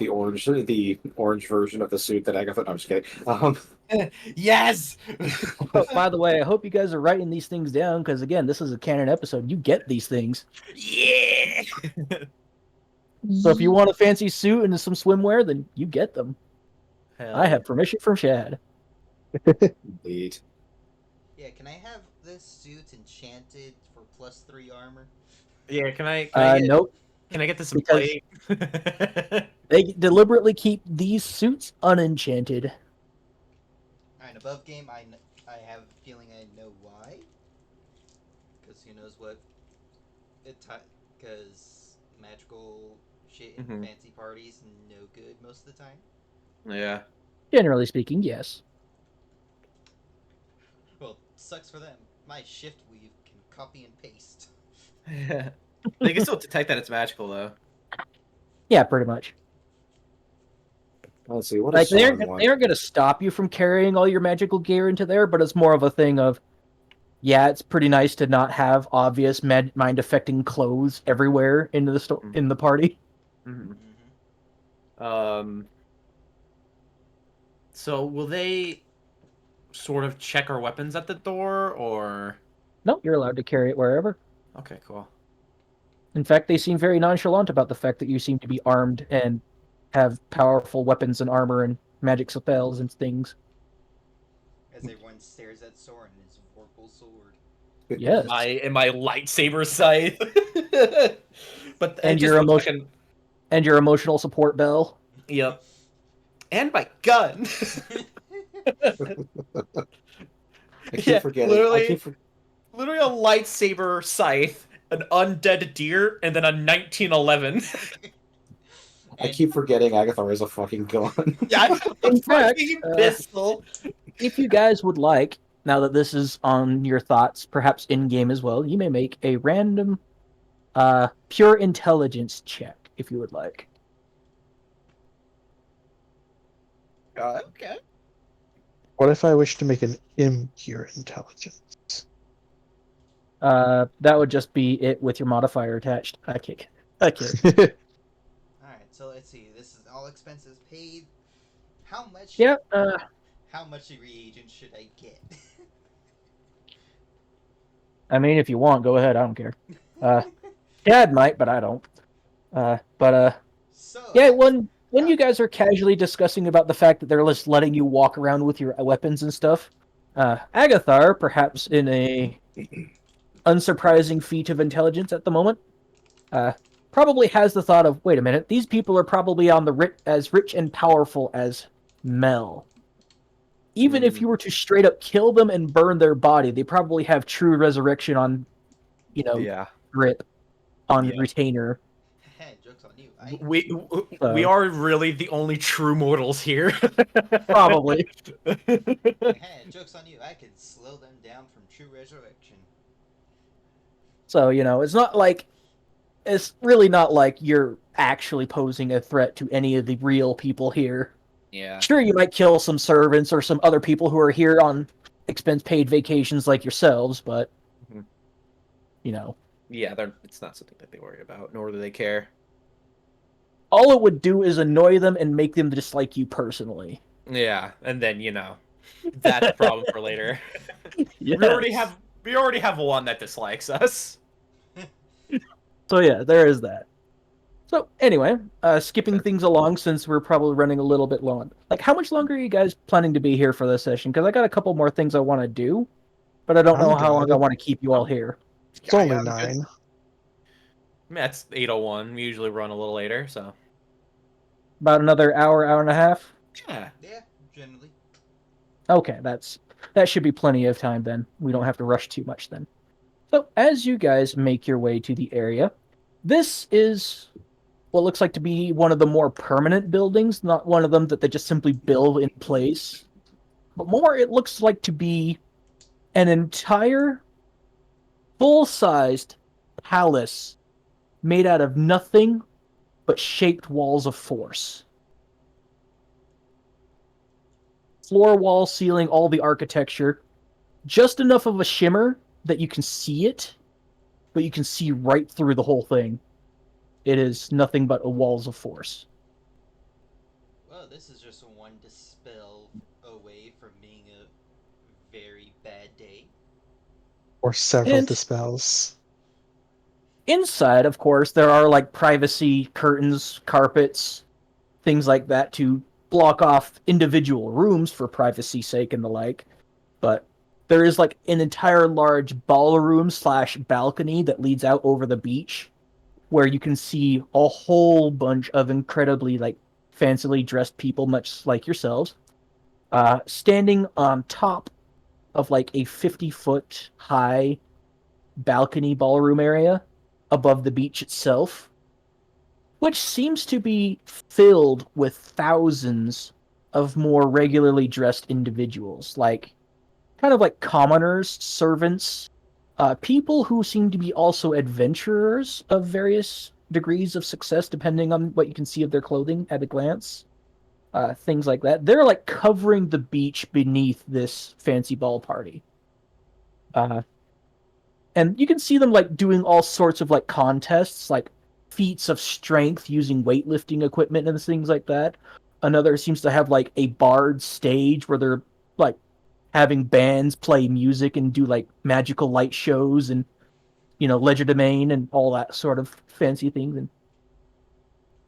orange version of the suit that Agathar. No, I'm just kidding. Yes. Oh, by the way, I hope you guys are writing these things down because again, this is a canon episode. You get these things. Yeah. So if you want a fancy suit and some swimwear, then you get them. Hell I have permission from Shad. Indeed. Yeah, can I have this suit enchanted for +3 armor? Yeah, can Nope, I get this in because play? they deliberately keep these suits unenchanted. Alright, above game, I have a feeling I know why. Because who knows what because magical shit in Mhm. fancy parties no good most of the time. Yeah. Generally speaking, yes. Well, sucks for them. My shift weave can copy and paste. They can still detect that it's magical though. Yeah, pretty much. Let's see. What Like does they Soren aren't want? they aren't going to stop you from carrying all your magical gear into there, but it's more of a thing of, yeah, it's pretty nice to not have obvious mind affecting clothes everywhere into the in the party. Mm-hmm. Mm-hmm. So will they sort of check our weapons at the door, or? No, you're allowed to carry it wherever. Okay, cool. In fact, they seem very nonchalant about the fact that you seem to be armed and have powerful weapons and armor and magic spells and things. As everyone stares at Soren and his vorpal sword. Yes. My lightsaber scythe. But it And just your looks like emotion and your emotional support bell. Yep. And my gun. I keep Yeah, forgetting. literally a lightsaber scythe, an undead deer, and then a 1911. I keep forgetting Agathar is a fucking gun. Yeah, In a fact, fucking pistol. if you guys would like, now that this is on your thoughts, perhaps in game as well, you may make a random pure intelligence check if you would like. Okay. What if I wish to make an impure intelligence? That would just be it with your modifier attached. I kid. Alright, so let's see. This is all expenses paid. How much? Yeah. How much reagent should I get? I mean, if you want, go ahead. I don't care. Dad might, but I don't. So Yeah, when you guys are casually discussing about the fact that they're just letting you walk around with your weapons and stuff, Agathar, perhaps in a unsurprising feat of intelligence at the moment, probably has the thought of, wait a minute, these people are probably on the as rich and powerful as Mel. Even if you were to straight up kill them and burn their body, they probably have true resurrection on, Yeah. grip on Yeah. retainer. Joke's on you. We are really the only true mortals here. Probably. Joke's on you. I could slow them down from true resurrection. So, it's not like it's really not like you're actually posing a threat to any of the real people here. Yeah. Sure, you might kill some servants or some other people who are here on expense-paid vacations like yourselves, but, Mhm. Yeah, it's not something that they worry about, nor do they care. All it would do is annoy them and make them dislike you personally. Yeah, and then that's a problem for later. Yes. We already have one that dislikes us. So yeah, there is that. So anyway, skipping things along since we're probably running a little bit long. Like, how much longer are you guys planning to be here for this session? Because I got a couple more things I want to do, but I don't know how long I want to keep you all here. It's only I'm good. 9. I mean, that's 8:01. We usually run a little later, so. About another hour, hour and a half. Yeah. Yeah, generally. Okay, that should be plenty of time then. We don't have to rush too much then. So, as you guys make your way to the area, this is what looks like to be one of the more permanent buildings, not one of them that they just simply build in place. But more, it looks like to be an entire full-sized palace made out of nothing but shaped walls of force. Floor, wall, ceiling, all the architecture. Just enough of a shimmer that you can see it, but you can see right through the whole thing. It is nothing but a walls of force. Well, this is just one dispel away from being a very bad day. Or several And dispels. inside, of course, there are like privacy curtains, carpets, things like that to block off individual rooms for privacy's sake and the like. But there is like an entire large ballroom / balcony that leads out over the beach, where you can see a whole bunch of incredibly like fancily dressed people, much like yourselves, standing on top of like a 50-foot high balcony ballroom area above the beach itself, which seems to be filled with thousands of more regularly dressed individuals, like kind of like commoners, servants, people who seem to be also adventurers of various degrees of success, depending on what you can see of their clothing at a glance. Things like that. They're like covering the beach beneath this fancy ball party. And you can see them like doing all sorts of like contests, like feats of strength using weightlifting equipment and things like that. Another seems to have like a bard stage where they're like having bands play music and do like magical light shows and legerdemain and all that sort of fancy things. And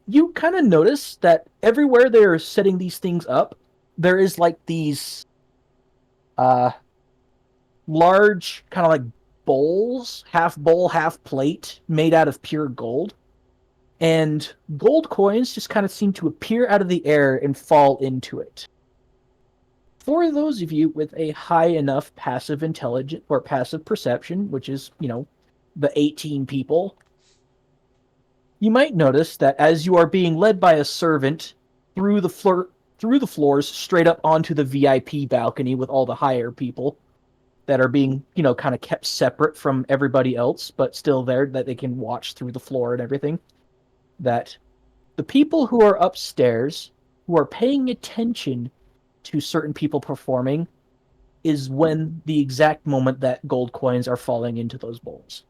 you kind of notice that everywhere they're setting these things up, there is like these large kind of like bowls, half bowl, half plate, made out of pure gold. And gold coins just kind of seem to appear out of the air and fall into it. For those of you with a high enough passive intelligence or passive perception, which is, the 18 people, you might notice that as you are being led by a servant through the floors straight up onto the VIP balcony with all the higher people that are being, kind of kept separate from everybody else, but still there that they can watch through the floor and everything, that the people who are upstairs, who are paying attention to certain people performing, is when the exact moment that gold coins are falling into those bowls.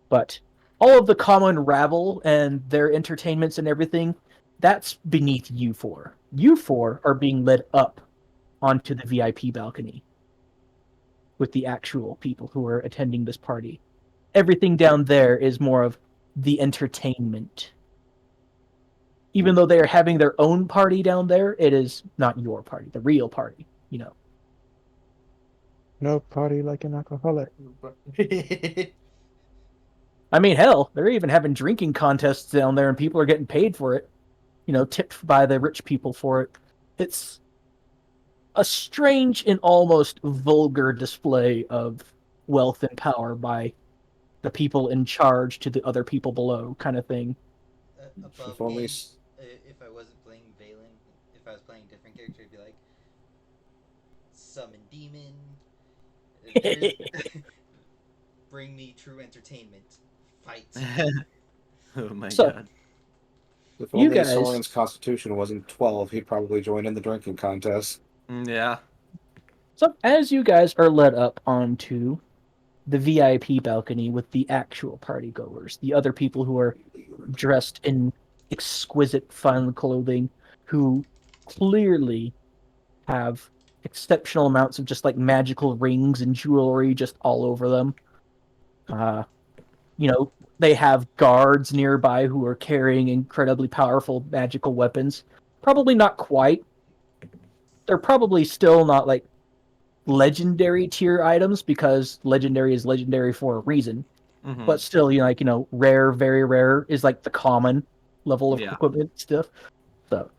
But all of the common rabble and their entertainments and everything, that's beneath you four. You four are being led up onto the VIP balcony with the actual people who are attending this party. Everything down there is more of the entertainment. Even though they are having their own party down there, it is not your party, the real party, No party like an alcoholic. I mean, hell, they're even having drinking contests down there and people are getting paid for it. Tipped by the rich people for it. It's a strange and almost vulgar display of wealth and power by the people in charge to the other people below, kind of thing. Above If only me, s- if I wasn't playing Vaelyn, if I was playing a different character, it'd be like summon demon. Bring me true entertainment. Fight. Oh my So- god. If You only guys- Soren's constitution wasn't 12, he'd probably join in the drinking contest. Yeah. So as you guys are led up onto the VIP balcony with the actual party goers, the other people who are dressed in exquisite fine clothing, who clearly have exceptional amounts of just like magical rings and jewelry just all over them. They have guards nearby who are carrying incredibly powerful magical weapons. Probably not quite. They're probably still not like legendary tier items because legendary is legendary for a reason. Mhm. But still, rare, very rare is like the common level of Yeah. equipment stuff. So,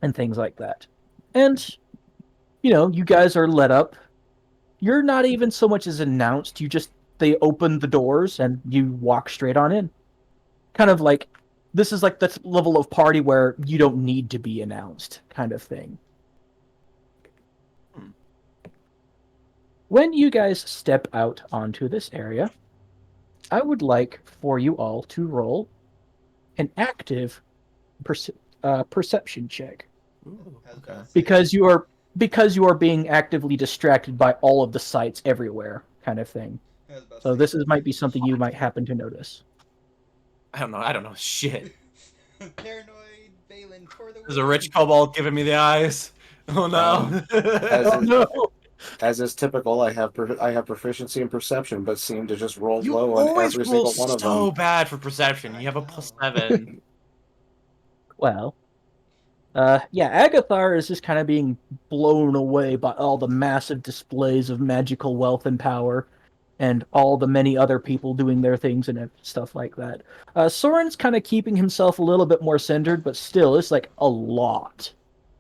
and things like that. And, you guys are let up. You're not even so much as announced. They open the doors and you walk straight on in. Kind of like, this is like the level of party where you don't need to be announced, kind of thing. When you guys step out onto this area, I would like for you all to roll an active perception check. Ooh, I was okay. about to say, Because you are being actively distracted by all of the sights everywhere, kind of thing. I was about to So say, this might be something you might happen to notice. I don't know shit. Paranoid Vaelyn for the There's a win. rich kobold giving me the eyes. Oh no. As Oh is, no! as is typical, I have proficiency in perception, but seem to just roll You low on always every roll single one of so them. bad for perception. You have a +7. Well, Yeah, Agathar is just kind of being blown away by all the massive displays of magical wealth and power, and all the many other people doing their things and stuff like that. Soren's kind of keeping himself a little bit more centered, but still, it's like a lot.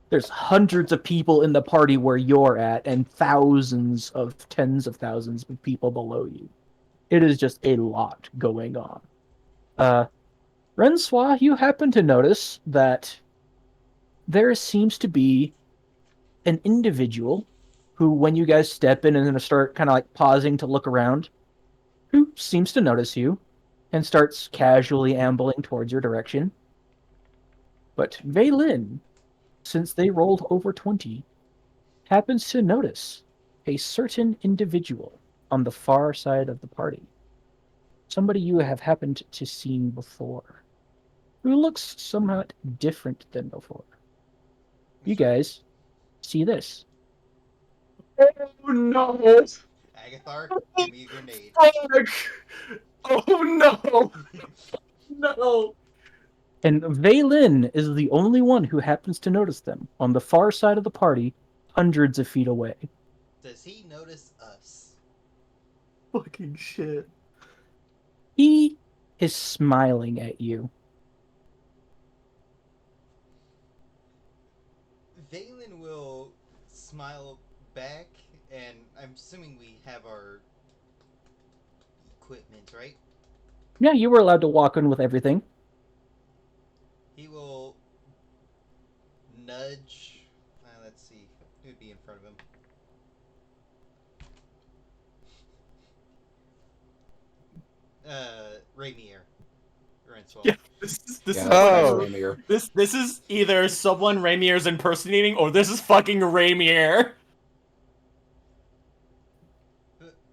There's hundreds of people in the party where you're at, and thousands of tens of thousands of people below you. It is just a lot going on. Rencois, you happen to notice that there seems to be an individual who, when you guys step in and start kind of like pausing to look around, who seems to notice you and starts casually ambling towards your direction. But Vaelyn, since they rolled over 20, happens to notice a certain individual on the far side of the party. Somebody you have happened to seen before, who looks somewhat different than before. You guys see this. Oh no! Agathar, give me a grenade. Fuck! Oh no! No! And Vaelyn is the only one who happens to notice them on the far side of the party, hundreds of feet away. Does he notice us? Fucking shit. He is smiling at you. Vaelyn will smile back, and I'm assuming we have our equipment, right? Yeah, you were allowed to walk in with everything. He will nudge. Let's see. Who would be in front of him? Rainier. Rencois. Yeah, this Yeah, is Oh. Rainier. this is either someone Rainier's impersonating, or this is fucking Rainier.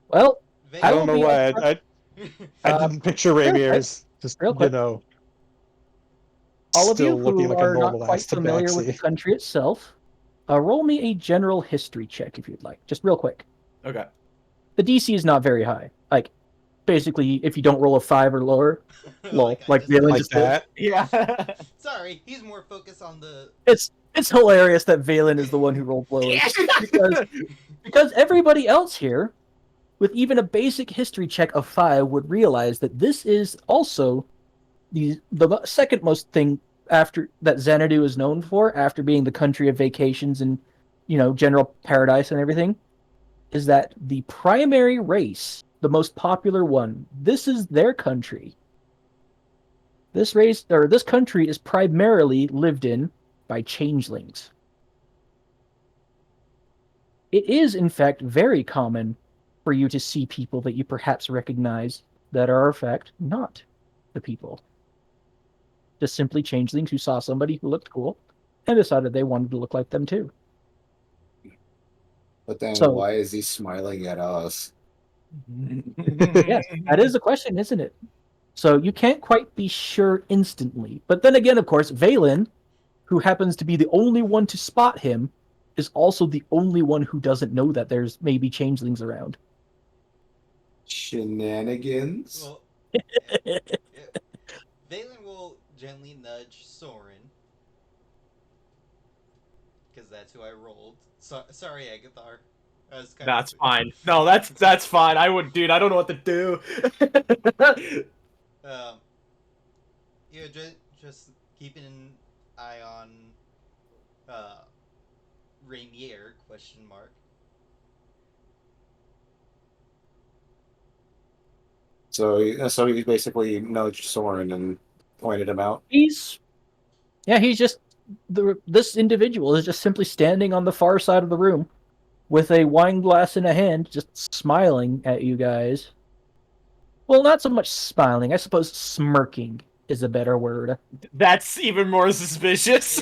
Well, Vaelyn, I I will don't know be why upfront. I didn't picture Rainier as just, real quick. you know, All of still you looking who like a are not normal quite ass familiar with the tabaxi. country itself, roll me a general history check if you'd like. Just real quick. Okay. The DC is not very high. Like, basically, if you don't roll a 5 or lower, lol, I like just Vaelyn did. just did. That. Yeah. Sorry, he's more focused on the. It's hilarious that Vaelyn is the one who rolled lower. Because everybody else here, with even a basic history check of 5, would realize that this is also the second most thing after that Xanadu is known for, after being the country of vacations and, general paradise and everything, is that the primary race, the most popular one, this is their country. This race, or this country, is primarily lived in by changelings. It is, in fact, very common for you to see people that you perhaps recognize that are, in fact, not the people. Just simply changelings who saw somebody who looked cool and decided they wanted to look like them too. But then So- why is he smiling at us? Yes, that is a question, isn't it? So you can't quite be sure instantly. But then again, of course, Vaelyn, who happens to be the only one to spot him, is also the only one who doesn't know that there's maybe changelings around. Shenanigans? Well, Vaelyn will gently nudge Soren. Because that's who I rolled. Sorry, Agathar. That's fine. No, that's fine. I don't know what to do. Just keeping an eye on Rainier, question mark. So he basically nudged Soren and pointed him out. He's just this individual is just simply standing on the far side of the room with a wine glass in a hand, just smiling at you guys. Well, not so much smiling. I suppose smirking is a better word. That's even more suspicious.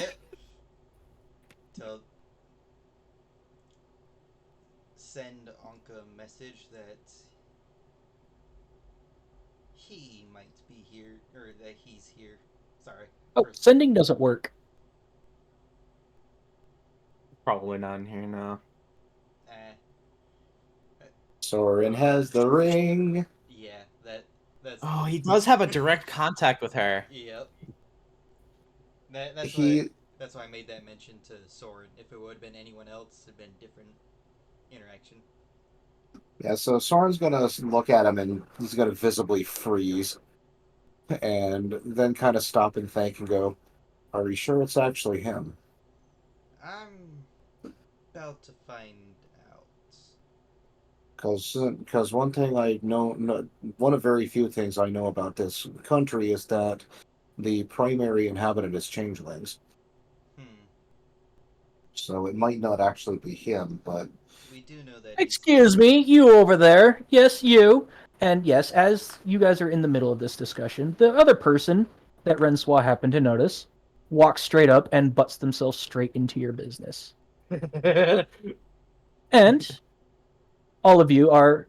Yep. Send Ankah a message that he might be here, or that he's here. Sorry. Oh, sending doesn't work. Probably not in here now. Soren has the ring. Yeah, that's. Oh, he does have a direct contact with her. Yep. That's He That's why I made that mention to Soren. If it would have been anyone else, it'd been different interaction. Yeah, so Soren's gonna look at him and he's gonna visibly freeze, and then kind of stop and think and go, "Are you sure it's actually him?" I'm about to find out. Because one thing I know, no, one of very few things I know about this country is that the primary inhabitant is changelings. Hmm. So it might not actually be him, but We do know that. Excuse me, you over there. Yes, you. And yes, as you guys are in the middle of this discussion, the other person that Rencois happened to notice walks straight up and butts themselves straight into your business. And all of you are,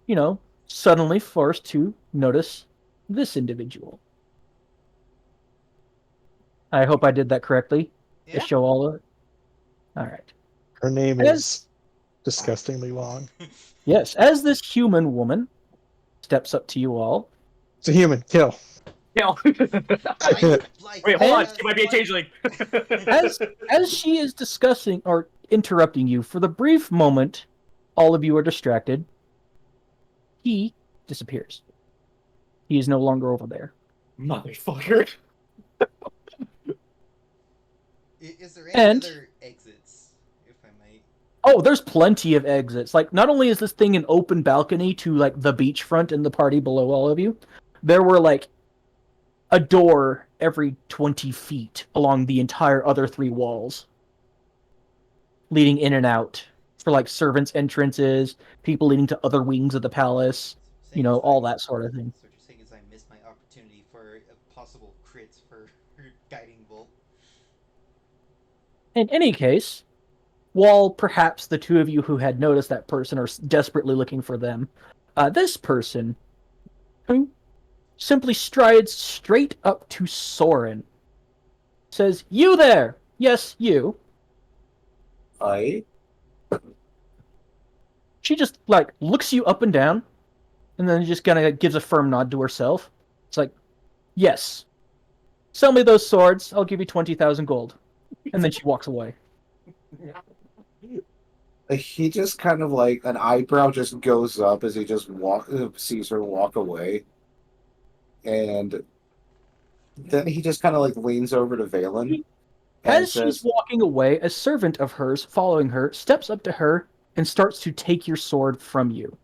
suddenly forced to notice this individual. I hope I did that correctly. Yeah. To show all of it. All right. Her name As- is disgustingly long. Yes, as this human woman steps up to you all, It's a human. Kill. Like Wait, hold on. that, She might be a changeling. as she is discussing or interrupting you for the brief moment, all of you are distracted. He disappears. He is no longer over there. Motherfucker. Is there any And- other exits, if I might? Oh, there's plenty of exits. Like, not only is this thing an open balcony to like the beachfront and the party below all of you, there were like a door every 20 feet along the entire other 3 walls, leading in and out for like servants' entrances, people leading to other wings of the palace, all that sort of thing. So what you're saying is I missed my opportunity for a possible crit for guiding bolt. In any case, while perhaps the two of you who had noticed that person are desperately looking for them, this person simply strides straight up to Soren. Says, "You there? Yes, you." She just like looks you up and down, and then just kind of gives a firm nod to herself. It's like, "Yes, sell me those swords. I'll give you 20,000 gold." And then she walks away. he just kind of like an eyebrow just goes up as he just sees her walk away, and then he just kind of like leans over to Vaelyn and As she's says, walking away, a servant of hers following her steps up to her and starts to take your sword from you,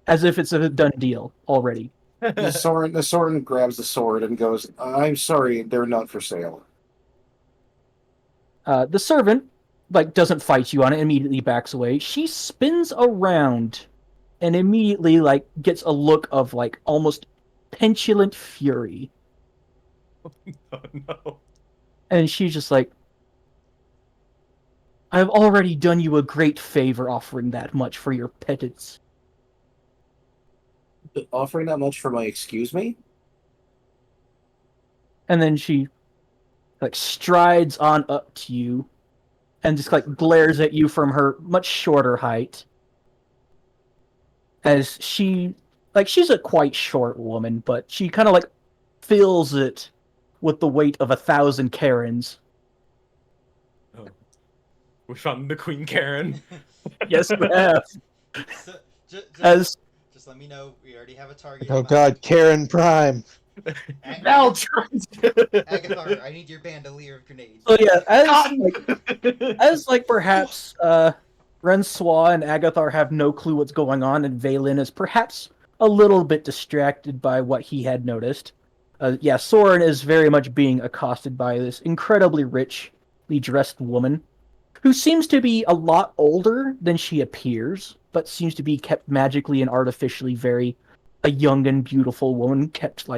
as if it's a done deal already. the Soren grabs the sword and goes, "I'm sorry, they're not for sale." The servant doesn't fight you on it, immediately backs away. She spins around and immediately gets a look of almost petulant fury. Oh no. And she's just like, "I've already done you a great favor offering that much for your penance." Offering that much for my excuse me? And then she strides on up to you and just glares at you from her much shorter height. As she's a quite short woman, but she kind of fills it with the weight of 1,000 Karens. Oh. We found the Queen Karen. Yes, we have. So, As just let me know. We already have a target. Oh God, Karen Prime. Agathar, I need your bandolier of grenades. so yeah, God! as perhaps Rencois and Agathar have no clue what's going on, and Vaelyn is perhaps a little bit distracted by what he had noticed. Soren is very much being accosted by this incredibly richly dressed woman, who seems to be a lot older than she appears, but seems to be kept magically and artificially a young and beautiful woman, kept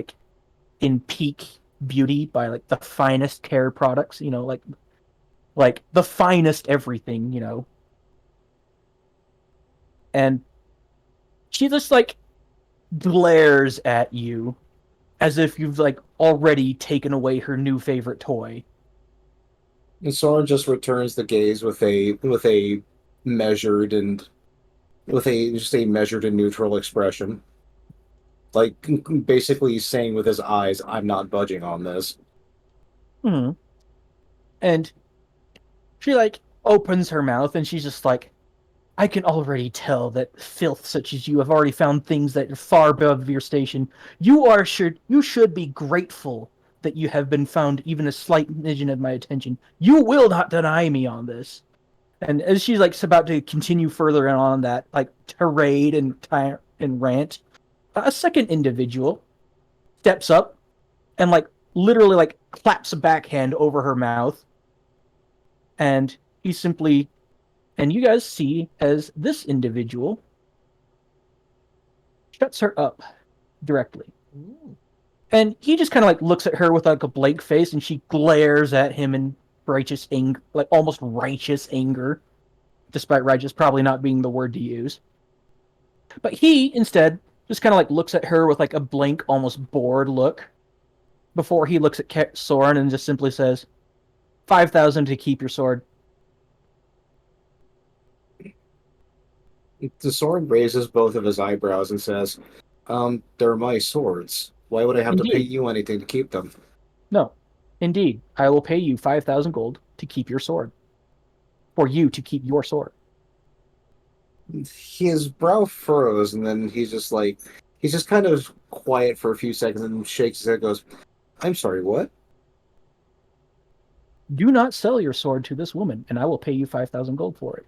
in peak beauty by the finest care products, like the finest everything. And she just glares at you as if you've already taken away her new favorite toy. And Soren just returns the gaze with a measured and just a measured and neutral expression. Basically saying with his eyes, "I'm not budging on this." And And she like opens her mouth and she's just like, I can already tell that filth such as you have already found things that are far above your station. You should be grateful that you have been found even a slight smidgen of my attention. You will not deny me on this. And as she's like about to continue further on that like tirade and rant, a second individual steps up and like literally like claps a backhand over her mouth, and he simply, and you guys see as this individual shuts her up directly. Ooh. And he just kind of like looks at her with like a blank face, and she glares at him in righteous anger, like almost righteous anger, despite righteous probably not being the word to use. But he instead just kind of like looks at her with like a blank, almost bored look before he looks at Soren and just simply says, 5,000 to keep your sword. The sword raises both of his eyebrows and says, they're my swords. Why would I have to pay Indeed. you anything to keep them? No, indeed, I will pay you 5,000 gold to keep your sword. For you to keep your sword. His brow furrows, and then he's just kind of quiet for a few seconds and shakes his head and goes, I'm sorry, what? Do not sell your sword to this woman, and I will pay you 5,000 gold for it.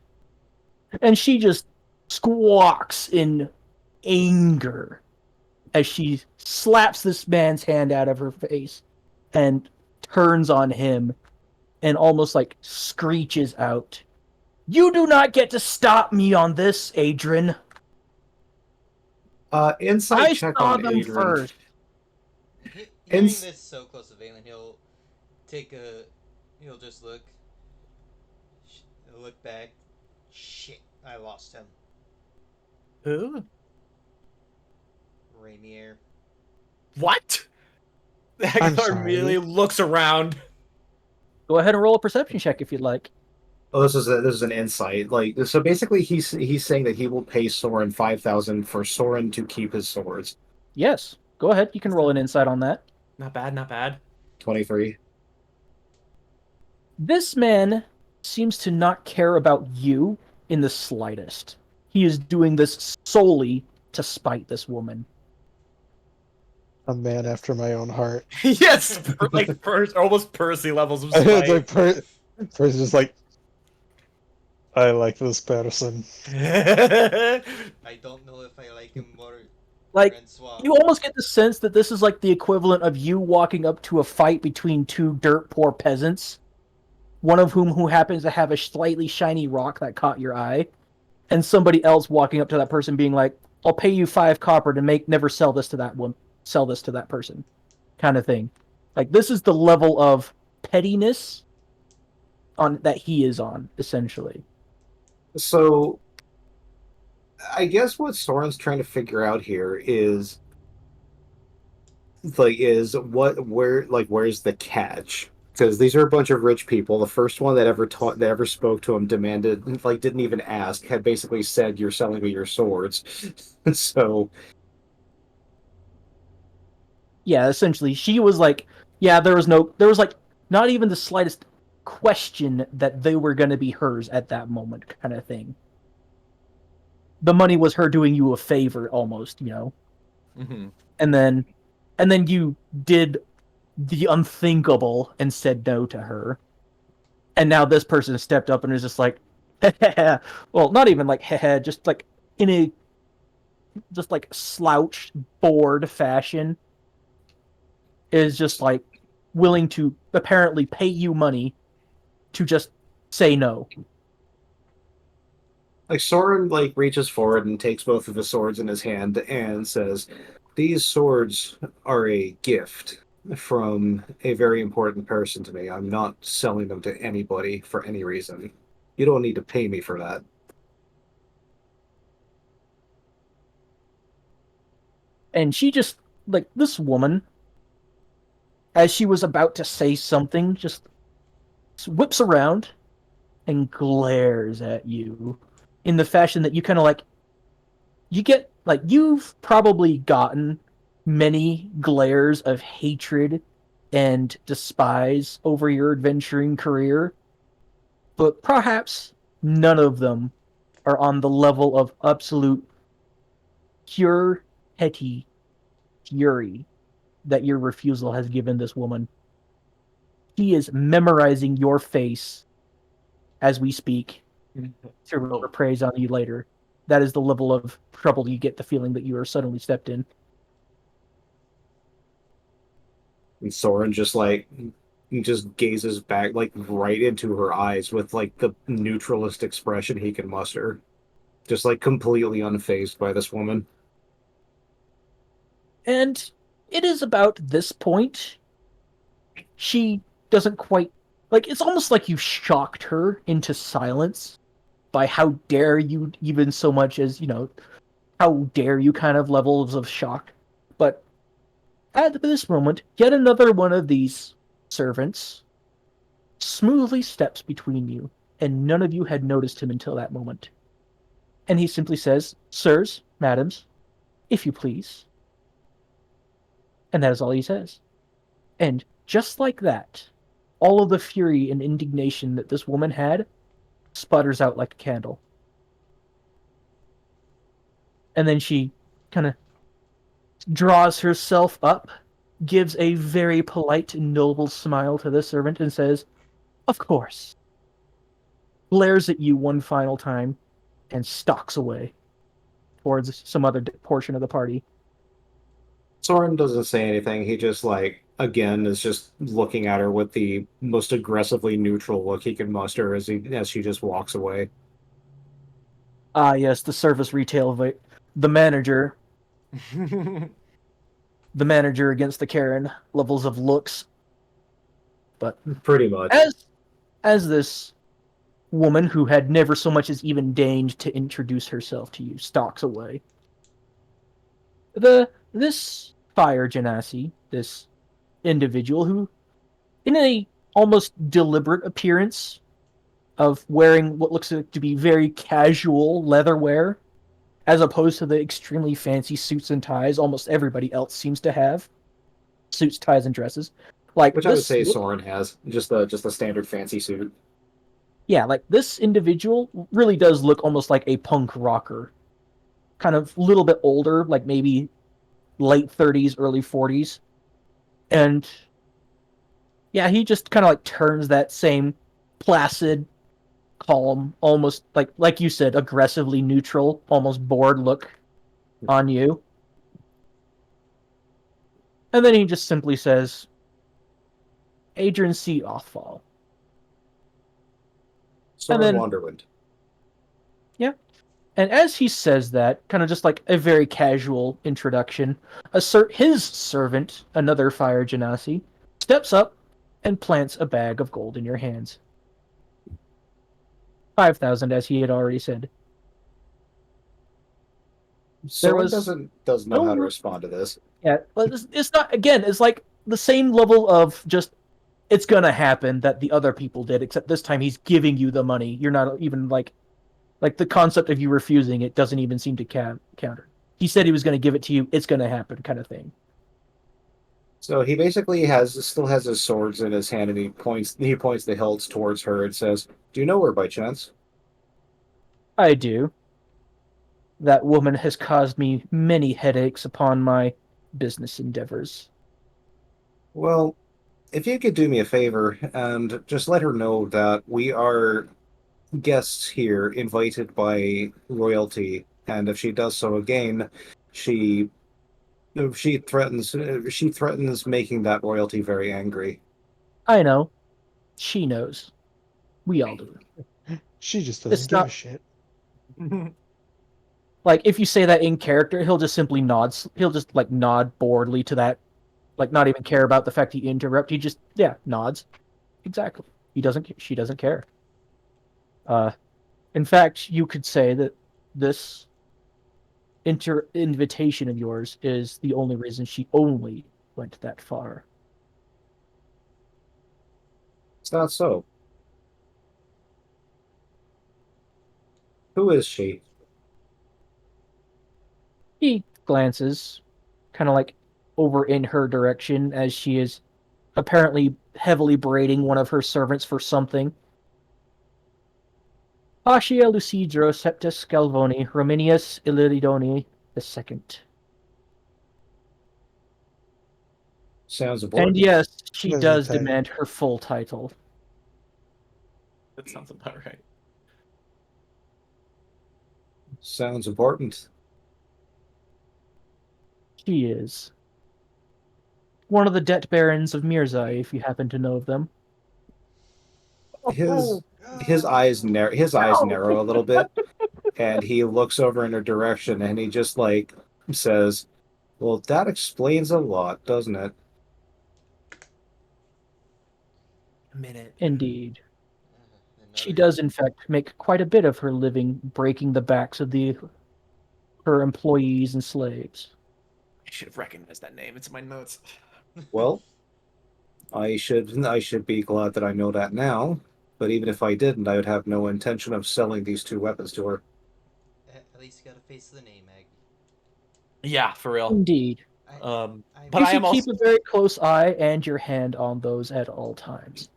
And she just squawks in anger as she slaps this man's hand out of her face and turns on him and almost like screeches out, You do not get to stop me on this, Adrian. Insight I check saw on them Adrian. first. Hearing this so close to Vaelyn, he'll just look back. Shit, I lost him. Who? Rainier. What? I'm Agathar sorry. immediately looks around. Go ahead and roll a perception check if you'd like. Oh, this is an insight. Like, so basically, he's saying that he will pay Soren 5,000 for Soren to keep his swords. Yes, go ahead. You can roll an insight on that. Not bad, not bad. 23. This man seems to not care about you in the slightest. He is doing this solely to spite this woman. A man after my own heart. Yes, like almost Percy levels of It's like spite. Percy's just like, I like this person. I don't know if I like him more. Like, Rencois. you almost get the sense that this is like the equivalent of you walking up to a fight between two dirt poor peasants, one of who happens to have a slightly shiny rock that caught your eye, and somebody else walking up to that person being like, I'll pay you 5 copper to never sell this to that one, sell this to that person, kind of thing. Like, this is the level of pettiness on that he is on, essentially. So, I guess what Soren's trying to figure out here is where's the catch? Because these are a bunch of rich people. The first one that ever spoke to him didn't even ask, had basically said, "You're selling me your swords." So, Yeah, essentially, she was like, yeah, there was like not even the slightest question that they were going to be hers at that moment, kind of thing. The money was her doing you a favor, almost, you know. Mm-hmm. And then you did the unthinkable and said no to her. And now this person stepped up and is just like, well, not even like, just like in a just like slouched, bored fashion, is just like willing to apparently pay you money to just say no. like Soren reaches forward and takes both of his swords in his hand and says, "These swords are a gift from a very important person to me. I'm not selling them to anybody for any reason. You don't need to pay me for that." And she just, like, this woman, as she was about to say something, just whips around and glares at you in the fashion that you kind of like, you get, like, you've probably gotten many glares of hatred and despise over your adventuring career, but perhaps none of them are on the level of absolute pure petty fury that your refusal has given this woman. He is memorizing your face as we speak to reprise on you later. That is the level of trouble you get the feeling that you are suddenly stepped in. And Soren just gazes back like right into her eyes with like the neutralist expression he can muster. Just like completely unfazed by this woman. And it is about this point she doesn't quite like it's almost like you shocked her into silence by how dare you even so much as, how dare you kind of levels of shock. But at this moment, yet another one of these servants smoothly steps between you, and none of you had noticed him until that moment. And he simply says, "Sirs, madams, if you please." And that is all he says. And just like that, all of the fury and indignation that this woman had sputters out like a candle. And then she kind of draws herself up, gives a very polite and noble smile to the servant, and says, "Of course." Glares at you one final time, and stalks away towards some other portion of the party. Soren doesn't say anything. He just again is just looking at her with the most aggressively neutral look he can muster as she just walks away. Ah, yes, the service retail, the manager against the Karen levels of looks. But pretty much as this woman who had never so much as even deigned to introduce herself to you stalks away, this fire genasi, this individual who, in a almost deliberate appearance of wearing what looks to be very casual leatherware, as opposed to the extremely fancy suits and ties almost everybody else seems to have, suits, ties, and dresses. Which I would say Soren has, just the standard fancy suit. Yeah, like this individual really does look almost like a punk rocker. Kind of a little bit older, like maybe late 30s, early 40s. And yeah, he just kind of like turns that same placid, calm, almost like you said, aggressively neutral, almost bored look on you. And then he just simply says, "Adrian C. Othfall." Soren Wanderwind. Yeah. And as he says that, kind of just like a very casual introduction, his servant, another fire genasi, steps up and plants a bag of gold in your hands. 5,000, as he had already said. Soren doesn't know how to respond to this. Yeah, it's not, again, it's like the same level of just, it's gonna happen that the other people did, except this time he's giving you the money. You're not even like the concept of you refusing it doesn't even seem to counter. He said he was going to give it to you. It's going to happen, kind of thing. So he basically still has his swords in his hand, and he points the hilts towards her and says, "Do you know her by chance?" I do. That woman has caused me many headaches upon my business endeavors. Well, if you could do me a favor and just let her know that we are guests here invited by royalty, and if she does so again, she threatens making that royalty very angry. I know. She knows. We all do. She just doesn't give a shit. Like, if you say that in character, he'll just simply nod. He'll just nod boredly to that, not even care about the fact he interrupt. He just nods. Exactly. She doesn't care. In fact, you could say that this invitation of yours is the only reason she only went that far. It's not so. Who is she? He glances, kind of over in her direction as she is apparently heavily berating one of her servants for something. Pascia Lucidro Septus Scalvoni Rominius Illidoni II. Sounds important. And yes, she Doesn't does tell you. demand her full title. That sounds about right. Sounds important. She is. One of the debt barons of Mirzai, if you happen to know of them. His eyes narrow a little bit, and he looks over in her direction, and he just like says, "Well, that explains a lot, doesn't it?" A minute. Indeed. She Another- does, in fact, make quite a bit of her living breaking the backs of her employees and slaves. I should have recognized that name. It's in my notes. Well, I should be glad that I know that now. But even if I didn't, I would have no intention of selling these two weapons to her. At least you gotta face the name, Maggie. Yeah, for real. Indeed. I But You I should am also. keep a very close eye and your hand on those at all times.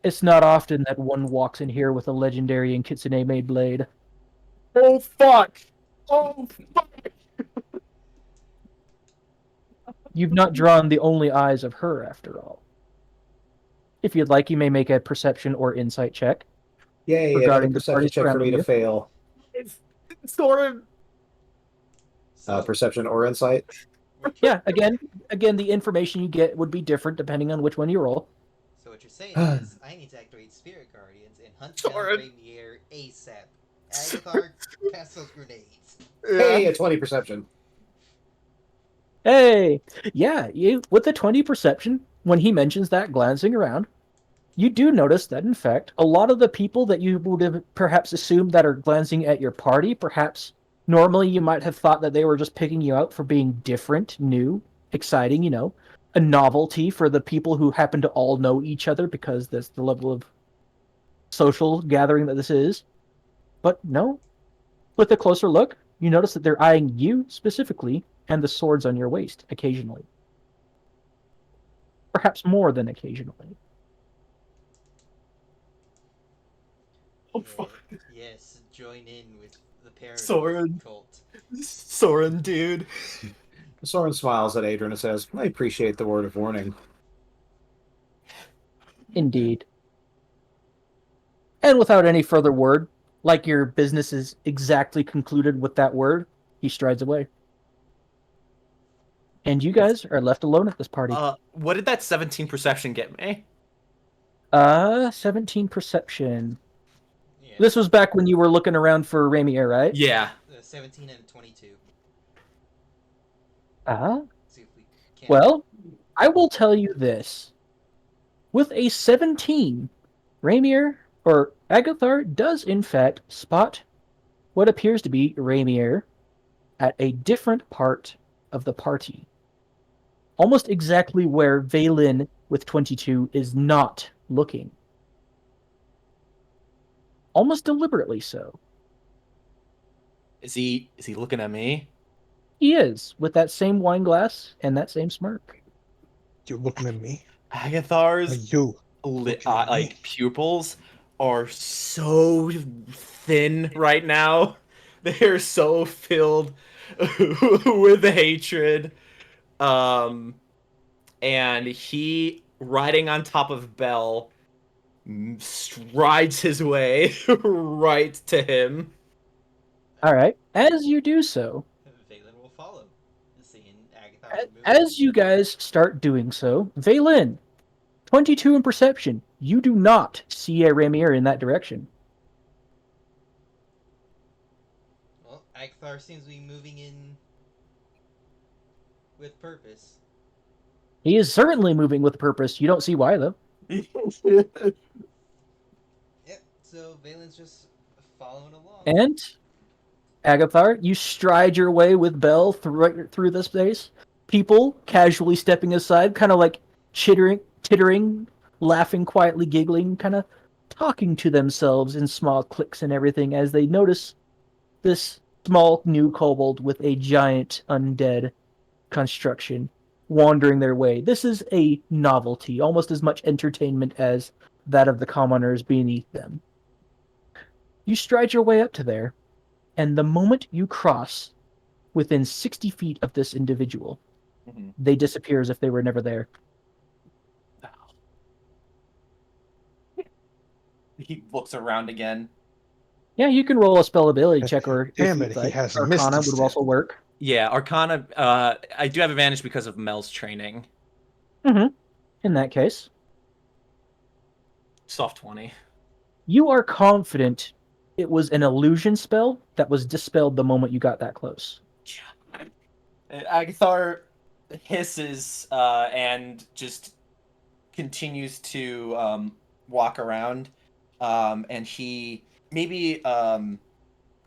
It's not often that one walks in here with a legendary and Kitsune-made blade. Oh fuck! Oh fuck! You've not drawn the only eyes of her, after all. If you'd like, you may make a perception or insight check. Yay! Another Regarding the perception parties check for me surrounding to you. fail. It's Soren. so, Perception or insight. Yeah, again, the information you get would be different depending on which one you roll. So what you're saying is, I need to activate Spirit Guardians and hunt down Soren. Rainier ASAP. Agathar, pass those grenades. Hey, a 20 perception. Hey, yeah, you with the 20 perception, when he mentions that glancing around, you do notice that, in fact, a lot of the people that you would have perhaps assumed that are glancing at your party, perhaps normally you might have thought that they were just picking you out for being different, new, exciting, a novelty for the people who happen to all know each other because that's the level of social gathering that this is. But no, with a closer look, you notice that they're eyeing you specifically and the swords on your waist occasionally. Perhaps more than occasionally. Oh fuck! Yes, join in with the Paradise Soren. cult. Soren, dude. Soren smiles at Adrian and says, "I appreciate the word of warning." Indeed. And without any further word, like your business is exactly concluded with that word, he strides away. And you guys are left alone at this party. What did that 17 perception get me? 17 perception. Yeah, This was back when you were looking around for Raimier, right? Yeah. 17 and 22. Uh-huh. See if we can. Well, I will tell you this. With a 17, Raimier, or Agathar, does in fact spot what appears to be Raimier at a different part of the party. Almost exactly where Vaelyn with 22 is not looking. Almost deliberately so. Is he looking at me? He is, with that same wine glass and that same smirk. You looking at me? Are Agathar's you? looking at me? like pupils are so thin right now. They're so filled with hatred. And he, riding on top of Bell, strides his way right to him. All right. As you do so, Vaelyn will follow. Seeing Agathar move. as you guys start doing so, Vaelyn, 22 in perception. You do not see a Raimier in that direction. Well, Agathar seems to be moving in with purpose. He is certainly moving with purpose. You don't see why, though. Yep, so Valen's just following along. And Agathar, you stride your way with Bell through this space. People casually stepping aside, kind of like tittering, laughing quietly, giggling, kind of talking to themselves in small cliques and everything as they notice this small new kobold with a giant undead construction wandering their way. This is a novelty, almost as much entertainment as that of the commoners beneath them. You stride your way up to there, and the moment you cross within 60 feet of this individual, they disappear as if they were never there. He looks around again. Yeah, you can roll a spell ability check, or Damn if it, you'd he like, has Arcana Misty would Step. also work. Yeah, Arcana. I do have advantage because of Mel's training. In that case, Soft 20. you are confident it was an illusion spell that was dispelled the moment you got that close. Agathar hisses and just continues to walk around, and he maybe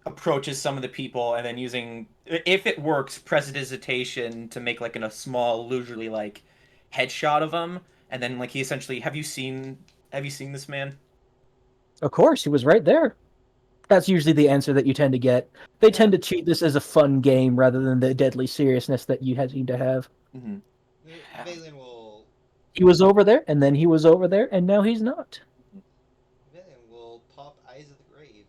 approaches some of the people, and then using, if it works, prestidigitation to make like a small, leisurely like headshot of him, and then like he essentially, have you seen this man? Of course, he was right there. That's usually the answer that you tend to get. They tend to treat this as a fun game rather than the deadly seriousness that you seem to have. Vaelyn will. He was over there, and then he was over there, and now he's not. Vaelyn will pop Eyes of the Grave.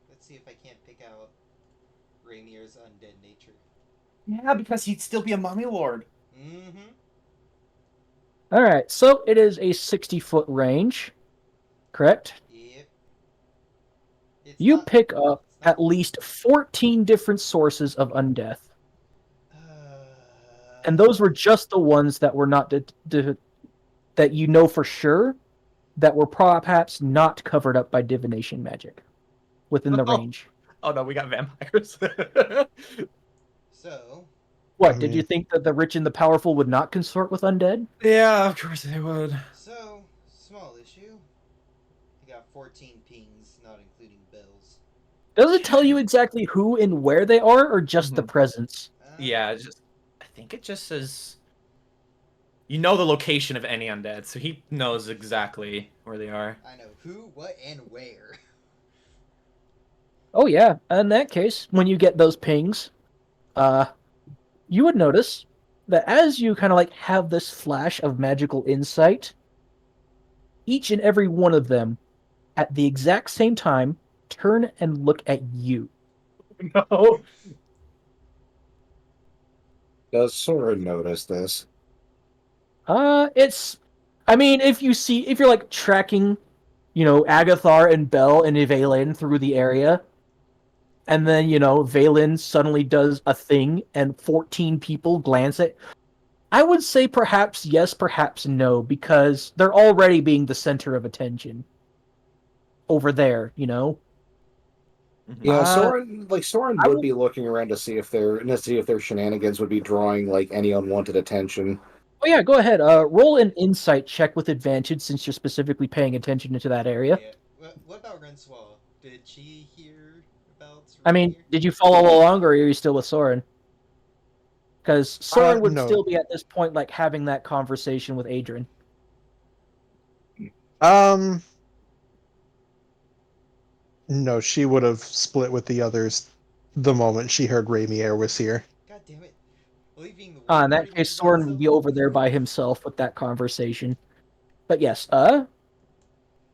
Let's see if I can't pick out Ramir's undead nature. Yeah, because he'd still be a mummy lord. All right, so it is a 60-foot range, correct? Yep. You pick up at least 14 different sources of undeath. And those were just the ones that were not that you know for sure that were perhaps not covered up by divination magic within the range. Oh no, we got vampires. So. What, did you think that the rich and the powerful would not consort with undead? Yeah, of course they would. So, small issue. You got 14 pings, not including bells. Does it tell you exactly who and where they are, or just the presence? Yeah, I think it just says you know the location of any undead, so he knows exactly where they are. I know who, what, and where. Oh yeah, in that case, when you get those pings, you would notice that as you kind of like have this flash of magical insight, each and every one of them, at the exact same time, turn and look at you. No. Does Soren notice this? I mean, if you're like tracking, Agathar and Bell and Vaelyn through the area, and then, Vaelyn suddenly does a thing and 14 people glance at, I would say perhaps yes, perhaps no, because they're already being the center of attention over there, Yeah, Soren would be looking around to see if their shenanigans would be drawing like any unwanted attention. Oh yeah, go ahead. Roll an insight check with advantage since you're specifically paying attention to that area. Yeah. What about Rencois? Did she hear about? I mean, did you follow along, or are you still with Soren? Because Soren would no. still be at this point like having that conversation with Adrian. No, she would have split with the others the moment she heard Raimier was here. God damn it. Leaving the In that case, Soren would be over there by himself with that conversation. But yes,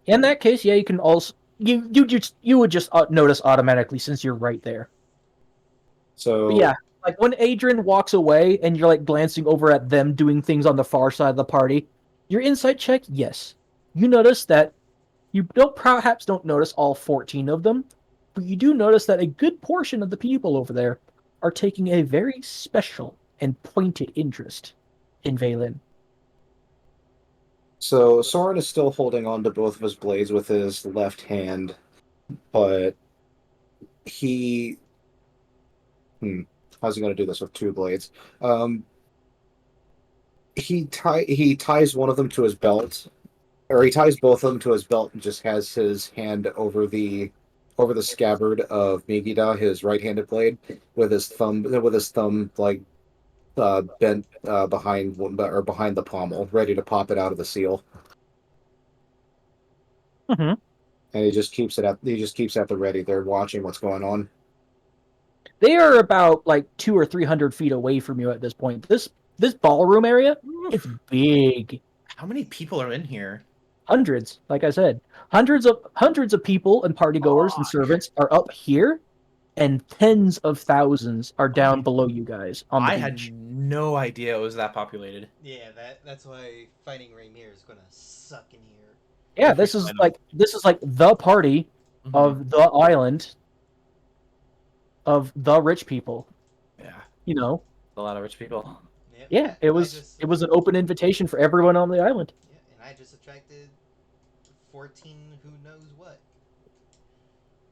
in that case, yeah, you can also you would just notice automatically since you're right there. So but yeah, like when Adrian walks away and you're like glancing over at them doing things on the far side of the party, your insight check, yes, you notice that you perhaps don't notice all 14 of them, but you do notice that a good portion of the people over there are taking a very special and pointed interest in Vaelyn. So Soren is still holding on to both of his blades with his left hand, but he how's he going to do this with two blades? He ties one of them to his belt, or he ties both of them to his belt and just has his hand over the scabbard of Megiddo, his right-handed blade, with his thumb like bent behind the pommel, ready to pop it out of the seal. Mm-hmm. And he just keeps it at the ready. They're watching what's going on. They are about like 200 or 300 feet away from you at this point. This this ballroom area, it's big. How many people are in here? Hundreds, like I said, hundreds of people and partygoers and Fuck. servants are up here, and tens of thousands are down below you guys on the I had beach. no idea it was that populated. Yeah, that's why fighting Rainier is gonna suck in here. Yeah, If we this is find them. like the party Mhm. of the island of the rich people. Yeah, You know, a lot of rich people. Yep, yeah, it was an open invitation for everyone on the island. Yeah, and I just attracted 14 who knows what.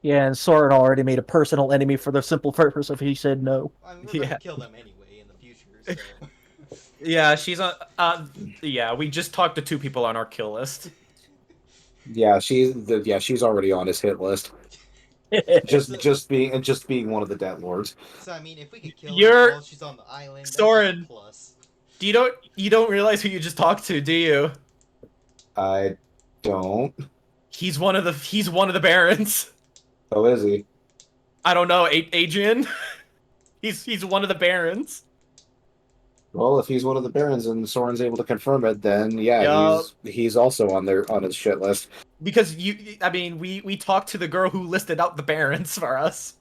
Yeah, and Soren already made a personal enemy for the simple purpose of he said no. I mean, we're Yeah. gonna kill them anyway in the future, so. Yeah, she's on. Yeah, we just talked to 2 people on our kill list. Yeah, she's already on his hit list. Just being one of the debt lords. So I mean, if we could kill You're- her while she's on the island, that's Soren. a plus. You don't realize who you just talked to, do you? I don't. He's one of the barons. Oh, is he? I don't know, Adrian. he's one of the barons. Well, if he's one of the barons and Soren's able to confirm it, then yeah, Yup. he's also on his shit list. Because we talked to the girl who listed out the barons for us.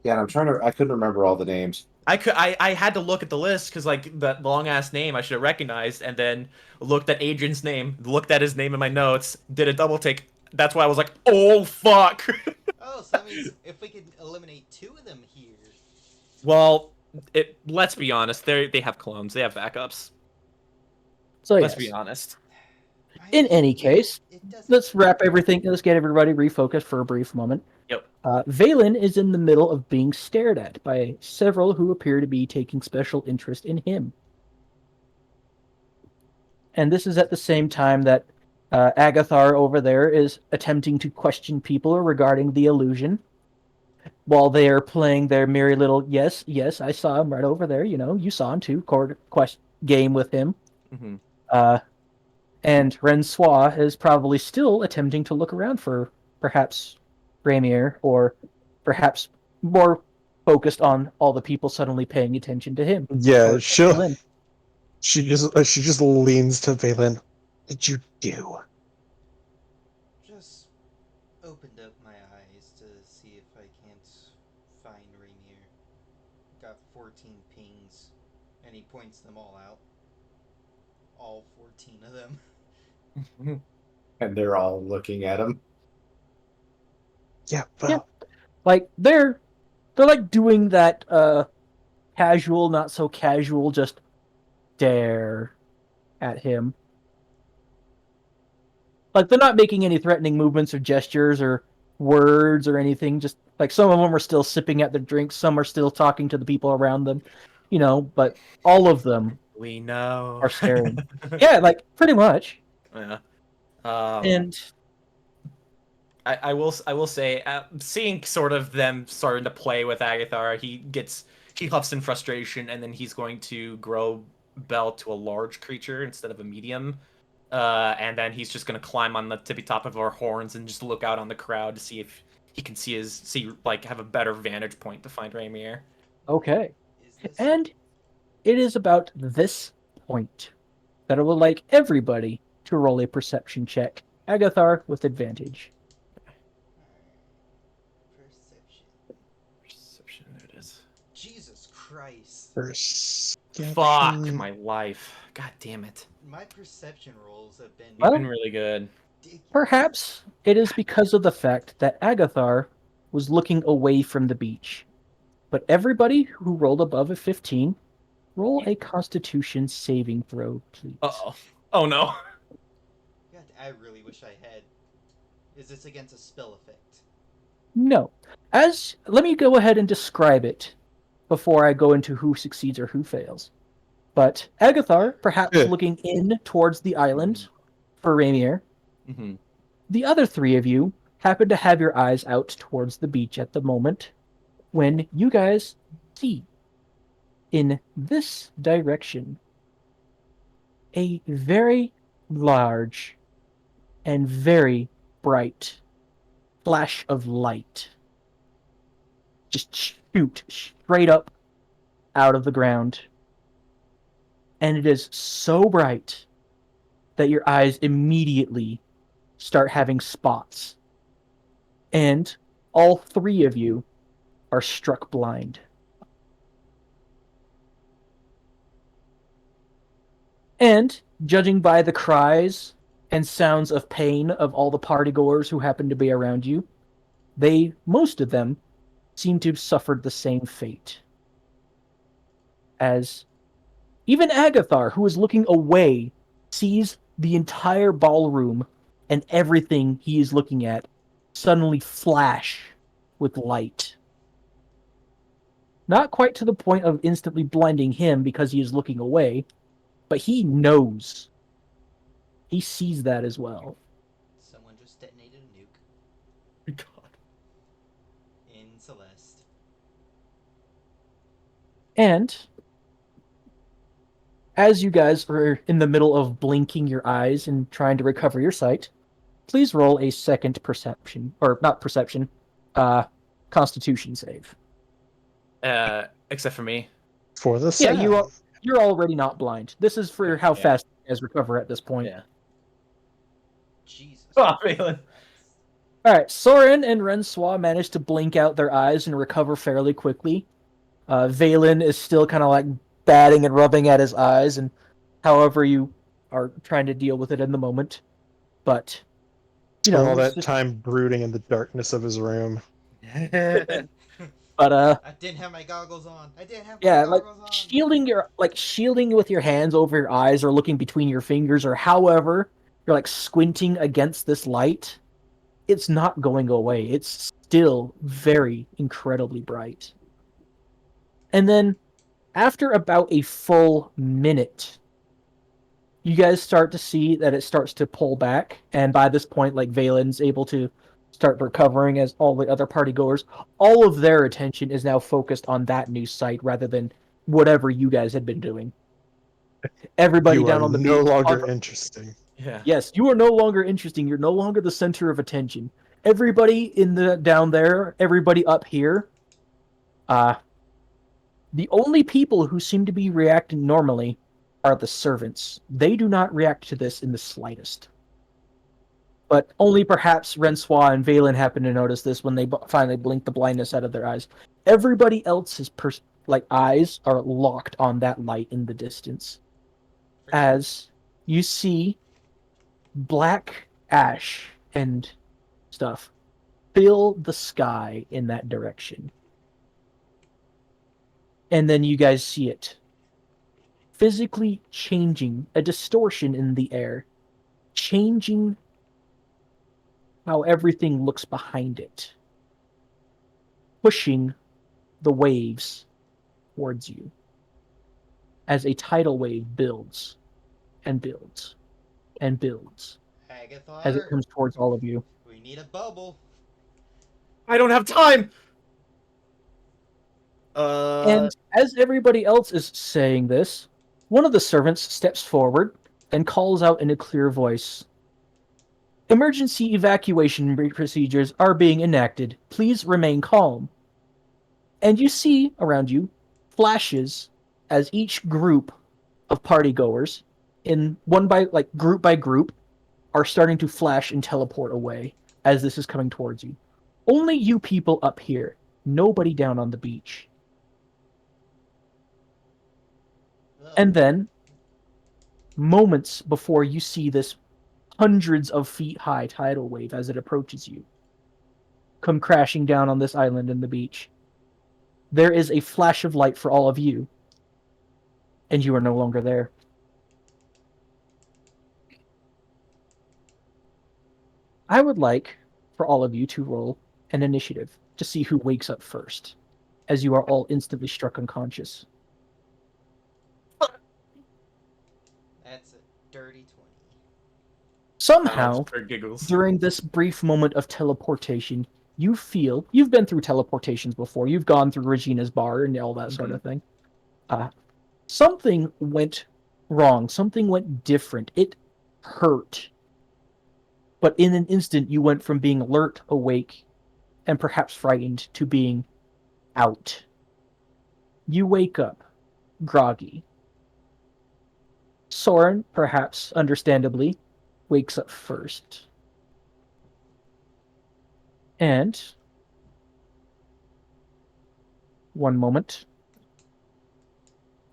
Yeah, and I couldn't remember all the names. I had to look at the list because like the long ass name I should have recognized, and then looked at Adrian's name, looked at his name in my notes, did a double take. That's why I was like, oh fuck. Oh, so that means if we could eliminate 2 of them here. Well, let's be honest, they have clones, they have backups. So Let's yes. be honest. In any case, It doesn't. let's wrap everything. Let's get everybody refocused for a brief moment. Yep. Vaelyn is in the middle of being stared at by several who appear to be taking special interest in him. And this is at the same time that Agathar over there is attempting to question people regarding the illusion, while they are playing their merry little yes, I saw him right over there. You know, you saw him too. Game with him. Mm-hmm. And Rencois is probably still attempting to look around for perhaps Rainier, or perhaps more focused on all the people suddenly paying attention to him. Yeah, Or Vaelyn. she just leans to Vaelyn. What did you do? Just opened up my eyes to see if I can't find Rainier. Got 14 pings, and he points them all out. All 14 of them. And they're all looking at him. Yeah, well, Like they're like doing that casual, not so casual, just stare at him. Like they're not making any threatening movements or gestures or words or anything. Just like some of them are still sipping at their drinks, some are still talking to the people around them, you know. But all of them We know. are staring. Yeah, like pretty much. Yeah. And I will say, seeing sort of them starting to play with Agathar, he huffs in frustration, and then he's going to grow Bell to a large creature instead of a medium, and then he's just going to climb on the tippy top of our horns and just look out on the crowd to see if he can have a better vantage point to find Rainier. okay. Is this... And it is about this point that I would like everybody to roll a perception check. Agathar with advantage. Perception. There it is. Jesus Christ. Fuck my life. God damn it. My perception rolls have been Well, Been really good. ridiculous. Perhaps it is because of the fact that Agathar was looking away from the beach. But everybody who rolled above a 15, roll a Constitution saving throw, please. Uh-oh. Oh no. God, I really wish I had. Is this against a spell effect? No. Let me go ahead and describe it before I go into who succeeds or who fails. But Agathar, perhaps Yeah. looking in towards the island for Rainier. Mm-hmm. The other 3 of you happen to have your eyes out towards the beach at the moment when you guys see in this direction a very large and very bright flash of light just shoot straight up out of the ground and it is so bright that your eyes immediately start having spots. And all three of you are struck blind. And judging by the cries and sounds of pain of all the partygoers who happen to be around you, most of them, seem to have suffered the same fate. As even Agathar, who is looking away, sees the entire ballroom and everything he is looking at suddenly flash with light. Not quite to the point of instantly blinding him because he is looking away, but he knows. He sees that as well. Someone just detonated a nuke God. in Celeste. And as you guys are in the middle of blinking your eyes and trying to recover your sight, please roll a second perception, or not perception, Constitution save. Except for me. For the Yeah, sound. you're already not blind. This is for how fast you guys recover at this point. Yeah. Jesus. Oh, Vaelyn. All right, Soren and Rencois managed to blink out their eyes and recover fairly quickly. Vaelyn is still kind of like batting and rubbing at his eyes, and however you are trying to deal with it in the moment. But, you know, All it's that just- time brooding in the darkness of his room. but I didn't have my goggles on. yeah, like Goggles on. shielding with your hands over your eyes or looking between your fingers or however you're like squinting against this light, it's not going away. It's still very incredibly bright. And then after about a full minute, you guys start to see that it starts to pull back, and by this point, like Vaelyn's able to start recovering as all the other party goers. All of their attention is now focused on that new site rather than whatever you guys had been doing. Everybody You down are on the no beach. longer interesting. Yeah. Yes, you are no longer interesting. You're no longer the center of attention. Everybody down there, everybody up here. The only people who seem to be reacting normally are the servants. They do not react to this in the slightest. But only perhaps Rencois and Vaelyn happen to notice this when they finally blink the blindness out of their eyes. Everybody else's eyes are locked on that light in the distance. As you see black ash and stuff fill the sky in that direction. And then you guys see it physically changing, a distortion in the air, changing how everything looks behind it, pushing the waves towards you as a tidal wave builds and builds and builds Agathar, as it comes towards all of you. we need a bubble. I don't have time. And as everybody else is saying this, one of the servants steps forward and calls out in a clear voice, "Emergency evacuation procedures are being enacted. Please remain calm." And you see around you flashes as each group of partygoers, in group by group, are starting to flash and teleport away as this is coming towards you. Only you people up here, nobody down on the beach. And then, moments before you see this hundreds of feet high tidal wave as it approaches you, come crashing down on this island in the beach, there is a flash of light for all of you, and you are no longer there. I would like for all of you to roll an initiative to see who wakes up first, as you are all instantly struck unconscious. That's a dirty 20. Somehow, For giggles. during this brief moment of teleportation, you feel you've been through teleportations before. You've gone through Regina's bar and all that sort of thing. Something went wrong. Something went different. It hurt. But in an instant, you went from being alert, awake, and perhaps frightened to being out. You wake up, groggy. Soren, perhaps understandably, wakes up first. And one moment,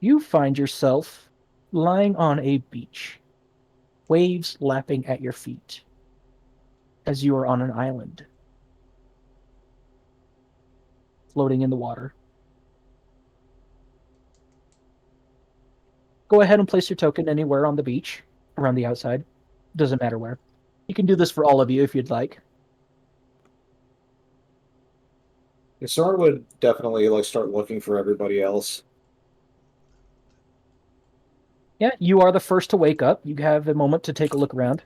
you find yourself lying on a beach, waves lapping at your feet, as you are on an island, floating in the water. Go ahead and place your token anywhere on the beach, around the outside. Doesn't matter where. You can do this for all of you if you'd like. Yeah, Soren would definitely like start looking for everybody else. Yeah, you are the first to wake up. You have a moment to take a look around.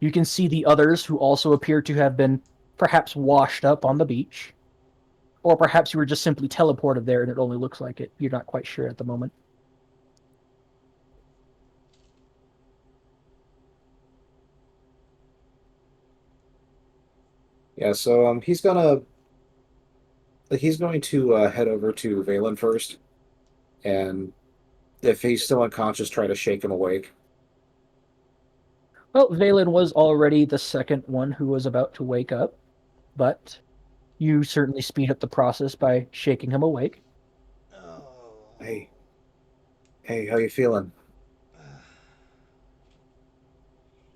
You can see the others who also appear to have been perhaps washed up on the beach. Or perhaps you were just simply teleported there and it only looks like it. You're not quite sure at the moment. Yeah, so he's going to head over to Vaelyn first, and if he's still unconscious, try to shake him awake. Well, Vaelyn was already the second one who was about to wake up, but you certainly speed up the process by shaking him awake. Oh. Hey, how you feeling?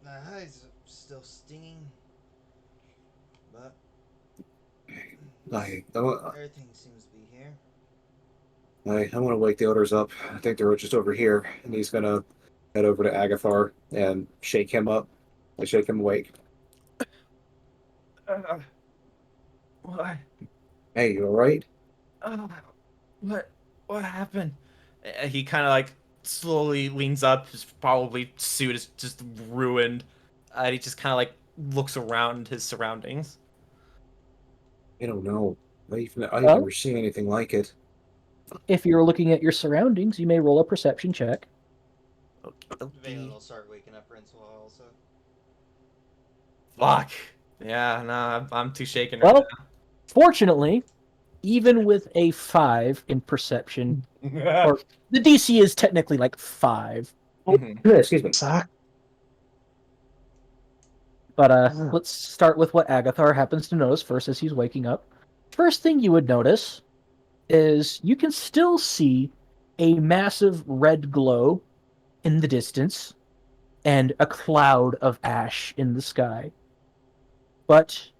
My eyes are still stinging, but everything seems to be here. I'm gonna wake the others up. I think they're just over here, and he's gonna head over to Agathar and shake him up, like shake him awake. What? Hey, you all right? What happened? He kind of like slowly leans up. His probably suit is just ruined. And he just kind of like looks around his surroundings. I don't know. I've Well, never seen anything like it. if you're looking at your surroundings, you may roll a perception check. Vaelyn will start waking up Rencois also. Fuck. Yeah, no, I'm too shaken right Well, fortunately, even with a 5 in perception, now. or the DC is technically like 5, Mhm. Yeah, excuse me. Suck. but let's start with what Agathar happens to notice first as he's waking up. First thing you would notice is you can still see a massive red glow in the distance and a cloud of ash in the sky. But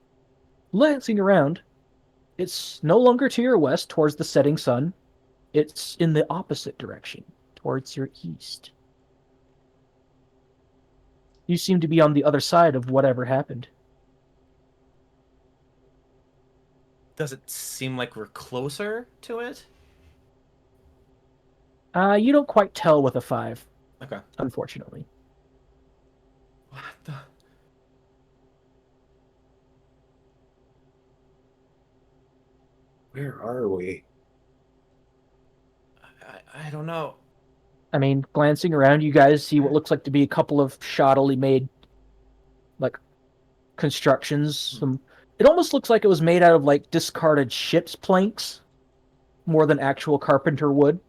glancing around, it's no longer to your west towards the setting sun. It's in the opposite direction, towards your east. You seem to be on the other side of whatever happened. Does it seem like we're closer to it? You don't quite tell with a 5, Okay. unfortunately. What the? Where are we? I don't know. I mean, glancing around, you guys see what looks like to be a couple of shoddily made, like, constructions. It almost looks like it was made out of, like, discarded ship's planks more than actual carpenter wood.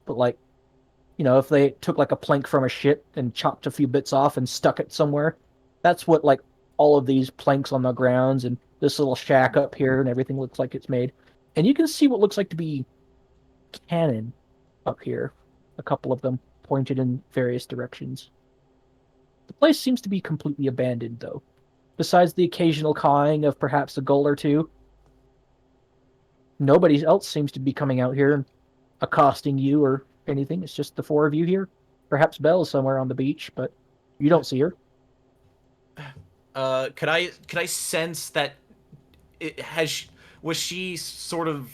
But, like, you know, if they took, like, a plank from a ship and chopped a few bits off and stuck it somewhere, that's what, like, all of these planks on the grounds and this little shack up here and everything looks like it's made. And you can see what looks like to be cannon up here, a couple of them pointed in various directions. The place seems to be completely abandoned, though. Besides the occasional cawing of perhaps a gull or two, nobody else seems to be coming out here and accosting you or anything. It's just the 4 of you here. Perhaps Belle's somewhere on the beach, but you don't see her. Could I sense that was she sort of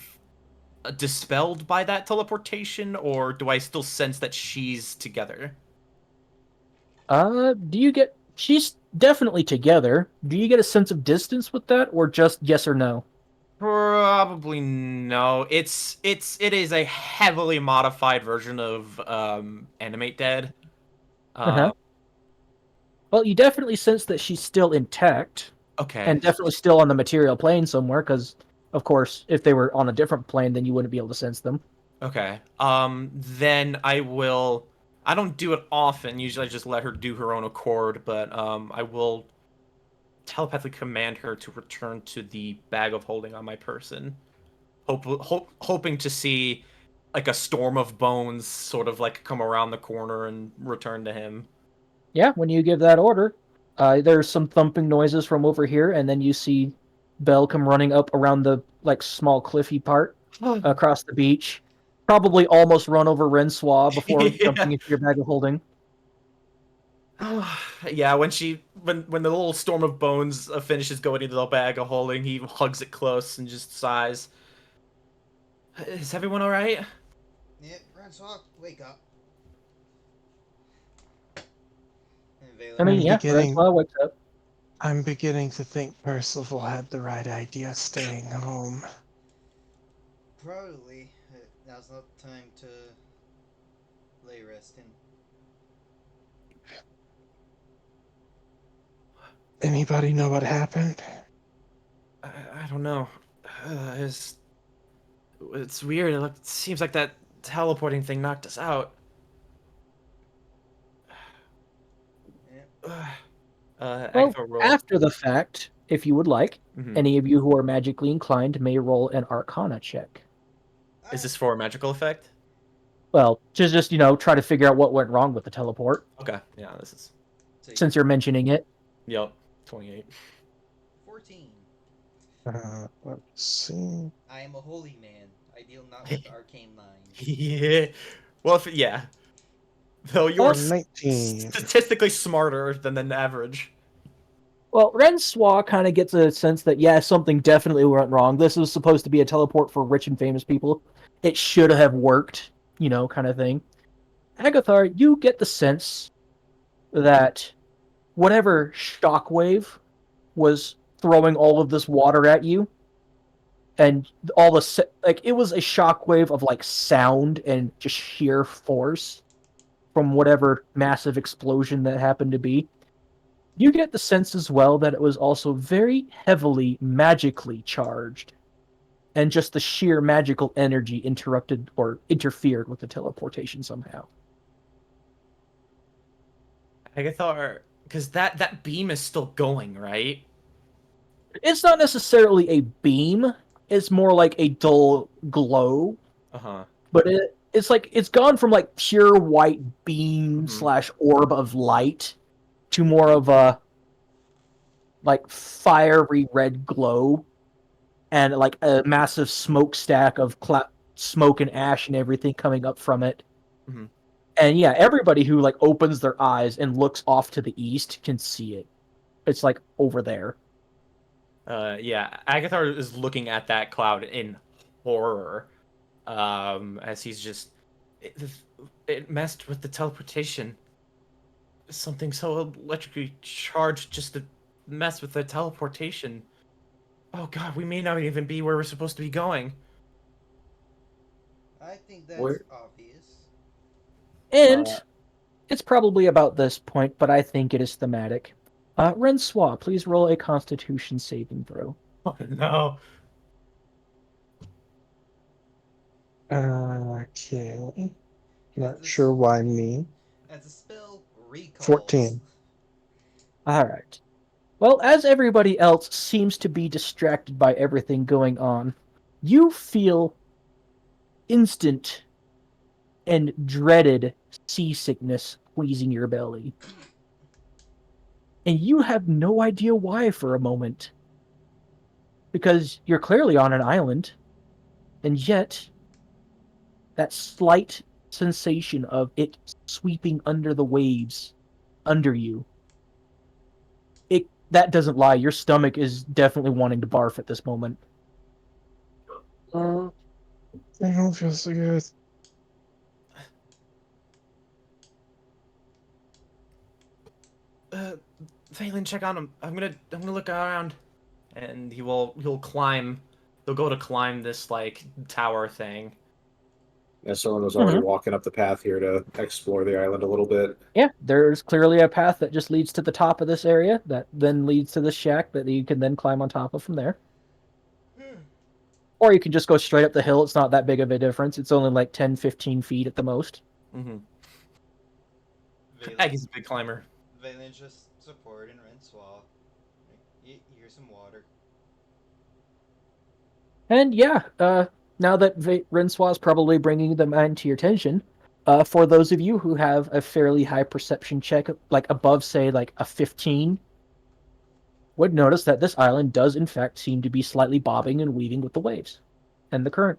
dispelled by that teleportation, or do I still sense that she's together? Do you get... She's definitely together. Do you get a sense of distance with that, or just yes or no? Probably no. It is a heavily modified version of Animate Dead. Uh-huh. Well, you definitely sense that she's still intact. Okay. And definitely still on the material plane somewhere, because, of course, if they were on a different plane, then you wouldn't be able to sense them. Okay. Then I will I don't do it often. Usually, I just let her do her own accord. But I will telepathically command her to return to the bag of holding on my person, hoping to see like a storm of bones sort of like come around the corner and return to him. Yeah, when you give that order, there's some thumping noises from over here, and then you see Belle come running up around the like small cliffy part across the beach. Probably almost run over Rencois before jumping into your bag of holding. Yeah, when the little storm of bones finishes going into the bag of holding, he hugs it close and just sighs. Is everyone all right? Yep, Rencois, wake up. And I Vaelyn mean, I'm wakes yeah, up. beginning. Rencois wakes up. I'm beginning to think Percival had the right idea staying home. Probably. Now's not the time to lay resting. Anybody know what happened? I don't know. It's weird. It seems like that teleporting thing knocked us out. Yep. Well, Agathar roll. after the fact, if you would like, Mhm. any of you who are magically inclined may roll an Arcana check. Is this for a magical effect? Well, just try to figure out what went wrong with the teleport, Okay. Yeah, this is. So since you're mentioning it. Yep. 28. 14. Let's see. I am a holy man. I deal not with arcane minds. Yeah. Well, yeah. Though you are 19. statistically smarter than the average. Well, Rencois kind of gets a sense that, yeah, something definitely went wrong. This was supposed to be a teleport for rich and famous people. It should have worked, kind of thing. Agathar, you get the sense that whatever shockwave was throwing all of this water at you, and all the it was a shockwave of like sound and just sheer force from whatever massive explosion that happened to be. You get the sense as well that it was also very heavily magically charged, and just the sheer magical energy interrupted or interfered with the teleportation somehow. Agathar, because that beam is still going, right? It's not necessarily a beam, it's more like a dull glow, Uh-huh. but it's like it's gone from like pure white beam Mhm. / orb of light to more of a like fiery red glow, and like a massive smokestack of smoke and ash and everything coming up from it. Mhm. And yeah, everybody who like opens their eyes and looks off to the east can see it. It's like over there. Yeah, Agathar is looking at that cloud in horror. As he's just it, it messed with the teleportation. Something so electrically charged just to mess with the teleportation. Oh god, we may not even be where we're supposed to be going. I think that's Where? obvious. And Uh, it's probably about this point, but I think it is thematic. Rencois, please roll a Constitution saving throw. Oh no. Okay. As Not this sure why me. as the spell recalls. 14. All right. Well, as everybody else seems to be distracted by everything going on, you feel instant and dreaded seasickness squeezing your belly. And you have no idea why for a moment. Because you're clearly on an island, and yet that slight sensation of it sweeping under the waves under you, that doesn't lie. Your stomach is definitely wanting to barf at this moment. I don't feel so good. Vaelyn, check on him. I'm gonna look around. And he'll climb. He'll go to climb this like tower thing. Yeah, Soren was already walking up the path here to explore the island a little bit. Yeah, there's clearly a path that just leads to the top of this area that then leads to the shack that you can then climb on top of from there. Or you can just go straight up the hill. It's not that big of a difference. It's only like 10, 15 feet at the most. Mm-hmm. Aggie's a big climber. Vaelyn's just supporting Rencois. Here's some water. And yeah, now that Rencois is probably bringing the mind to your attention, for those of you who have a fairly high perception check, like above, say, like a 15, would notice that this island does in fact seem to be slightly bobbing and weaving with the waves and the current.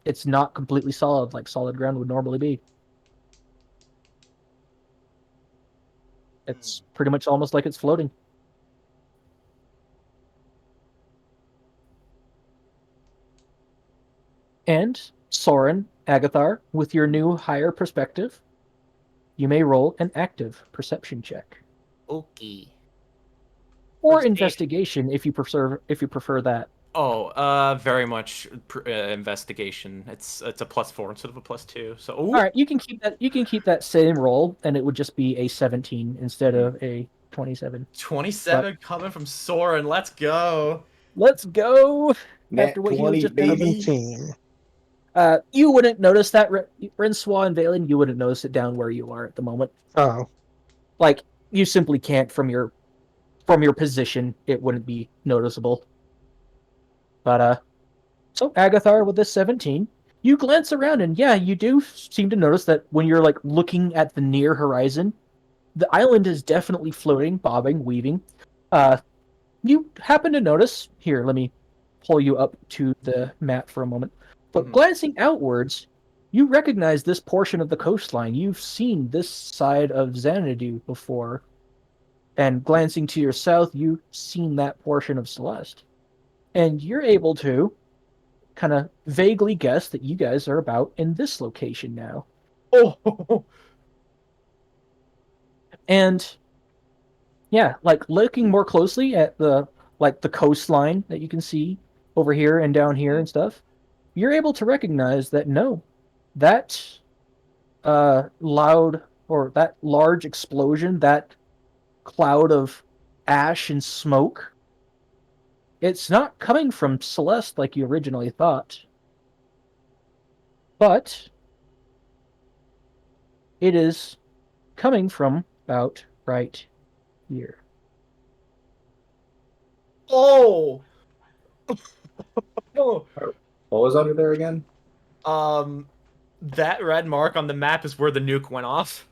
It's not completely solid like solid ground would normally be. It's pretty much almost like it's floating. And Soren, Agathar, with your new higher perspective, you may roll an active perception check. Okay. Or First aid. investigation if you prefer that. Oh, very much investigation. It's a +4 instead of a +2. So All right, you can keep that same roll, and it would just be a 17 instead of a 27. 27 coming from Soren. Let's go. Let's go. Nat After what he 20, was just done. baby. 17. You wouldn't notice that, Rencois and Vaelyn. You wouldn't notice it down where you are at the moment. Oh. Like you simply can't from your position. It wouldn't be noticeable. But so Agathar with this 17, you glance around and yeah, you do seem to notice that when you're like looking at the near horizon, the island is definitely floating, bobbing, weaving. You happen to notice here. Let me pull you up to the map for a moment. But glancing outwards, you recognize this portion of the coastline. You've seen this side of Xanadu before. And glancing to your south, you've seen that portion of Celeste. And you're able to kind of vaguely guess that you guys are about in this location now. Oh. And yeah, like looking more closely at the coastline that you can see over here and down here and stuff, you're able to recognize that no, that loud or that large explosion, that cloud of ash and smoke, it's not coming from Celeste like you originally thought. But it is coming from about right here. Oh. Oh. What was under there again? That red mark on the map is where the nuke went off.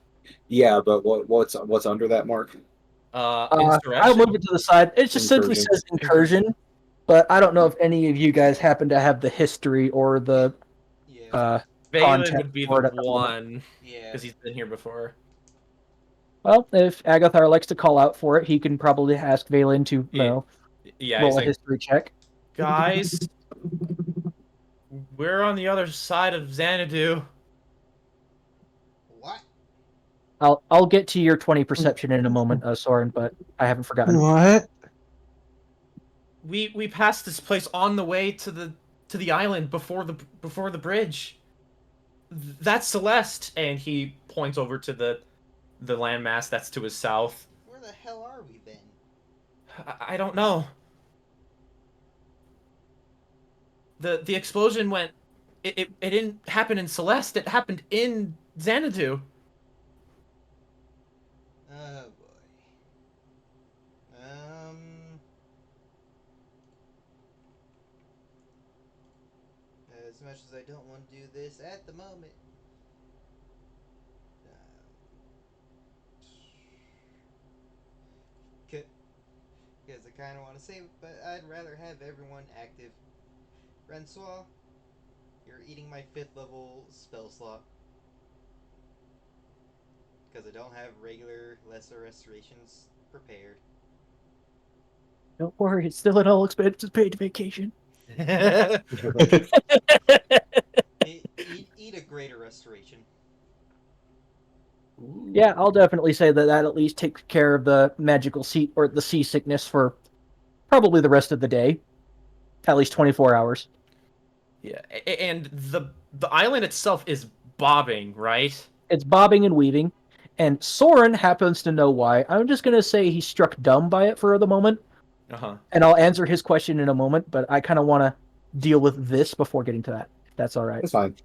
Yeah, but what's under that mark? Insurrection. I'll move it to the side. It just simply Incursion. says incursion, but I don't know if any of you guys happen to have the history or the Yeah. Vaelyn contact would be for it the at the moment. one Yeah. because he's been here before. Well, if Agathar likes to call out for it, he can probably ask Vaelyn to Yeah, roll he's a like, history check. guys, we're on the other side of Xanadu. What? I'll get to your 20 perception in a moment, Soren, but I haven't forgotten. What? We passed this place on the way to the island before the bridge. That's Celeste, and he points over to the landmass that's to his south. Where the hell are we then? I don't know. The explosion went. It didn't happen in Celeste. It happened in Xanadu. Oh boy. As much as I don't want to do this at the moment. Because I kind of want to save it, but I'd rather have everyone active. Rencois, you're eating my 5th level spell slot. Because I don't have regular lesser restorations prepared. Don't worry, it's still an all expenses paid vacation. Eat a greater restoration. Yeah, I'll definitely say that at least takes care of the magical sea or the seasickness for probably the rest of the day, at least 24 hours. Yeah, and the island itself is bobbing, right? It's bobbing and weaving, and Soren happens to know why. I'm just gonna say he's struck dumb by it for the moment, and I'll answer his question in a moment. But I kind of want to deal with this before getting to that. If that's all right. That's fine.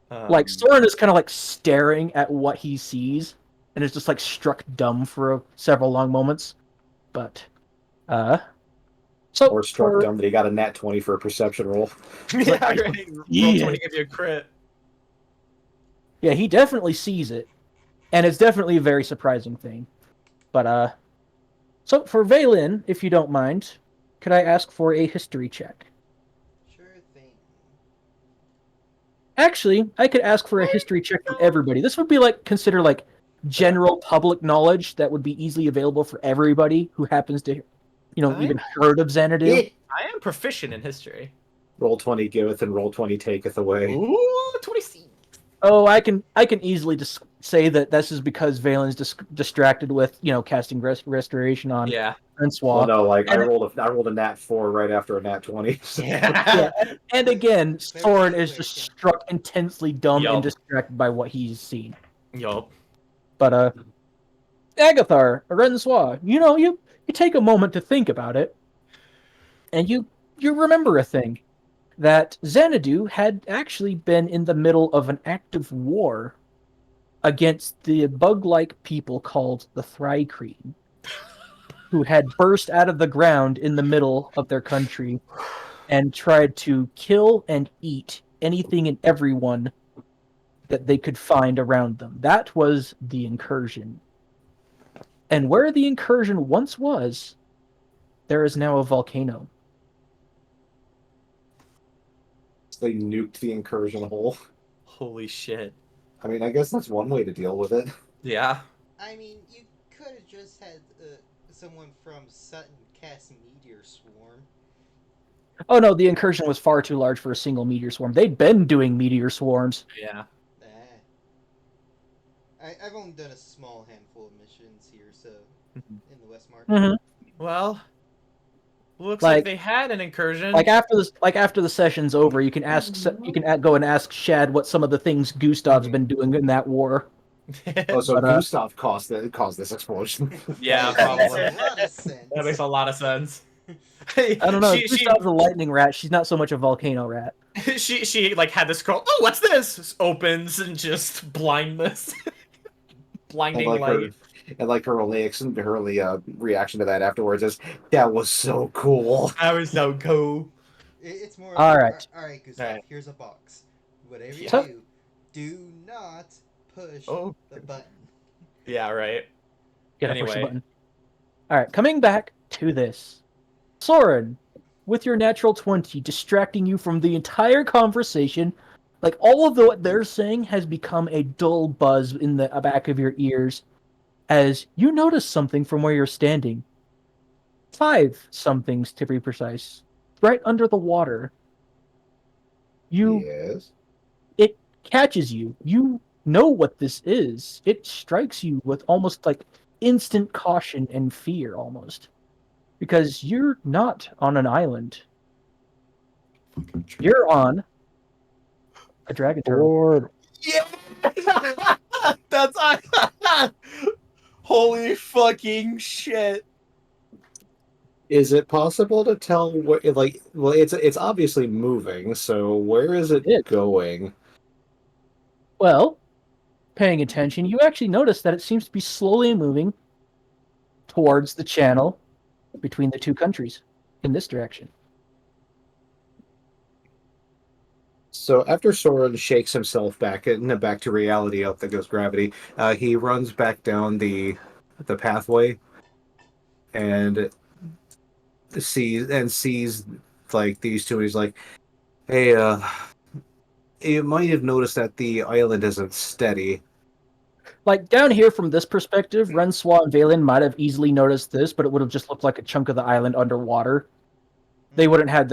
Like Soren is kind of like staring at what he sees, and is just like struck dumb for several long moments. But so Or struck for dumb that he got a nat 20 for a perception roll. Yeah, right. Roll 20 give you a crit. yeah, he definitely sees it, and it's definitely a very surprising thing. But so for Vaelyn, if you don't mind, could I ask for a history check? Sure thing. Actually, I could ask for a history check from everybody. This would be like consider like general public knowledge that would be easily available for everybody who happens to, even heard of Xanadu. I am proficient in history. Roll 20 giveth and roll 20 taketh away. Ooh, 26. Oh, I can easily just say that this is because Valen's distracted with casting restoration on Yeah. Rencois. Well, no, like I And- rolled a nat 4 right after a nat 20. Yeah, and again, Soren is just Clarification. struck intensely dumb Yup. and distracted by what he's seen. Yup. But Agathar, Rencois, you take a moment to think about it, and you remember a thing, that Xanadu had actually been in the middle of an active war against the bug-like people called the Thrycreen, who had burst out of the ground in the middle of their country and tried to kill and eat anything and everyone that they could find around them. That was the incursion. And where the incursion once was, there is now a volcano. They nuked the incursion hole. Holy shit. I mean, I guess that's one way to deal with it. Yeah. I mean, you could have just had someone from Sutton cast Meteor Swarm. Oh no, the incursion was far too large for a single meteor swarm. They'd been doing meteor swarms. Yeah. I've only done a small handful of missions here, so in the West Market. Mm-hmm. Well, looks Like- like they had an incursion. Like after the session's over, you can go and ask Shad what some of the things Gustav's been doing in that war. Oh, so But, Gustav caused this explosion. Yeah, That makes probably. a lot of sense. That makes a lot of sense. I don't know. She Gustav's a lightning rat. She's not so much a volcano rat. she like had this scroll. Oh, what's this? Opens and just blindness, blinding and light. her only reaction to that afterwards is, "That was so cool." That was so cool. It's more. All right. All right, Gustav. All right. Here's a box. Whatever you So- do not push Oh. the button. Yeah, right. Gotta push the Anyway. button. All right, coming back to this, Soren, with your natural 20 distracting you from the entire conversation, like all of what they're saying has become a dull buzz in the back of your ears, as you notice something from where you're standing. 5 somethings to be precise, right under the water. Yes. It catches you. You know what this is. It strikes you with almost like instant caution and fear, almost. Because you're not on an island. You're on a dragon turtle. Lord. Yeah, that's holy fucking shit. Is it possible to tell where? Like, well, it's obviously moving. So where is it It is. going? Well, paying attention, you actually notice that it seems to be slowly moving towards the channel between the two countries in this direction. So after Soren shakes himself back to reality, out there goes gravity. He runs back down the pathway and sees like these two. He's like, "Hey, you might have noticed that the island isn't steady." Like down here from this perspective, Rencois and Vaelyn might have easily noticed this, but it would have just looked like a chunk of the island underwater. They wouldn't have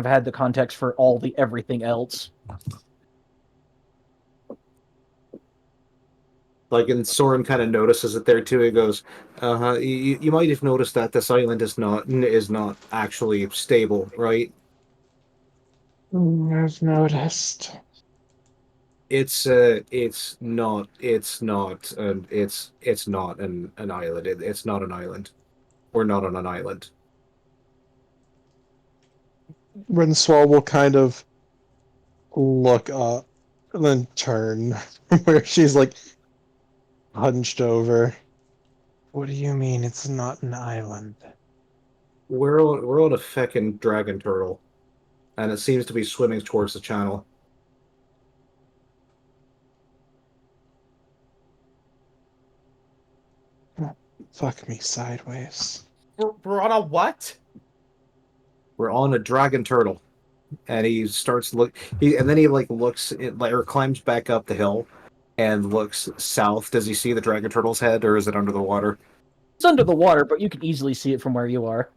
had the context for all the everything else. Like, and Soren kind of notices it there too. He goes, You might have noticed that this island is not actually stable, right? I've noticed. It's not an island. It's not an island. We're not on an island. Rencois will kind of look up and then turn where she's like hunched over. What do you mean it's not an island? We're on a feckin' dragon turtle, and it seems to be swimming towards the channel. Fuck me sideways. We're on a what? We're on a dragon turtle, and he starts and then he like looks or climbs back up the hill, and looks south. Does he see the dragon turtle's head, or is it under the water? It's under the water, but you can easily see it from where you are.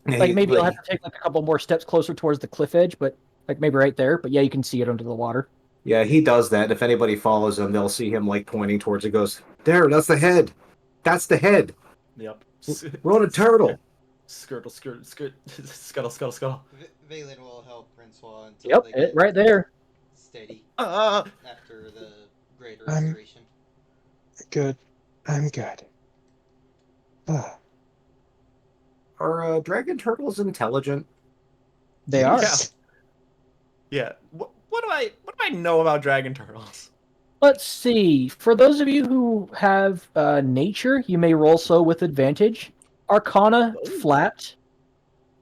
Like maybe you'll have to take like a couple more steps closer towards the cliff edge, but like maybe right there. But yeah, you can see it under the water. Yeah, he does that. If anybody follows him, they'll see him like pointing towards it. Goes there. That's the head. That's the head. Yep. We're on a turtle. Skirtle, scuttle, scuttle, scuttle. Vaelyn will help Rencois until Yep, they get right there. steady Uh, after the greater I'm- restoration. Good. I'm good. Ah, Are dragon turtles intelligent? They are. Yeah. Yeah. What do I know about dragon turtles? Let's see. For those of you who have nature, you may roll so with advantage. Arcana flat.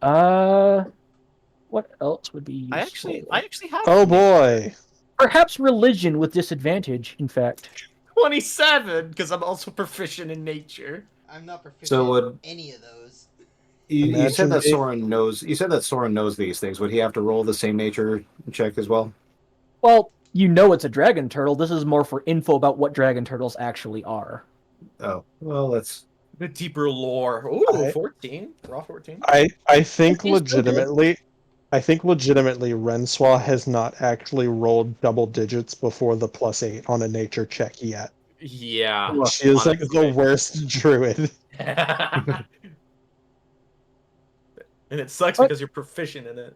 What else would be useful? I actually have. Oh boy. Perhaps religion with disadvantage. In fact, 27 because I'm also proficient in nature. I'm not proficient So in any of those. You said Imagine that it- Soren knows. You said that Soren knows these things. Would he have to roll the same nature check as well? well, you know it's a dragon turtle. This is more for info about what dragon turtles actually are. Oh, well, that's The deeper lore. Ooh, I- 14. Raw 14. I think Okay, still good. legitimately Rencois has not actually rolled double digits before the +8 on a nature check yet. Yeah. She is like the honestly. worst druid. And it sucks What? because you're proficient in it.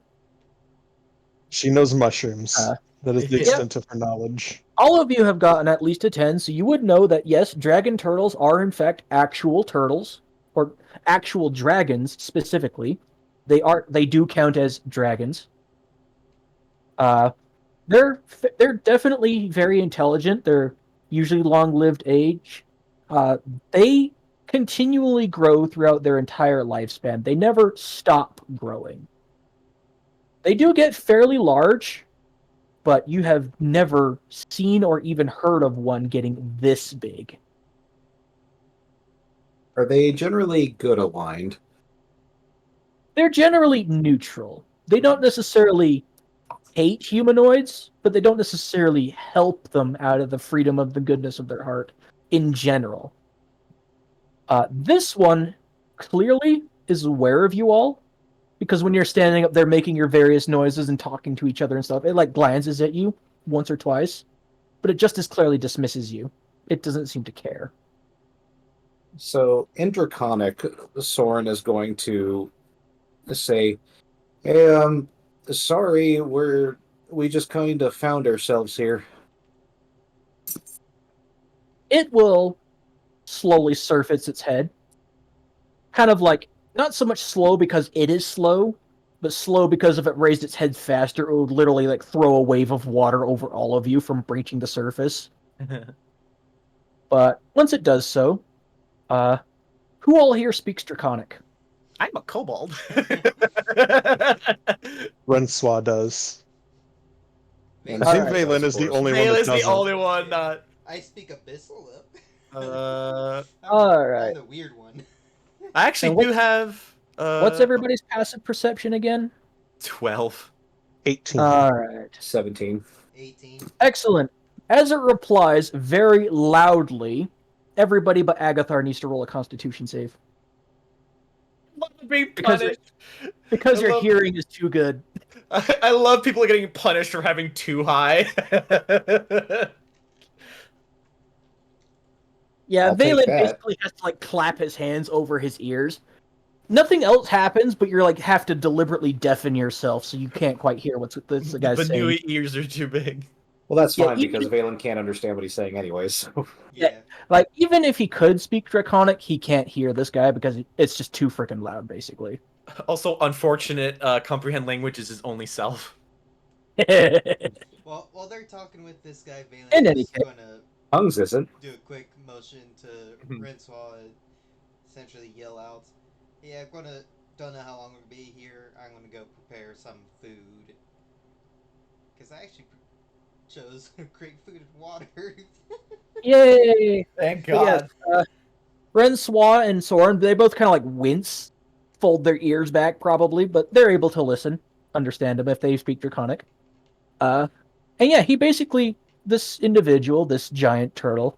She knows mushrooms. That is the Yeah. extent of her knowledge. All of you have gotten at least a 10, so you would know that yes, dragon turtles are in fact actual turtles, or actual dragons specifically. They do count as dragons. They're definitely very intelligent. They're usually long-lived age. They continually grow throughout their entire lifespan. They never stop growing. They do get fairly large, but you have never seen or even heard of one getting this big. are they generally good aligned? They're generally neutral. They don't necessarily hate humanoids, but they don't necessarily help them out of the freedom of the goodness of their heart in general. This one clearly is aware of you all, because when you're standing up there making your various noises and talking to each other and stuff, it like glances at you once or twice, but it just as clearly dismisses you. It doesn't seem to care. So in Draconic, Soren is going to say, "Hey, sorry, we just kind of found ourselves here." It will slowly surface its head. Kind of like, not so much slow because it is slow, but slow because if it raised its head faster, it would literally like throw a wave of water over all of you from breaching the surface. But once it does so, who all here speaks Draconic? I'm a kobold. Rencois does. I Vaelyn, think Alright. Vaelyn is the only one that Valen's the doesn't. only one not. I speak Abyssal. Uh, Alright. I'm the weird one. I actually And what- do have. What's everybody's passive perception again? 12. 18. Alright. 17. 18. Excellent. As it replies very loudly, everybody but Agathar needs to roll a Constitution save. Love being Because- punished. Because I your love- hearing is too good. I love people getting punished for having too high. Yeah, I'll take Vaelyn that. basically has to like clap his hands over his ears. Nothing else happens, but you're like have to deliberately deafen yourself so you can't quite hear what's the guy's The new saying. ears are too big. Well, that's Yeah, fine even because if- Vaelyn can't understand what he's saying anyways. So. Yeah. Like even if he could speak Draconic, he can't hear this guy because it's just too freaking loud, basically. Also, unfortunate. Comprehend language is his only self. Well, while they're talking with this guy, In Valen's any just case, gonna Tongues isn't. do a quick motion to Rencois and essentially yell out, "Yeah, don't know how long we'll be here. I'm gonna go prepare some food because I actually chose great food and water." yay! Thank But yes, God. Rencois and Soren, they both kind of like wince, fold their ears back probably, but they're able to listen, understand him if they speak Draconic. And yeah, he basically, this individual, this giant turtle,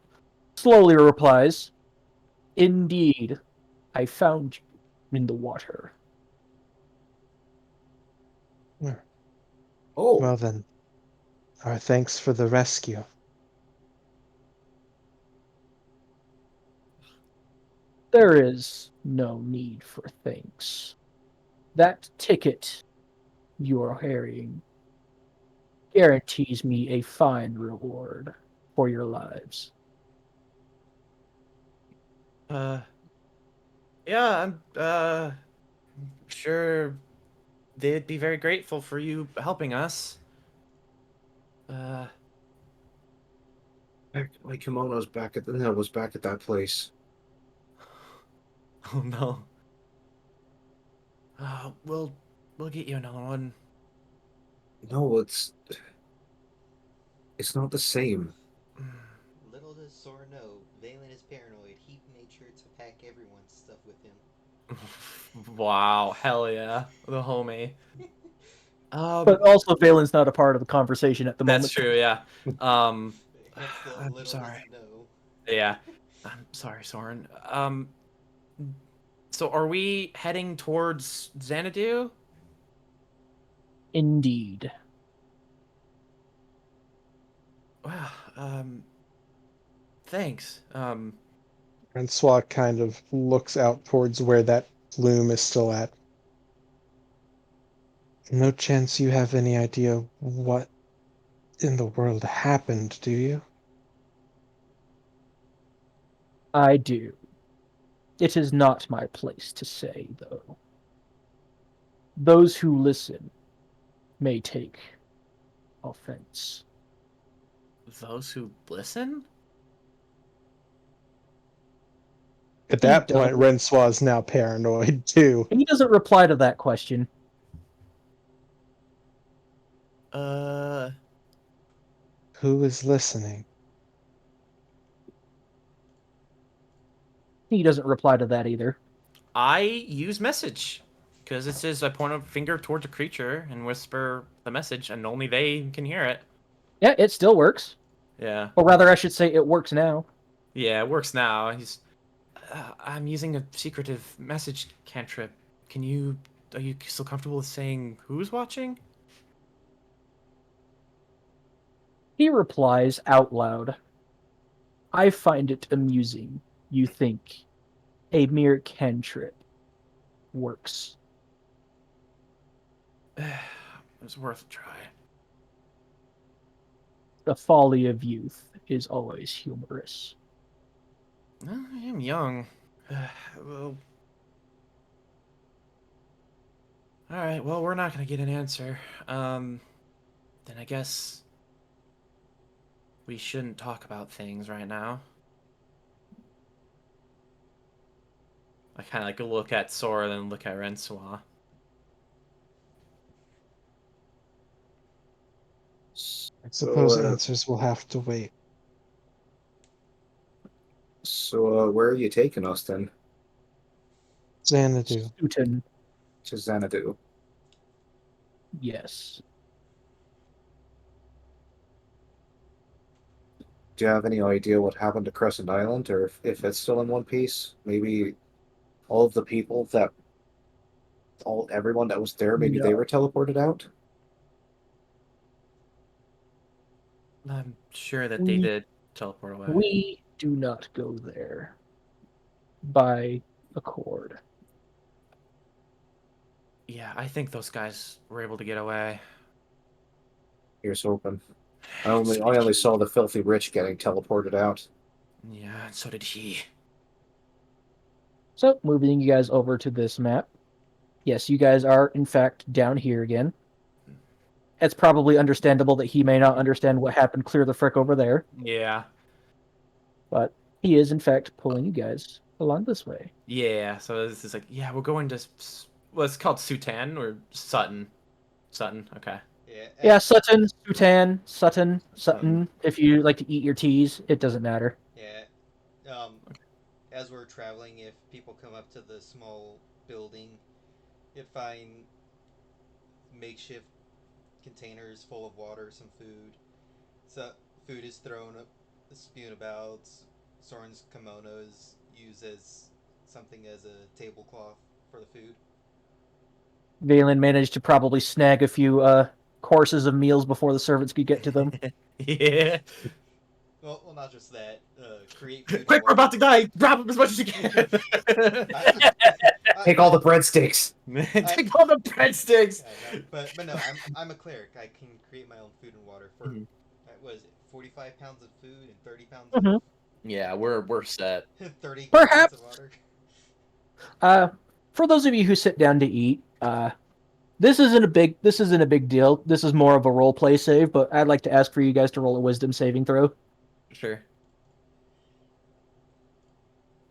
slowly replies, "Indeed, I found you in the water." Oh, Well then, our thanks for the rescue. There is no need for thanks. That ticket you are carrying guarantees me a fine reward for your lives. Uh, yeah, I'm sure they'd be very grateful for you helping us. Uh, my kimono's back at was back at that place. oh no. We'll get you another one. No, it's not the same. Little does Soren know, Vaelyn is paranoid. He made sure to pack everyone's stuff with him. Wow, hell yeah, the homie. But also, Valen's not a part of the conversation at the That's moment. true. Yeah. Um, Hence the I'm little does sorry. he know. Yeah, I'm sorry, Soren. So are we heading towards Xanadu? Indeed. Wow. Thanks. Francois kind of looks out towards where that plume is still at. No chance you have any idea what in the world happened, do you? I do. It is not my place to say, though. Those who listen may take offense. Those who listen? At He that point, doesn't. Rensois is now paranoid too. He doesn't reply to that question. Uh, Who is listening? He doesn't reply to that either. I use message because it says I point a finger towards a creature and whisper the message, and only they can hear it. Yeah, it still works. Yeah. Or rather, I should say, it works now. Yeah, it works now. I'm using a secretive message cantrip. Are you still comfortable with saying who's watching? He replies out loud. I find it amusing. You think a mere cantrip works. It was worth a try. The folly of youth is always humorous. Well, I am young. Well, all right. Well, we're not gonna get an answer. Then I guess we shouldn't talk about things right now. I kind of like look at Sora, then look at Rencois. I suppose So, answers will have to wait. where are you taking us then? Xanadu. Sutin, To Xanadu. yes. Do you have any idea what happened to Crescent Island, or if it's still in one piece? Maybe all of the people that, everyone that was there, maybe they No. were teleported out? I'm sure that they We, did teleport away. we do not go there by accord. Yeah, I think those guys were able to get away. Here's hoping. I only saw the filthy rich getting teleported out. Yeah, and so did he. So, moving you guys over to this map. Yes, you guys are, in fact, down here again. it's probably understandable that he may not understand what happened clear the frick over there, Yeah. but he is in fact pulling you guys along this way. Yeah. So this is like, yeah, we're going to. Well, it's called Sutan or Sutton. Sutton. Okay. Yeah, Yeah, Sutton. If you like to eat your teas, it doesn't matter. yeah. As we're traveling, if people come up to the small building, you find makeshift containers full of water, some food. So food is thrown up, spewed about. Soren's kimono is used as something as a tablecloth for the food. Vaelyn managed to probably snag a few courses of meals before the servants could get to them. Yeah. Well, not just that. Create food Quick, and we're water. about to die. Grab them as much as you can. Take all the breadsticks. Take all the breadsticks. No, but no, I'm a cleric. I can create my own food and water for what is it, 45 pounds of food and 30 pounds Mhm. Yeah, we're set. of 30 gallons Perhaps. of water. For those of you who sit down to eat, this isn't a big deal. This is more of a role play save, but I'd like to ask for you guys to roll a wisdom saving throw. Sure.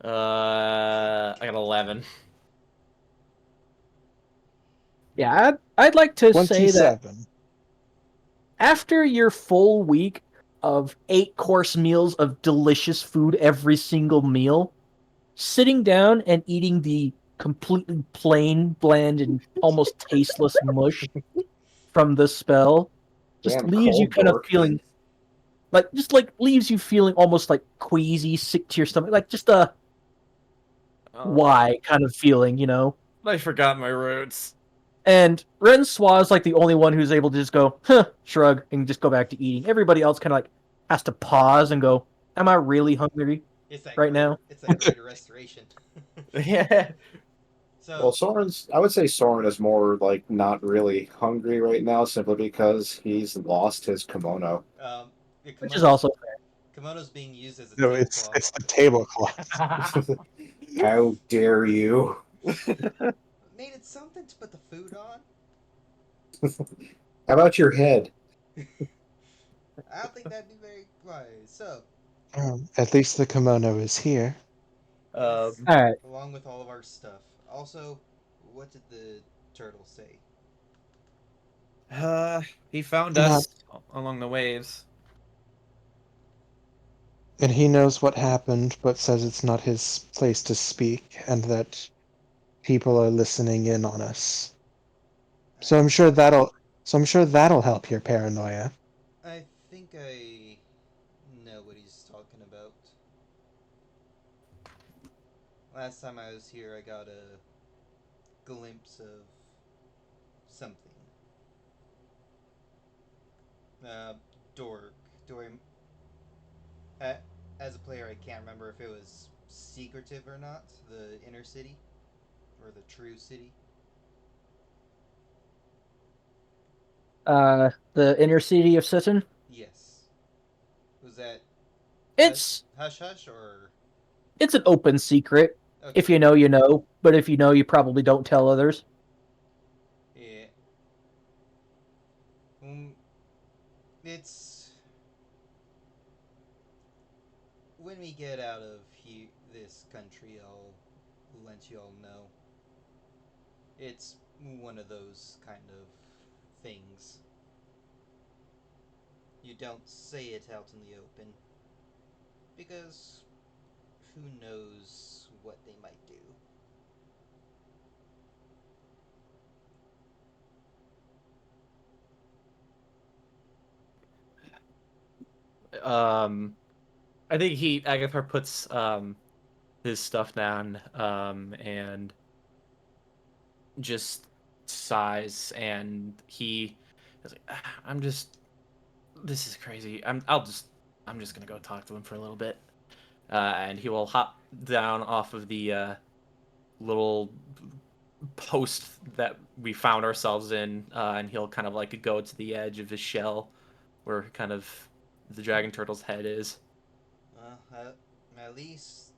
I got 11. Yeah, I'd like to say that 27. after your full week of 8-course meals of delicious food every single meal, sitting down and eating the completely plain, bland, and almost tasteless mush from the spell just Damn leaves you cold, kind of Dork. feeling like leaves you feeling almost like queasy, sick to your stomach, like just a why kind of feeling, you know. I forgot my roots. And Rencois is like the only one who's able to just go, huh, shrug, and just go back to eating. Everybody else kind of like has to pause and go, am I really hungry It's that right now? It's that greater restoration. Yeah. Well, So I would say Soren is more like not really hungry right now simply because he's lost his kimono. the Which is also fair. kimono's being used as a No, tablecloth. it's the tablecloth. How dare you? Needed something to put the food on. How about your head? I don't think that'd be very wise. So At least the kimono is here. yes, All right. along with all of our stuff. Also, what did the turtle say? He found Not, us along the waves. and he knows what happened, but says it's not his place to speak, and that people are listening in on us. So I'm sure that'll help your paranoia. I think I know what he's talking about. Last time I was here, I got a glimpse of something. Uh, Dork. Do uh, as a player, I can't remember if it was secretive or not. The inner city or the true city. The inner city of Sutton. Yes. Was that It's hush hush or it's an open secret. okay? If you know, you know. But if you know, you probably don't tell others. Yeah. It's when we get out of this country, I'll let you all know. It's one of those kind of things. You don't say it out in the open because who knows what they might do. I think Agathar puts his stuff down and just sighs, and he is like, I'm just, this is crazy. I'm just gonna go talk to him for a little bit, and he will hop down off of the little post that we found ourselves in, and he'll kind of like go to the edge of his shell, where kind of the dragon turtle's head is. At least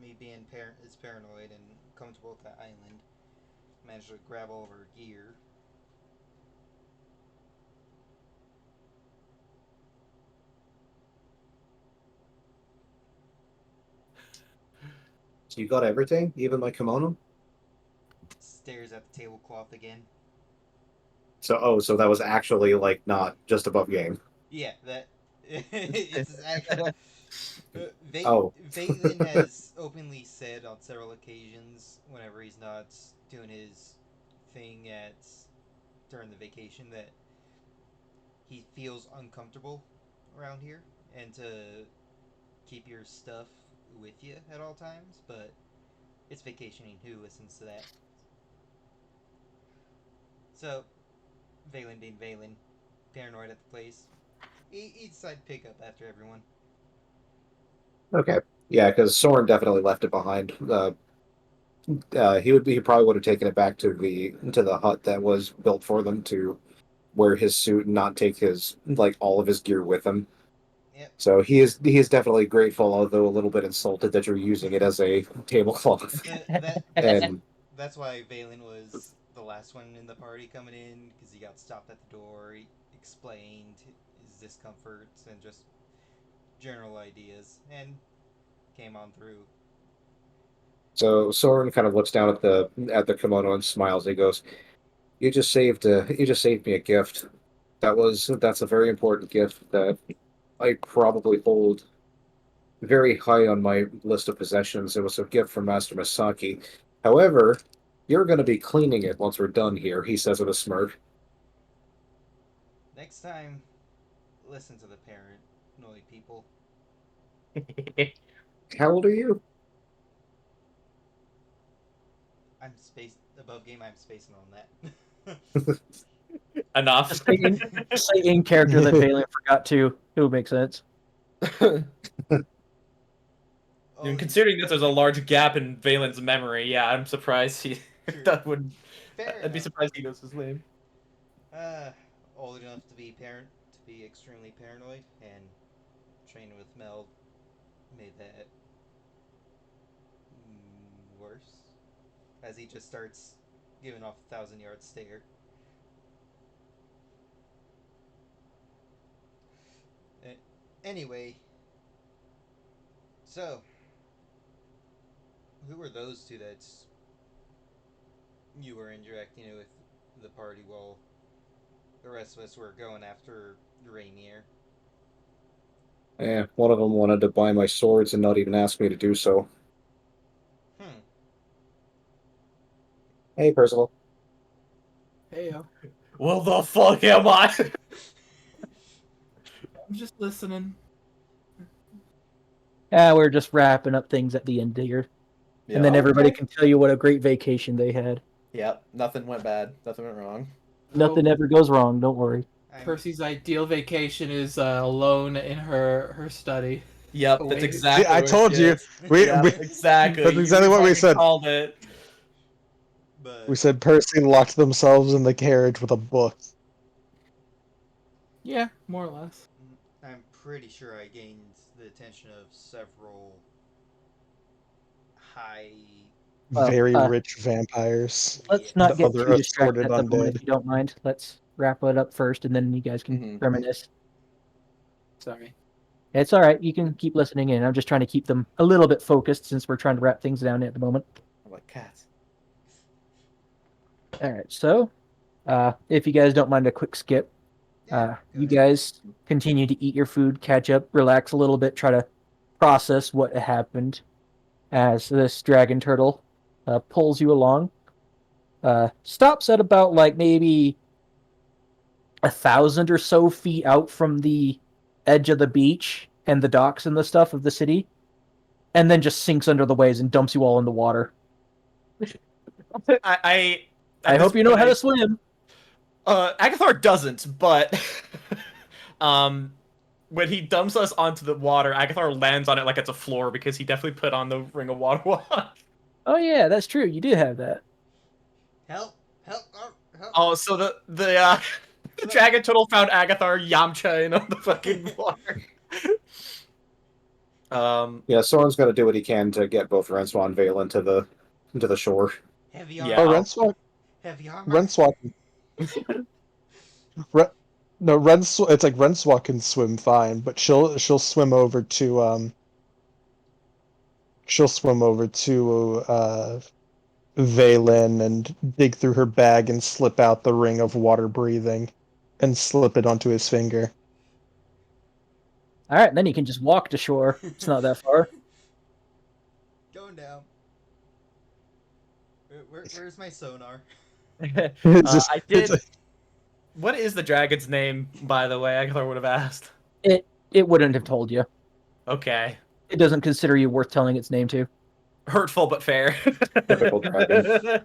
me being is paranoid and comfortable with that island, managed to grab all of our gear. So you got everything, even my kimono. Stares at the tablecloth again. So that was actually like not just above game. Yeah, that it's Oh, Vaelyn has openly said on several occasions, whenever he's not doing his thing at during the vacation, that he feels uncomfortable around here, and to keep your stuff with you at all times. But it's vacationing. Who listens to that? So Vaelyn being Vaelyn, paranoid at the place. He decided to pick up after everyone. okay. Yeah, because Soren definitely left it behind. He probably would have taken it back to the hut that was built for them to wear his suit and not take his like all of his gear with him. Yep. So he is definitely grateful, although a little bit insulted that you're using it as a tablecloth. And That's why Vaelyn was the last one in the party coming in, because he got stopped at the door. He explained his discomforts and just general ideas, and came on through. so Soren kind of looks down at the kimono and smiles. He goes, you just saved me a gift. That's a very important gift that I probably hold very high on my list of possessions. It was a gift from Master Masaki. However, you're going to be cleaning it once we're done here, he says with a smirk. Next time, listen to the paranoid people. How old are you? I'm spaced above game. I'm spacing on that. Enough. Just say in character that Vaelyn forgot to. It would make sense. Oh, Considering that there's a large gap in Valen's memory, yeah, I'm surprised he True. that would. Fair I'd be enough. surprised he knows his name. Old enough to be extremely paranoid, and training with Mel made that worse. As he just starts giving off 1,000 yard stare. Anyway, so who were those two that you were interacting with the party while the rest of us were going after Rainier? One of them wanted to buy my swords and not even ask me to do so. Hmm. Hey, Percival. Hey, Well, the fuck am I? I'm just listening. Yeah, we're just wrapping up things at the end here. And then everybody can tell you what a great vacation they had. Yep, nothing went bad. Nothing went wrong. Nothing ever goes wrong, don't worry. Percy's ideal vacation is alone in her study. Yep, Oh, that's wait. exactly. See, I what told it you. is. We, Yep, we exactly. that's exactly You what we fucking said. Called it. But We said Percy locked themselves in the carriage with a book. Yeah, more or less. I'm pretty sure I gained the attention of several high. Well, Very rich vampires. Let's not The get other too distracted assorted at the moment, undead. if you don't mind. Let's wrap it up first, and then you guys can reminisce. Sorry. It's all right. You can keep listening in. I'm just trying to keep them a little bit focused since we're trying to wrap things down at the moment. I'm like cats. All right. So, if you guys don't mind a quick skip, you guys continue to eat your food, catch up, relax a little bit, try to process what happened as this dragon turtle pulls you along. Stops at about like maybe 1,000 or so feet out from the edge of the beach and the docks and the stuff of the city, and then just sinks under the waves and dumps you all in the water. I hope you know how to swim. Agathar doesn't, but when he dumps us onto the water, Agathar lands on it like it's a floor because he definitely put on the ring of water watch. Oh yeah, that's true. You did have that. Help! Oh, so the dragon turtle found Agathar Yamcha in the fucking water. Yeah, Soren's going to do what he can to get both Rencois and Vaelyn to the shore. Heavy Yeah. armor. Rencois. Heavy armor. Rencois. No, Rencois. It's like Rencois can swim fine, but she'll swim over to she'll swim over to Vaelyn and dig through her bag and slip out the ring of water breathing and slip it onto his finger. All right, then you can just walk to shore. It's not that far. Going down. Where's my sonar? It's just, I did. What is the dragon's name, by the way? Agathar would have asked. It wouldn't have told you. Okay. It doesn't consider you worth telling its name to. Hurtful but fair. Typical dragon.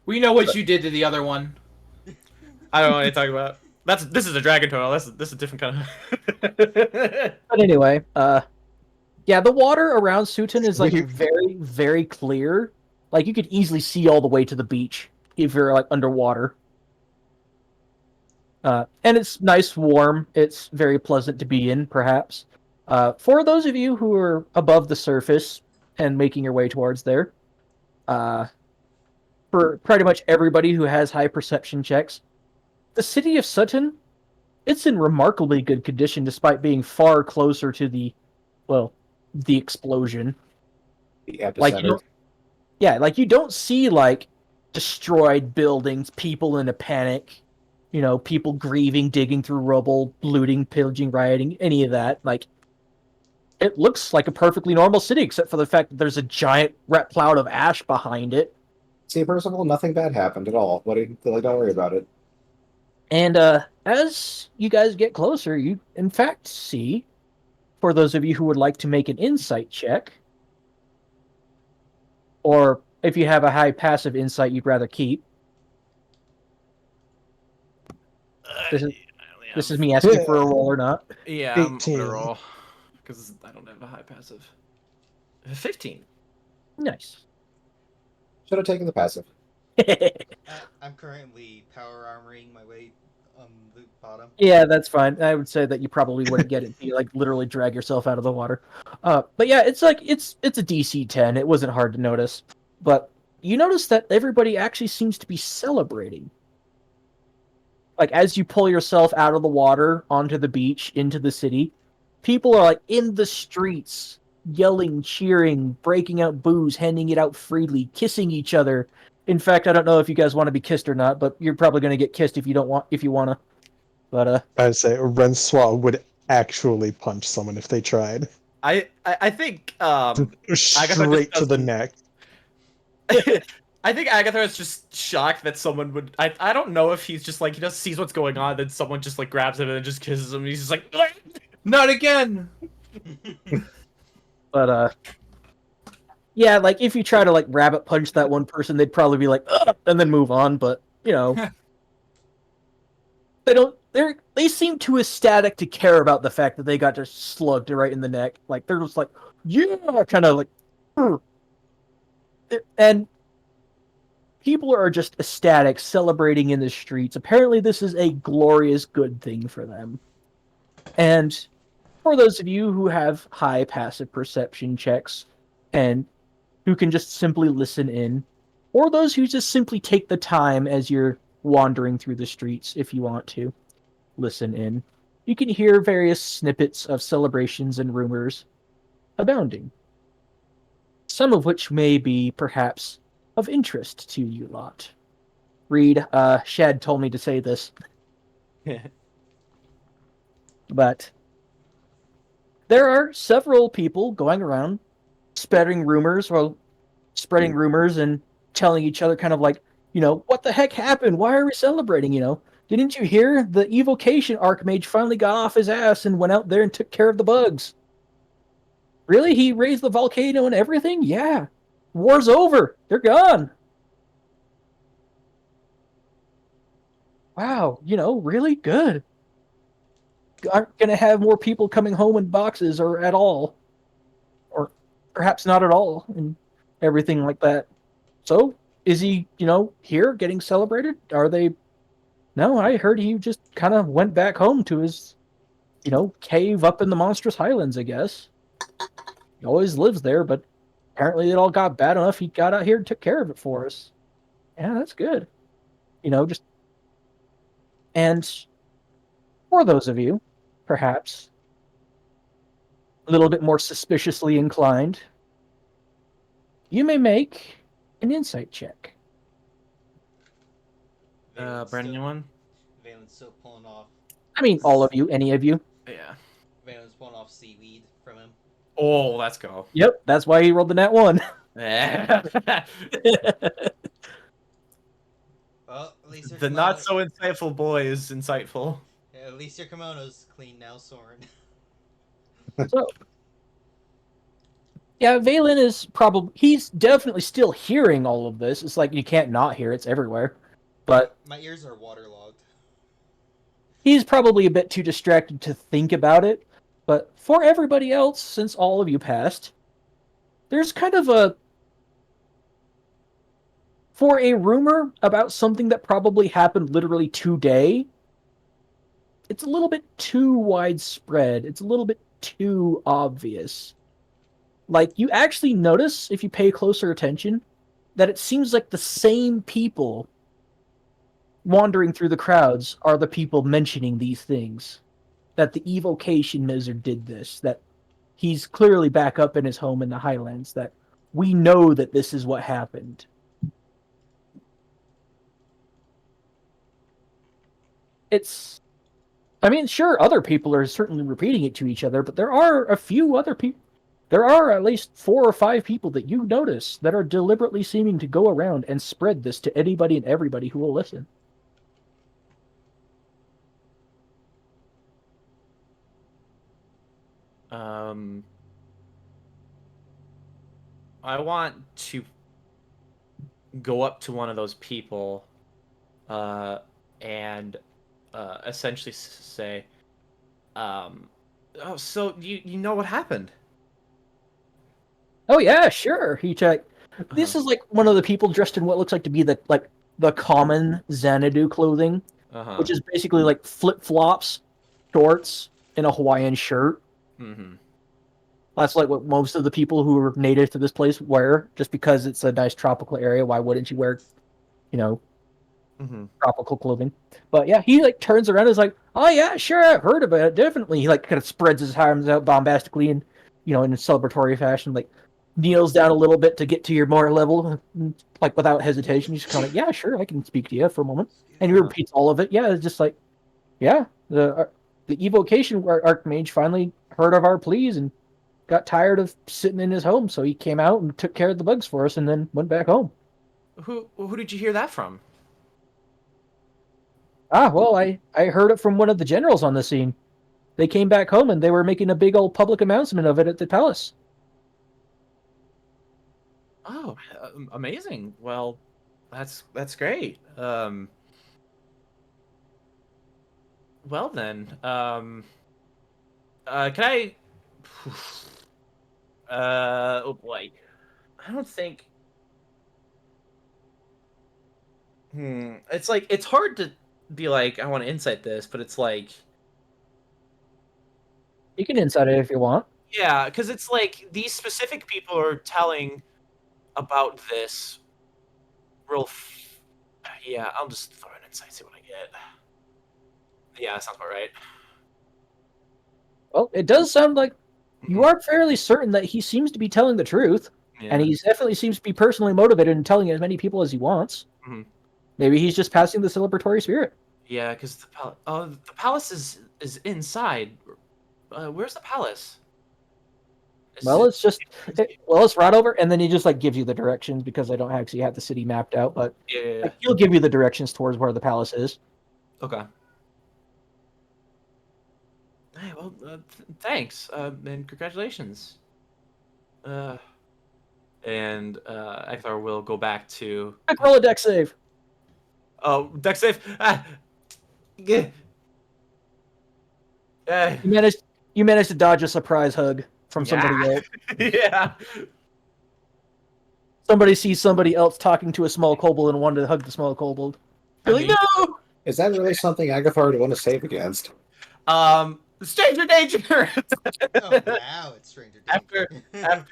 We know what you did to the other one. I don't know what you're talking about. This is a dragon turtle. This is a different kind of. But anyway, yeah, the water around Sutton is like very, very clear. Like you could easily see all the way to the beach if you're like underwater. And it's nice, warm. It's very pleasant to be in, perhaps. For those of you who are above the surface and making your way towards there, for pretty much everybody who has high perception checks, the city of Sutton, it's in remarkably good condition despite being far closer to the explosion. The Like epicenter. you don't see like destroyed buildings, people in a panic, people grieving, digging through rubble, looting, pillaging, rioting, any of that. Like it looks like a perfectly normal city, except for the fact that there's a giant red cloud of ash behind it. See, Percival, nothing bad happened at all. Don't worry about it. And as you guys get closer, you in fact see, for those of you who would like to make an insight check, or if you have a high passive insight you'd rather keep. This is me asking for a roll or not. Yeah, I'm 18. gonna roll because I don't have a high passive. 15. Nice. Should have taken the passive. I'm currently power armoring my way on the bottom. Yeah, that's fine. I would say that you probably wouldn't get it. You like literally drag yourself out of the water. But yeah, it's like it's a DC 10. It wasn't hard to notice, but you notice that everybody actually seems to be celebrating. Like as you pull yourself out of the water onto the beach into the city, people are like in the streets, yelling, cheering, breaking out booze, handing it out freely, kissing each other. In fact, I don't know if you guys want to be kissed or not, but you're probably going to get kissed if you want to. But I'd say Rencois would actually punch someone if they tried. I think Straight to the neck. I think Agathar is just shocked that someone would. I don't know if he's just like he just sees what's going on, then someone just like grabs him and then just kisses him. And he's just like, Not again. But yeah, like if you try to like rabbit punch that one person, they'd probably be like, ugh, and then move on. But they seem too ecstatic to care about the fact that they got just slugged right in the neck. Like they're just like, yeah, kind of like, "Ugh." And people are just ecstatic, celebrating in the streets. Apparently, this is a glorious good thing for them. And for those of you who have high passive perception checks and who can just simply listen in, or those who just simply take the time as you're wandering through the streets if you want to listen in, you can hear various snippets of celebrations and rumors abounding. Some of which may be perhaps of interest to you lot. Reed, Shad told me to say this. But there are several people going around spreading rumors and telling each other kind of like, what the heck happened? Why are we celebrating? Didn't you hear the evocation archmage finally got off his ass and went out there and took care of the bugs? Really? He raised the volcano and everything? Yeah. War's over. They're gone. Wow, really good. Aren't going to have more people coming home in boxes or at all. Or perhaps not at all and everything like that. So, is he, here getting celebrated? Are they... No, I heard he just kind of went back home to his, cave up in the Monstrous Highlands, I guess. He always lives there, but apparently it all got bad enough he got out here and took care of it for us. Yeah, that's good. Just... And for those of you, perhaps, a little bit more suspiciously inclined, You may make an insight check. Brand new one. Valen's still pulling off. I mean, all of you, any of you. Yeah. Valen's pulling off seaweed from him. Oh, let's go. Yep, that's why he rolled the nat 1. Well, at least your The not so insightful boy is insightful. Yeah, at least your kimono's clean now, Soren. So, yeah, Vaelyn is probably... He's definitely still hearing all of this. It's like you can't not hear. It's everywhere. But my ears are waterlogged. he's probably a bit too distracted to think about it. But for everybody else, since all of you passed, there's kind of a... For a rumor about something that probably happened literally today, it's a little bit too widespread. It's a little bit too obvious. Like, you actually notice, if you pay closer attention, that it seems like the same people wandering through the crowds are the people mentioning these things. That the evocation wizard did this, that he's clearly back up in his home in the Highlands, that we know that this is what happened. It's... I mean, sure, other people are certainly repeating it to each other, but there are a few other people. There are at least 4 or 5 people that you notice that are deliberately seeming to go around and spread this to anybody and everybody who will listen. I want to go up to one of those people, and essentially say, "Oh, so you know what happened?" Oh yeah, sure. He checked. This is like one of the people dressed in what looks like to be the common Xanadu clothing, which is basically like flip-flops, shorts, and a Hawaiian shirt. Mm-hmm. That's like what most of the people who are native to this place wear, just because it's a nice tropical area. Why wouldn't you wear, tropical clothing? But yeah, he like turns around and is like, "Oh yeah, sure, I've heard about it, definitely." He like kind of spreads his arms out bombastically and, in a celebratory fashion, like kneels down a little bit to get to your more level, like without hesitation. He's kind of like, "Yeah, sure, I can speak to you for a moment." And he repeats all of it. Yeah, it's just like, yeah, the evocation archmage finally heard of our pleas and got tired of sitting in his home, so he came out and took care of the bugs for us and then went back home. Who did you hear that from? Well, I heard it from one of the generals on the scene. They came back home and they were making a big old public announcement of it at the palace. Oh, amazing. Well, that's great. Well then, can I... oh boy. I don't think... It's like, it's hard to be like, I want to insight this, but it's like... You can insight it if you want. Yeah, because it's like, these specific people are telling about this real... Yeah, I'll just throw an insight, see what I get. Yeah, that sounds about right. Well, it does sound like you are fairly certain that he seems to be telling the truth, and he definitely seems to be personally motivated in telling as many people as he wants. Maybe he's just passing the celebratory spirit. Yeah, because the palace is inside. Where's the palace? Well, it's just it's right over, and then he just like gives you the directions because I don't actually have the city mapped out, but yeah. He'll give you the directions towards where the palace is. Okay. Hey, well, thanks, and congratulations. And Agathar will go back to... Quick, roll a dex save. Oh, dex save! Ah! Yeah. You managed to dodge a surprise hug from somebody else. Yeah. Somebody sees somebody else talking to a small kobold and wanted to hug the small kobold. You're like, no! Is that really something Agathar would want to save against? Stranger danger! Oh, wow, it's stranger danger.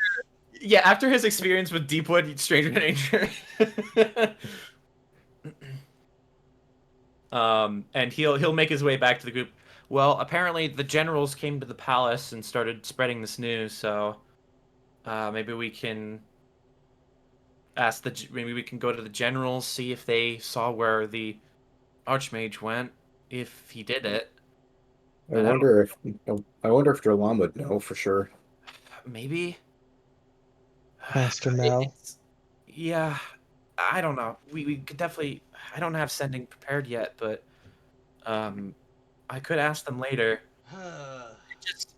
After his experience with Deepwood, stranger danger. And he'll make his way back to the group. Well, apparently the generals came to the palace and started spreading this news, so maybe we can ask maybe we can go to the generals, see if they saw where the Archmage went, if he did it. I wonder if ch-ldr-n would know for sure. Maybe. Master Mal. Yeah, I don't know. We could definitely. I don't have sending prepared yet, but I could ask them later.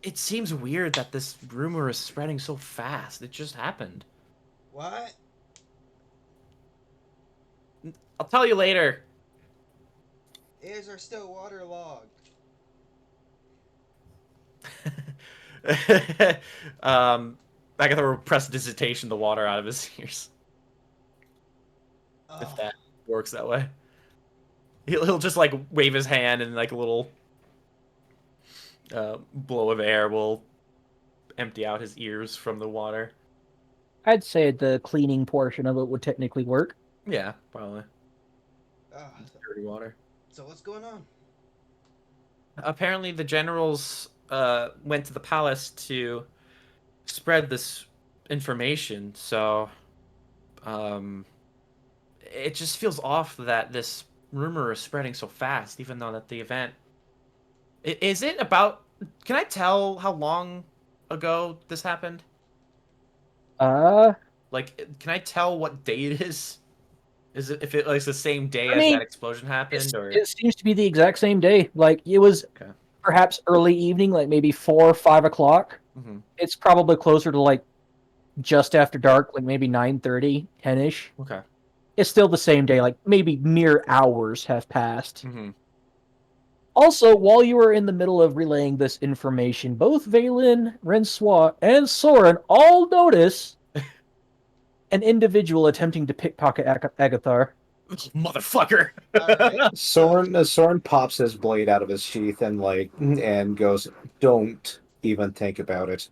It seems weird that this rumor is spreading so fast. It just happened. What? I'll tell you later. Ears are still waterlogged. Agathar will press dissertation the water out of his ears. Oh. If that works that way. He'll just like wave his hand and like a little blow of air will empty out his ears from the water. I'd say the cleaning portion of it would technically work. Yeah, probably. Oh. Dirty water. So what's going on? Apparently the generals went to the palace to spread this information, so it just feels off that this rumor is spreading so fast, even though that the event... Is it about... Can I tell how long ago this happened? Like, can I tell what day it is? Is it if it like the same day as that explosion happened, or it seems to be the exact same day. Like it was perhaps early evening, like maybe 4 or 5 o'clock. Mm-hmm. It's probably closer to like just after dark, like maybe 9:30, 10ish. Okay. It's still the same day, like maybe mere hours have passed. Mm-hmm. Also, while you were in the middle of relaying this information, both Vaelyn, Rencois, and Soren all notice an individual attempting to pickpocket Agathar. Motherfucker! Right. Soren pops his blade out of his sheath and goes, "Don't even think about it."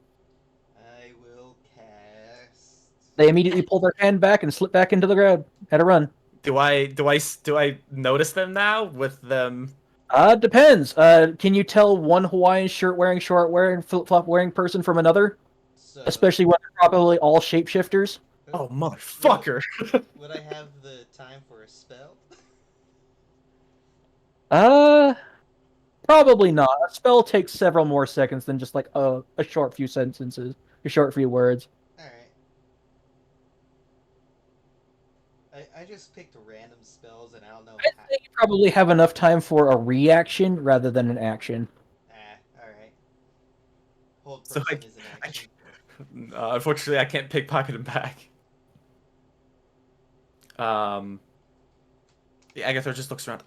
I will cast. They immediately pull their hand back and slip back into the crowd at a run. Do I notice them now with them? Depends. Can you tell one Hawaiian shirt wearing, short wearing, flip flop wearing person from another? So, Especially when they're probably all shapeshifters. Oh, motherfucker! Would I have the time for a spell? Probably not. A spell takes several more seconds than just like a short few sentences, a short few words. Alright. I just picked random spells and I don't know I think you probably have enough time for a reaction rather than an action. Alright. Hold So person is an action. Unfortunately, I can't pickpocket him back. The Agathar just looks around.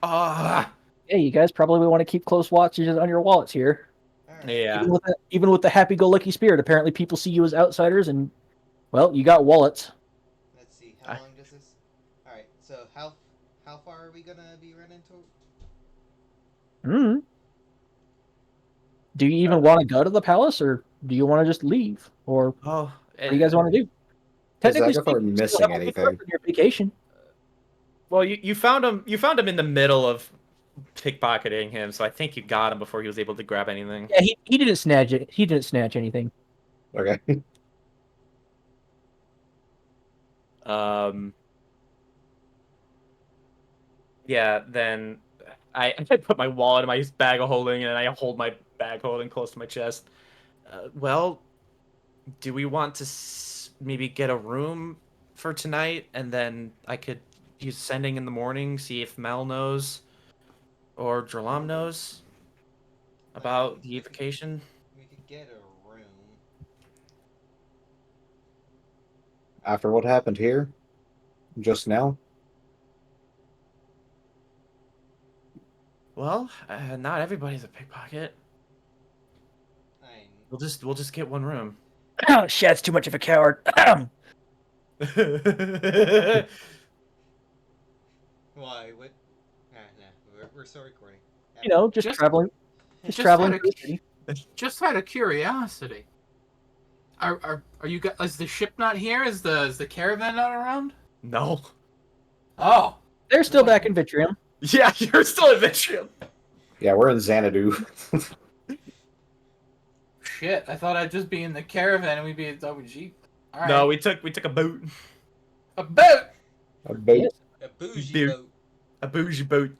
Yeah, you guys probably want to keep close watches on your wallets here. Alright. Yeah. Even with the happy-go-lucky spirit, apparently people see you as outsiders, and well, you got wallets. Let's see, how long does this? Alright, so how far are we gonna be running to? Do you even want to go to the palace, or do you want to just leave, or what do you guys want to do? Is Agathar missing anything? Your vacation. Well, you found him. You found him in the middle of pickpocketing him, so I think you got him before he was able to grab anything. Yeah, he didn't snatch it. He didn't snatch anything. Okay. Yeah. Then I put my wallet in my bag of holding, and I hold my bag holding close to my chest. Well, do we want to maybe get a room for tonight, and then I could use sending in the morning, see if Mel knows or ch-ldr-n knows about the vacation? We could get a room. After what happened here, just now. Well, not everybody's a pickpocket. We'll just get one room. Shad's too much of a coward. Why? What? No, we're still recording. You know, just traveling. Just traveling. Just out of curiosity, are you guys? Is the ship not here? Is the caravan not around? No. Oh, They're still back in Vitrium. Yeah, you're still in Vitrium. Yeah, we're in Xanadu. shit! I thought I'd just be in the caravan and we'd be at WG. All right. No, we took a boat. A boat. A boat. Yes. A bougie Beer. boat. A bougie boat.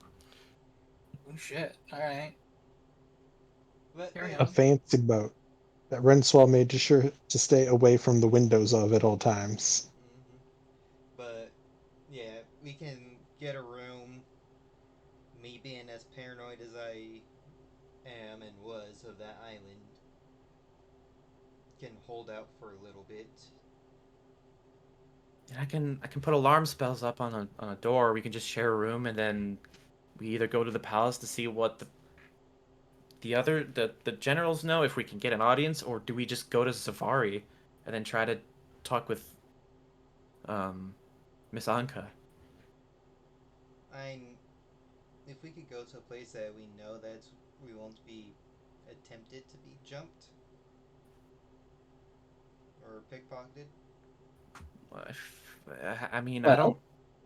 Oh shit! All right. But Carry yeah, A on. fancy boat that Rencois made sure to stay away from the windows of at all times. hmm but yeah, we can get a room. Me being as paranoid as I am and was of that island, can hold out for a little bit. And I can put alarm spells up on a door. We can just share a room, and then we either go to the palace to see what the generals know if we can get an audience, or do we just go to Safari and then try to talk with Miss Ankah? If we could go to a place that we know that we won't be attempted to be jumped or pickpocketed. I mean, I don't. Well,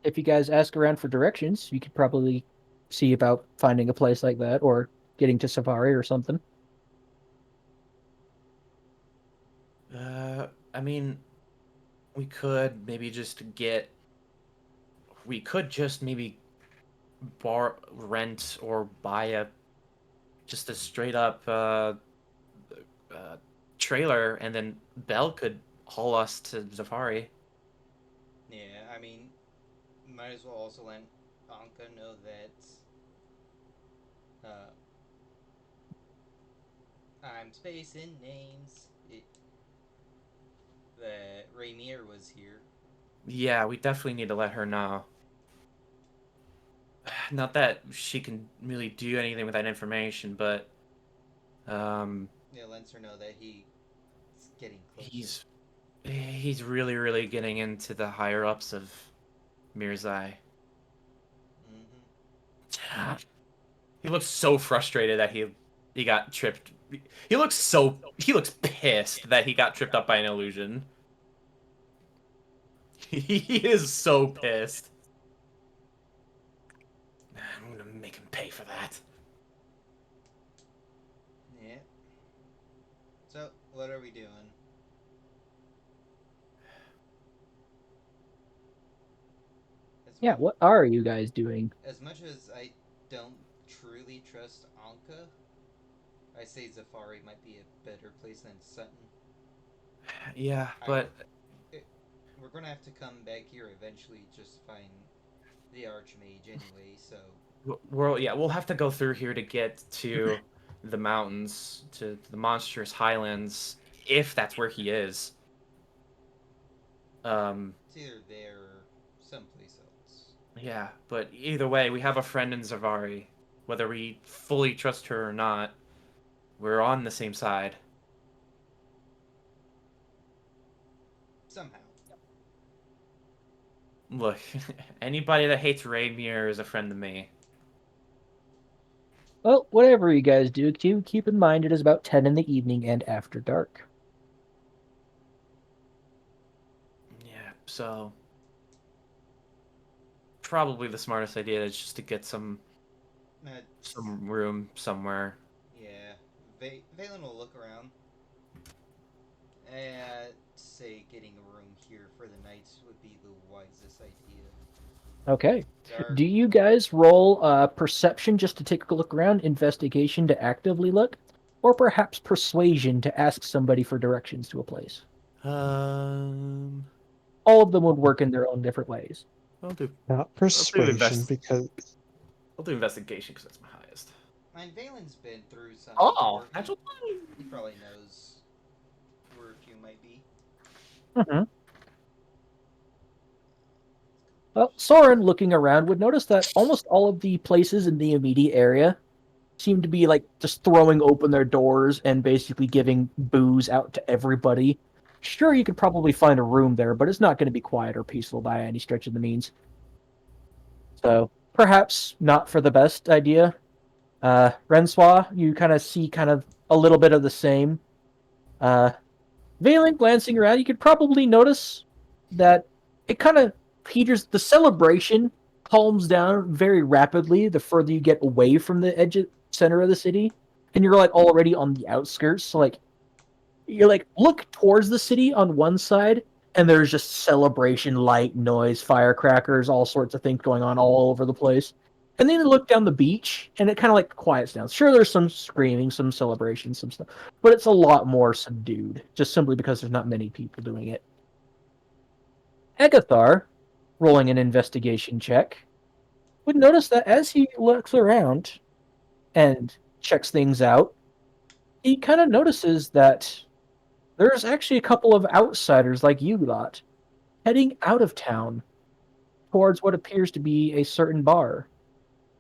if you guys ask around for directions, you could probably see about finding a place like that or getting to Safari or something. I mean, we could maybe just get. We could just maybe rent or buy just a straight up trailer, and then Belle could haul us to Safari. Yeah, I mean, might as well also let Ankah know that uh, I'm spacing names. That Rainier was here. Yeah, we definitely need to let her know. Not that she can really do anything with that information, but Yeah, lets her know that he's getting closer. he's really really getting into the higher ups of Mirzai. Mm-hmm. He looks so frustrated that he got tripped. He looks pissed that he got tripped up by an illusion. He is so pissed. I'm gonna make him pay for that. Yeah. So, what are we doing? Yeah, what are you guys doing? As much as I don't truly trust Ankah, I say Zafari might be a better place than Sutton. Yeah, but We're gonna have to come back here eventually just to find the Archmage anyway, so. we'll have to go through here to get to the mountains, to the monstrous highlands, if that's where he is. It's either there or someplace else. Yeah, but either way, we have a friend in Zavari. Whether we fully trust her or not, we're on the same side. Somehow. Look, anybody that hates Raymir is a friend to me. Well, whatever you guys do, keep in mind it is about 10 in the evening and after dark. Yeah, so probably the smartest idea is just to get some room somewhere. Yeah. Vaelyn will look around. And say getting a room here for the night would be the wisest idea. Okay. Dark. Do you guys roll perception just to take a look around, investigation to actively look, or perhaps persuasion to ask somebody for directions to a place? Um, All of them would work in their own different ways. I'll do Not persuasion, because I'll do investigation because that's my highest. I mean, Valen's been through some. Oh, work. natural 20. He probably knows where a few might be. Mm-hmm. Well, Soren, looking around, would notice that almost all of the places in the immediate area seem to be like just throwing open their doors and basically giving booze out to everybody. Sure, you could probably find a room there, but it's not going to be quiet or peaceful by any stretch of the means. So perhaps not for the best idea. Rencois, you kind of see kind of a little bit of the same. Vaelyn, glancing around, you could probably notice that it kind of peters. The celebration calms down very rapidly the further you get away from the center of the city, and you're like already on the outskirts. So like you're like look towards the city on one side, And there's just celebration, light, noise, firecrackers, all sorts of things going on all over the place. And then you look down the beach, and it kind of like quiets down. Sure, there's some screaming, some celebration, some stuff, but it's a lot more subdued, just simply because there's not many people doing it. Agathar, rolling an investigation check, would notice that as he looks around and checks things out, he kind of notices that there's actually a couple of outsiders like you lot heading out of town towards what appears to be a certain bar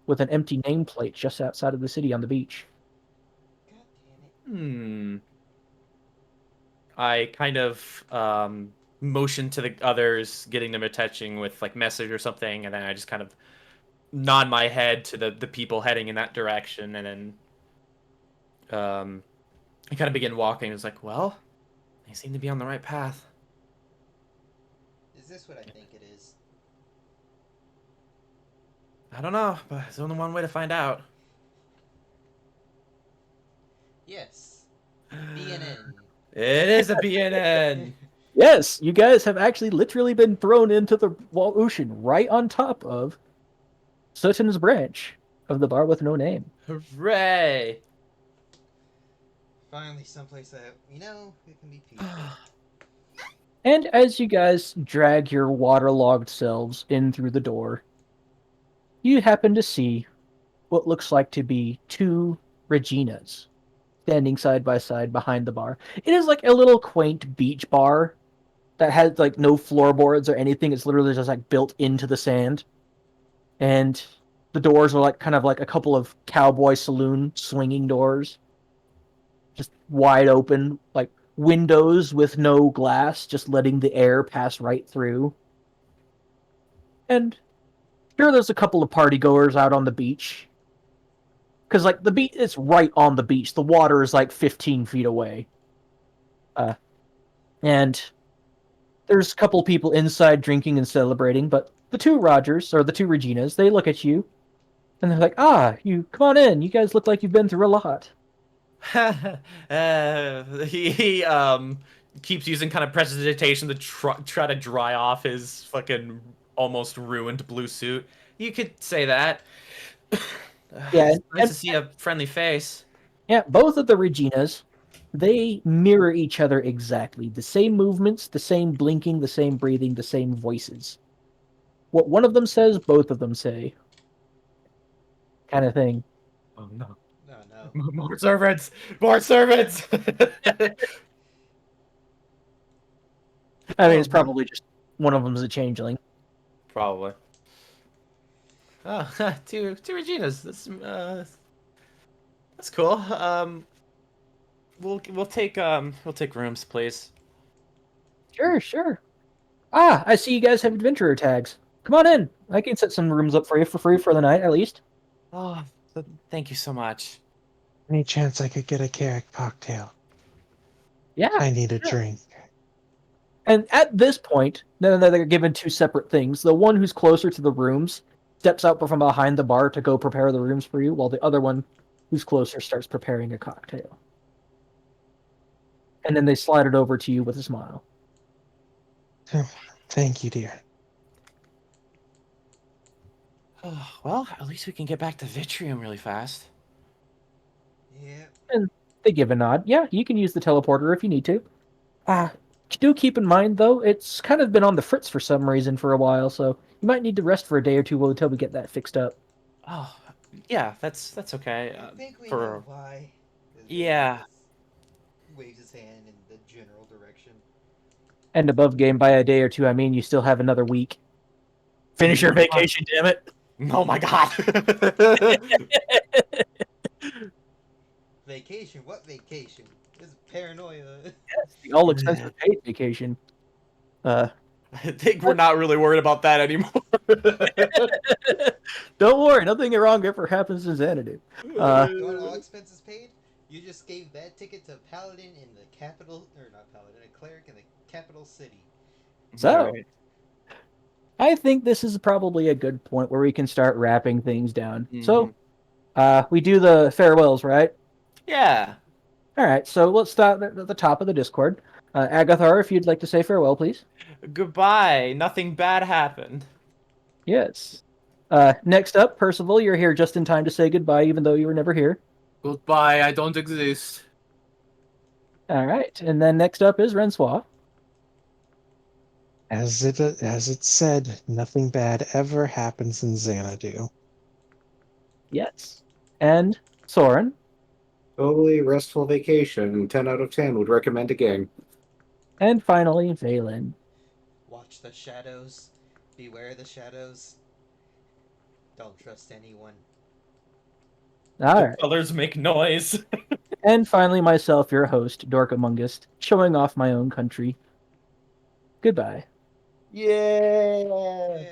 with an empty nameplate just outside of the city on the beach. God damn it. Hmm. I kind of motion to the others, getting them attaching with like message or something, and then I just kind of nod my head to the people heading in that direction, and then I kind of begin walking. It's like, well, they seem to be on the right path. Is this what I think it is? I don't know, but there's only one way to find out. Yes. BNN. It is a BNN. Yes, you guys have actually literally been thrown into the ocean right on top of Sutton's branch of the bar with no name. Hooray! Finally, someplace that, it can be peaceful. And as you guys drag your waterlogged selves in through the door, you happen to see what looks like to be two Reginas standing side by side behind the bar. It is like a little quaint beach bar that has like no floorboards or anything. It's literally just like built into the sand. And the doors are like kind of like a couple of cowboy saloon swinging doors. Just wide open, like windows with no glass, just letting the air pass right through. And sure, there's a couple of party goers out on the beach. Because, like, the beach, it's right on the beach. The water is, like, 15 feet away. And there's a couple people inside drinking and celebrating, but the two Rogers, or the two Reginas, they look at you, and they're like, you, come on in. You guys look like you've been through a lot. He keeps using kind of prestidigitation to try to dry off his fucking almost ruined blue suit. You could say that. Yeah, It's nice to see a friendly face. Yeah, both of the Reginas, they mirror each other exactly. The same movements, the same blinking, the same breathing, the same voices. What one of them says, both of them say. Kind of thing. Oh no. No. More servants! More servants! I mean, it's probably just one of them's a changeling. Probably. Oh, two Reginas. That's cool. We'll take rooms, please. Sure. I see you guys have adventurer tags. Come on in. I can set some rooms up for you for free for the night, at least. Oh, thank you so much. Any chance I could get a carrot cocktail? Yeah. I need a drink. And at this point, they're given two separate things. The one who's closer to the rooms steps out from behind the bar to go prepare the rooms for you, while the other one who's closer starts preparing a cocktail. And then they slide it over to you with a smile. Thank you, dear. Oh, well, at least we can get back to Vitrium really fast. Yeah. And they give a nod. Yeah, you can use the teleporter if you need to. Do keep in mind, though, it's kind of been on the fritz for some reason for a while, so you might need to rest for a day or two until we get that fixed up. Oh, yeah, that's okay. I think we know why. Yeah. Waves his hand in the general direction. And above game by a day or two, I mean you still have another week. Finish your vacation, damn it! Oh my god! Vacation? What vacation? This is paranoia. Yes, the all-expensive paid vacation. I think we're not really worried about that anymore. Don't worry, nothing wrong ever happens in Xanadu. You want all expenses paid? You just gave that ticket to a paladin in the capital, or not paladin, a cleric in the capital city. So, I think this is probably a good point where we can start wrapping things down. Mm-hmm. So, we do the farewells, right? Yeah. All right, so let's start at the top of the Discord. Agathar, if you'd like to say farewell, please. Goodbye. Nothing bad happened. Yes. Next up, Percival, you're here just in time to say goodbye, even though you were never here. Goodbye, I don't exist. All right, and then next up is Rencois. As it said, nothing bad ever happens in Xanadu. Yes. And Soren. Totally restful vacation. 10 out of 10 would recommend again. And finally, Vaelyn. Watch the shadows. Beware the shadows. Don't trust anyone. All The right. colors make noise. And finally, myself, your host, Dork Amongst, showing off my own country. Goodbye. Yeah. Yeah.